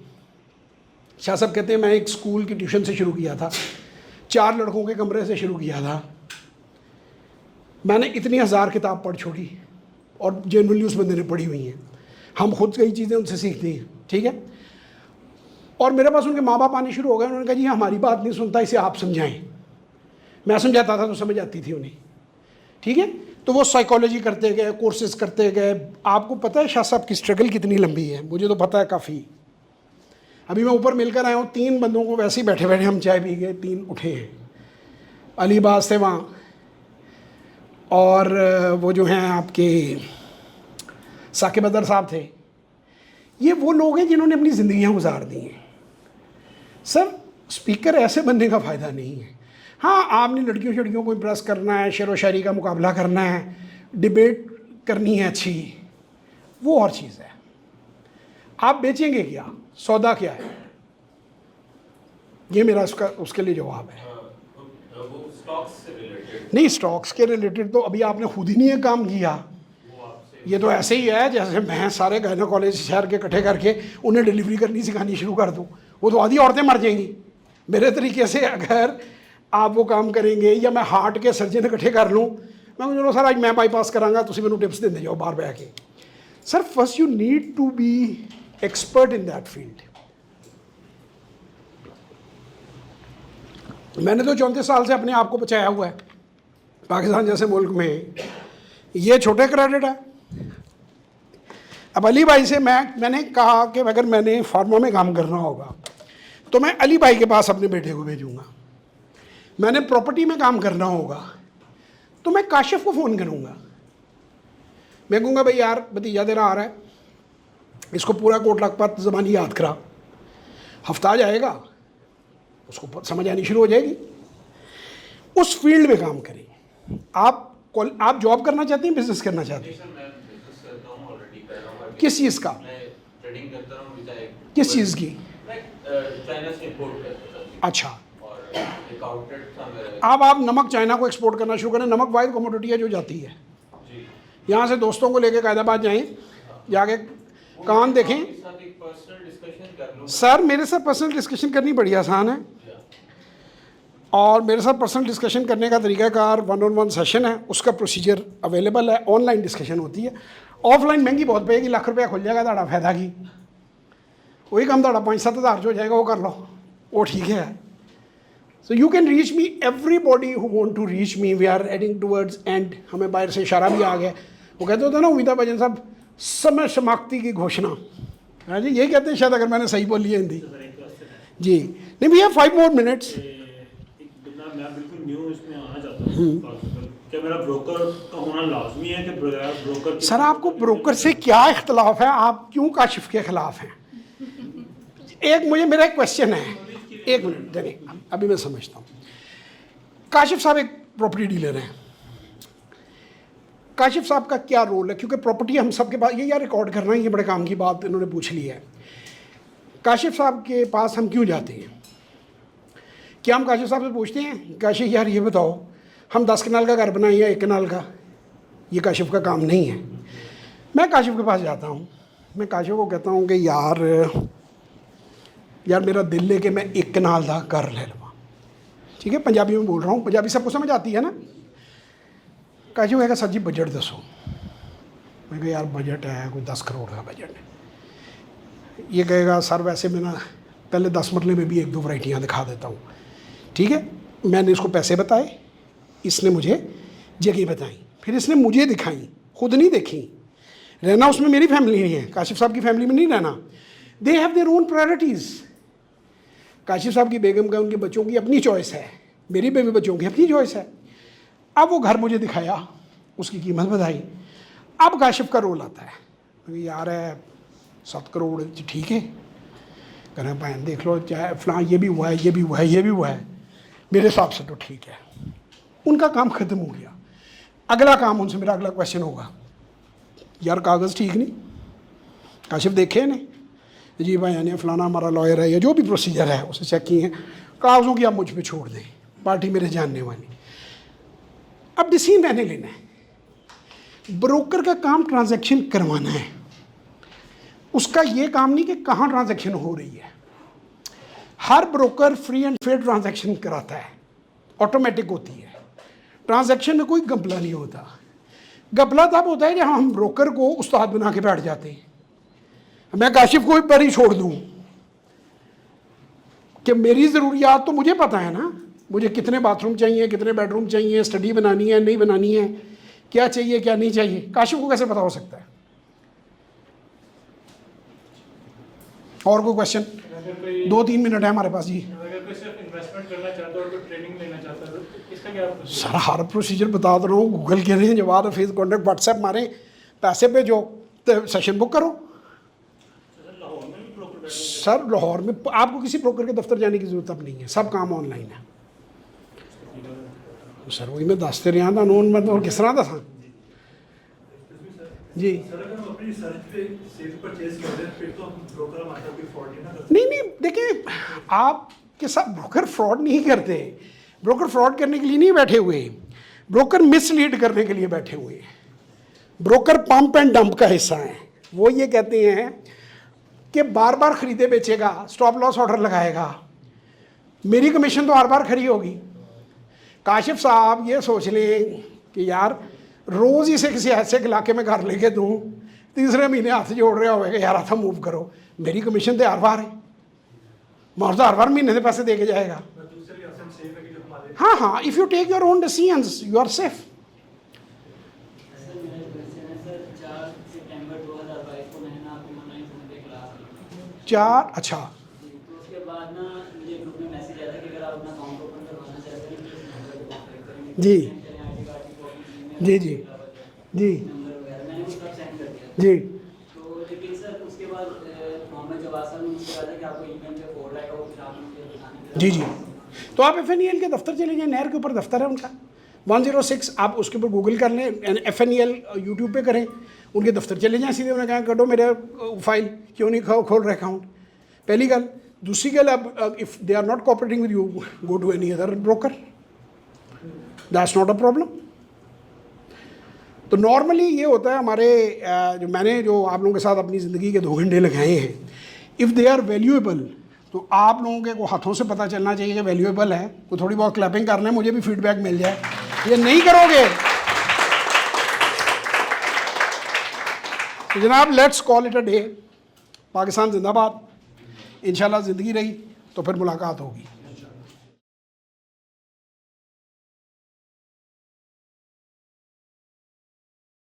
शाह साहब कहते हैं मैं एक स्कूल की ट्यूशन से शुरू किया था, 4 लड़कों के कमरे से शुरू किया था, मैंने इतनी 1000 किताब पढ़ छोड़ी और जनरली उस बंदे ने पढ़ी हुई हैं। हम खुद कई चीज़ें उनसे सीखते हैं, ठीक है। और मेरे पास उनके माँ बाप आने शुरू हो गए, उन्होंने कहा जी हमारी बात नहीं सुनता, इसे आप समझाएं। मैं समझाता था तो समझ आती थी उन्हें, ठीक है। तो वो साइकोलॉजी करते गए, कोर्सेज करते गए। आपको पता है शाह साहब की स्ट्रगल कितनी लंबी है, मुझे तो पता है काफ़ी। अभी मैं ऊपर मिलकर आया हूँ, 3 बंदों को वैसे ही बैठे बैठे हम चाय पी गए, 3 उठे हैं। अलीबाज थे वहाँ, और वो जो हैं आपके साकिब अदर साहब थे। ये वो लोग हैं जिन्होंने अपनी ज़िंदगियाँ गुजार दी हैं। सर स्पीकर ऐसे बनने का फ़ायदा नहीं है। हाँ आपने लड़कियों को इम्प्रेस करना है, शेर व शायरी का मुकाबला करना है, डिबेट करनी है अच्छी, वो और चीज़ है। आप बेचेंगे क्या, सौदा क्या है, ये मेरा उसके लिए जवाब है। वो स्टॉक्स से रिलेटेड नहीं, स्टॉक्स के रिलेटेड तो अभी आपने खुद ही नहीं ये काम किया। ये तो ऐसे ही है जैसे मैं सारे गायनोकोलॉजी शहर के इकट्ठे करके उन्हें डिलीवरी करनी सिखानी शुरू कर दूँ, वो तो आधी औरतें मर जाएंगी। मेरे तरीके से अगर आप वो काम करेंगे, या मैं हार्ट के सर्जन इकट्ठे कर लूँ, मैं चलो सर आज मैं बाईपास करांगा, तुम मैंने टिप्स देते जाओ बाहर बह के। Sir first you need to be expert in that field. मैंने तो 34 साल से अपने आप को बचाया हुआ है पाकिस्तान जैसे मुल्क में। ये छोटे क्रेडिट है। अब अली भाई से मैंने कहा कि अगर मैंने फार्मा में काम करना होगा तो मैं अली भाई के पास अपने बेटे को भेजूंगा। मैंने प्रॉपर्टी में काम करना होगा तो मैं काशिफ को फ़ोन करूंगा। मैं कहूँगा भाई यार भतीजा तेरा आ रहा है, इसको पूरा कोट लखपत ज़बानी याद करा, हफ्ता जाएगा उसको समझ आनी शुरू हो जाएगी। उस फील्ड में काम करें। आप जॉब करना चाहते हैं, बिजनेस करना चाहते हैं? मैं बिजनेस करता हूँ, ऑलरेडी कर रहा हूँ। किस चीज़ का? मैं ट्रेडिंग करता हूँ। किस चीज़ की? चाइना से इंपोर्ट करता था। अच्छा, और एक आउटलेट था मेरा। अब आप नमक चाइना को एक्सपोर्ट करना शुरू करें। नमक वाइड कमोडिटी है जो जाती है। जी। यहाँ से दोस्तों को लेके कायदाबाद जाएं, जाके कान देखें। साथ एक पर्सनल डिस्कशन कर लूँ। सर मेरे साथ पर्सनल डिस्कशन करनी बड़ी आसान है, और मेरे साथ पर्सनल डिस्कशन करने का तरीकाकार 1-on-1 सेशन है, उसका प्रोसीजर अवेलेबल है। ऑनलाइन डिस्कशन होती है, ऑफलाइन महंगी बहुत पेगी, लाख रुपया खुल जाएगा ताड़ा फायदा की, वही काम ताड़ा 5-7 हज़ार जो जाएगा वो कर लो, वो ठीक है। So you can reach me, everybody who want to reach me, we are heading towards end. हमें बाहर से इशारा भी आ गया, वो कहते होते ना उम्मीदा भाईजान साहब समय समाप्ति की घोषणा। हाँ जी यही कहते हैं शायद, अगर मैंने सही बोली है हिंदी जी। नहीं भैया 5 more minutes। मैं बिल्कुल न्यू इसमें आना चाहता हूँ। क्या मेरा ब्रोकर का होना लाजमी है कि ब्रोकर? सर आपको ब्रोकर से क्या इख्तलाफ है, आप क्यों काशिफ के खिलाफ हैं? एक मुझे मेरा एक क्वेश्चन है, 1 मिनट देखिए, अभी मैं समझता हूँ। काशिफ साहब एक प्रॉपर्टी डीलर हैं, काशिफ साहब का क्या रोल है? क्योंकि प्रॉपर्टी हम सबके पास, ये यार रिकॉर्ड करना है, ये बड़े काम की बात इन्होंने पूछ ली है। काशिफ साहब के पास हम क्यों जाते हैं? क्या हम काशिफ साहब से पूछते हैं काशिफ यार ये बताओ हम 10 कनाल का घर बनाएं या 1 कनाल का? ये काशिफ का काम नहीं है। मैं काशिफ के पास जाता हूँ, मैं काशिफ को कहता हूँ कि यार मेरा दिल ले कि मैं 1 कनाल का घर ले लूँ। ठीक है, पंजाबी में बोल रहा हूँ, पंजाबी सबको समझ आती है ना। काशिफ कहेगा सर जी बजट दसो। मैं कहा यार बजट है कोई 10 करोड़ का बजट है। ये कहेगा सर वैसे मैं ना पहले 10 मरले में भी 1-2 वैरायटियाँ दिखा देता हूँ। ठीक है, मैंने इसको पैसे बताए, इसने मुझे जगह बताई, फिर इसने मुझे दिखाई, खुद नहीं देखी। रहना उसमें मेरी फैमिली नहीं है, काशिफ साहब की फैमिली में नहीं रहना। They have their own priorities. Kashif साहब की बेगम का उनके बच्चों की अपनी चॉइस है, मेरी बेबी बच्चों की अपनी चॉइस है। अब वो घर मुझे दिखाया, उसकी कीमत बताई, अब काशिफ का रोल आता है यार है 7 करोड़ ठीक है, कह रहे हैं देख लो चाहे फलां ये भी हुआ है, ये भी हुआ है, ये भी हुआ है, मेरे हिसाब से तो ठीक है। उनका काम ख़त्म हो गया। अगला काम उनसे मेरा अगला क्वेश्चन होगा यार कागज़ ठीक नहीं, काशिफ देखे ने जी भाई यानी फलाना हमारा लॉयर है या जो भी प्रोसीजर है उसे चेक किए हैं, कागज़ों की आप मुझ पे छोड़ दें, पार्टी मेरे जानने वाली। अब डिसीजन मैंने लेना है। ब्रोकर का काम ट्रांजैक्शन करवाना है, उसका ये काम नहीं कि कहाँ ट्रांजैक्शन हो रही है। हर broker free and fair transaction कराता है, ऑटोमेटिक होती है। ट्रांजैक्शन में कोई घपला नहीं होता। घपला तब होता है जब हम ब्रोकर को उस्ताद बना के बैठ जाते हैं। मैं काशिफ को पर ही छोड़ दूँ कि मेरी ज़रूरियात तो मुझे पता है ना, मुझे कितने बाथरूम चाहिए, कितने बेडरूम चाहिए, स्टडी बनानी है नहीं बनानी है, क्या चाहिए क्या नहीं चाहिए, काशिफ को कैसे पता हो सकता है? और कोई क्वेश्चन? 2-3 मिनट है हमारे पास जी। अगर कोई सिर्फ इन्वेस्टमेंट करना चाहता है और कोई ट्रेनिंग लेना चाहता है तो इसका क्या प्रोसीजर? सर हर प्रोसीजर बता दे रहा हूँ, गूगल के रहे जवाब फेस कॉन्टेक्ट व्हाट्सएप मारें, पैसे भेजो तो सेशन बुक करो। सर लाहौर में आपको किसी ब्रोकर के दफ्तर जाने की ज़रूरत अब नहीं है, सब काम ऑनलाइन है। सर वही मैं दसते रहा था नोन में, तो किस तरह दसा जी। नहीं देखिए आपके साथ ब्रोकर फ्रॉड नहीं करते। ब्रोकर फ्रॉड करने के लिए नहीं बैठे हुए, ब्रोकर मिसलीड करने के लिए बैठे हुए हैं। ब्रोकर पंप एंड डंप का हिस्सा है। वो ये कहते हैं कि बार बार खरीदे बेचेगा, स्टॉप लॉस ऑर्डर लगाएगा, मेरी कमीशन तो हर बार खरी होगी। काशिफ साहब ये सोच लें कि यार रोज़ इसे किसी ऐसे इलाके में घर लेके दूँ, तीसरे महीने हाथ जोड़ रहा होगा कि यार हाथ मूव करो, मेरी कमीशन तो हर बार है, मुआवजा हर बार महीने से पैसे दे के जाएगा। हाँ, if you take your own decisions you are safe. 4 अच्छा तो उसके बाद ना मुझे ग्रुप में मैसेज आया था कि अगर आप अपना अकाउंट ओपन करवाना चाहते हैं तो इस नंबर पे कांटेक्ट करेंगे। जी आईडी कार्ड की कॉपी, जी जी जी नंबर वगैरह मैंने वो सब सेंड कर दिया जी। तो लेकिन सर उसके बाद मोहम्मद जवाद साहब ने मुझसे कहा था कि आपको ईमेल पे कोड आएगा, वो फिर आप मुझे बताने। जी जी, तो आप FNEL के दफ्तर चले जाए, नहर के ऊपर दफ्तर है उनका 106, आप उसके ऊपर गूगल कर लें, FNEL यूट्यूब पे करें, उनके दफ्तर चले जाएं सीधे। उन्हें कहा कटो मेरे फाइल क्यों नहीं खोल रहे अकाउंट, पहली गल। दूसरी गल, अब if they are not cooperating with you go to any other broker, that's not a problem. तो नॉर्मली ये होता है हमारे जो आप लोगों के साथ अपनी ज़िंदगी के 2 घंटे लगाए हैं, इफ़ दे आर वैल्यूएबल, तो आप लोगों के को हाथों से पता चलना चाहिए कि वैल्यूएबल है। तो थोड़ी बहुत क्लैपिंग करना है, मुझे भी फीडबैक मिल जाए। ये नहीं करोगे तो जनाब let's call it a day. Pakistan जिंदाबाद। इंशाल्लाह ज़िंदगी रही तो फिर मुलाकात होगी।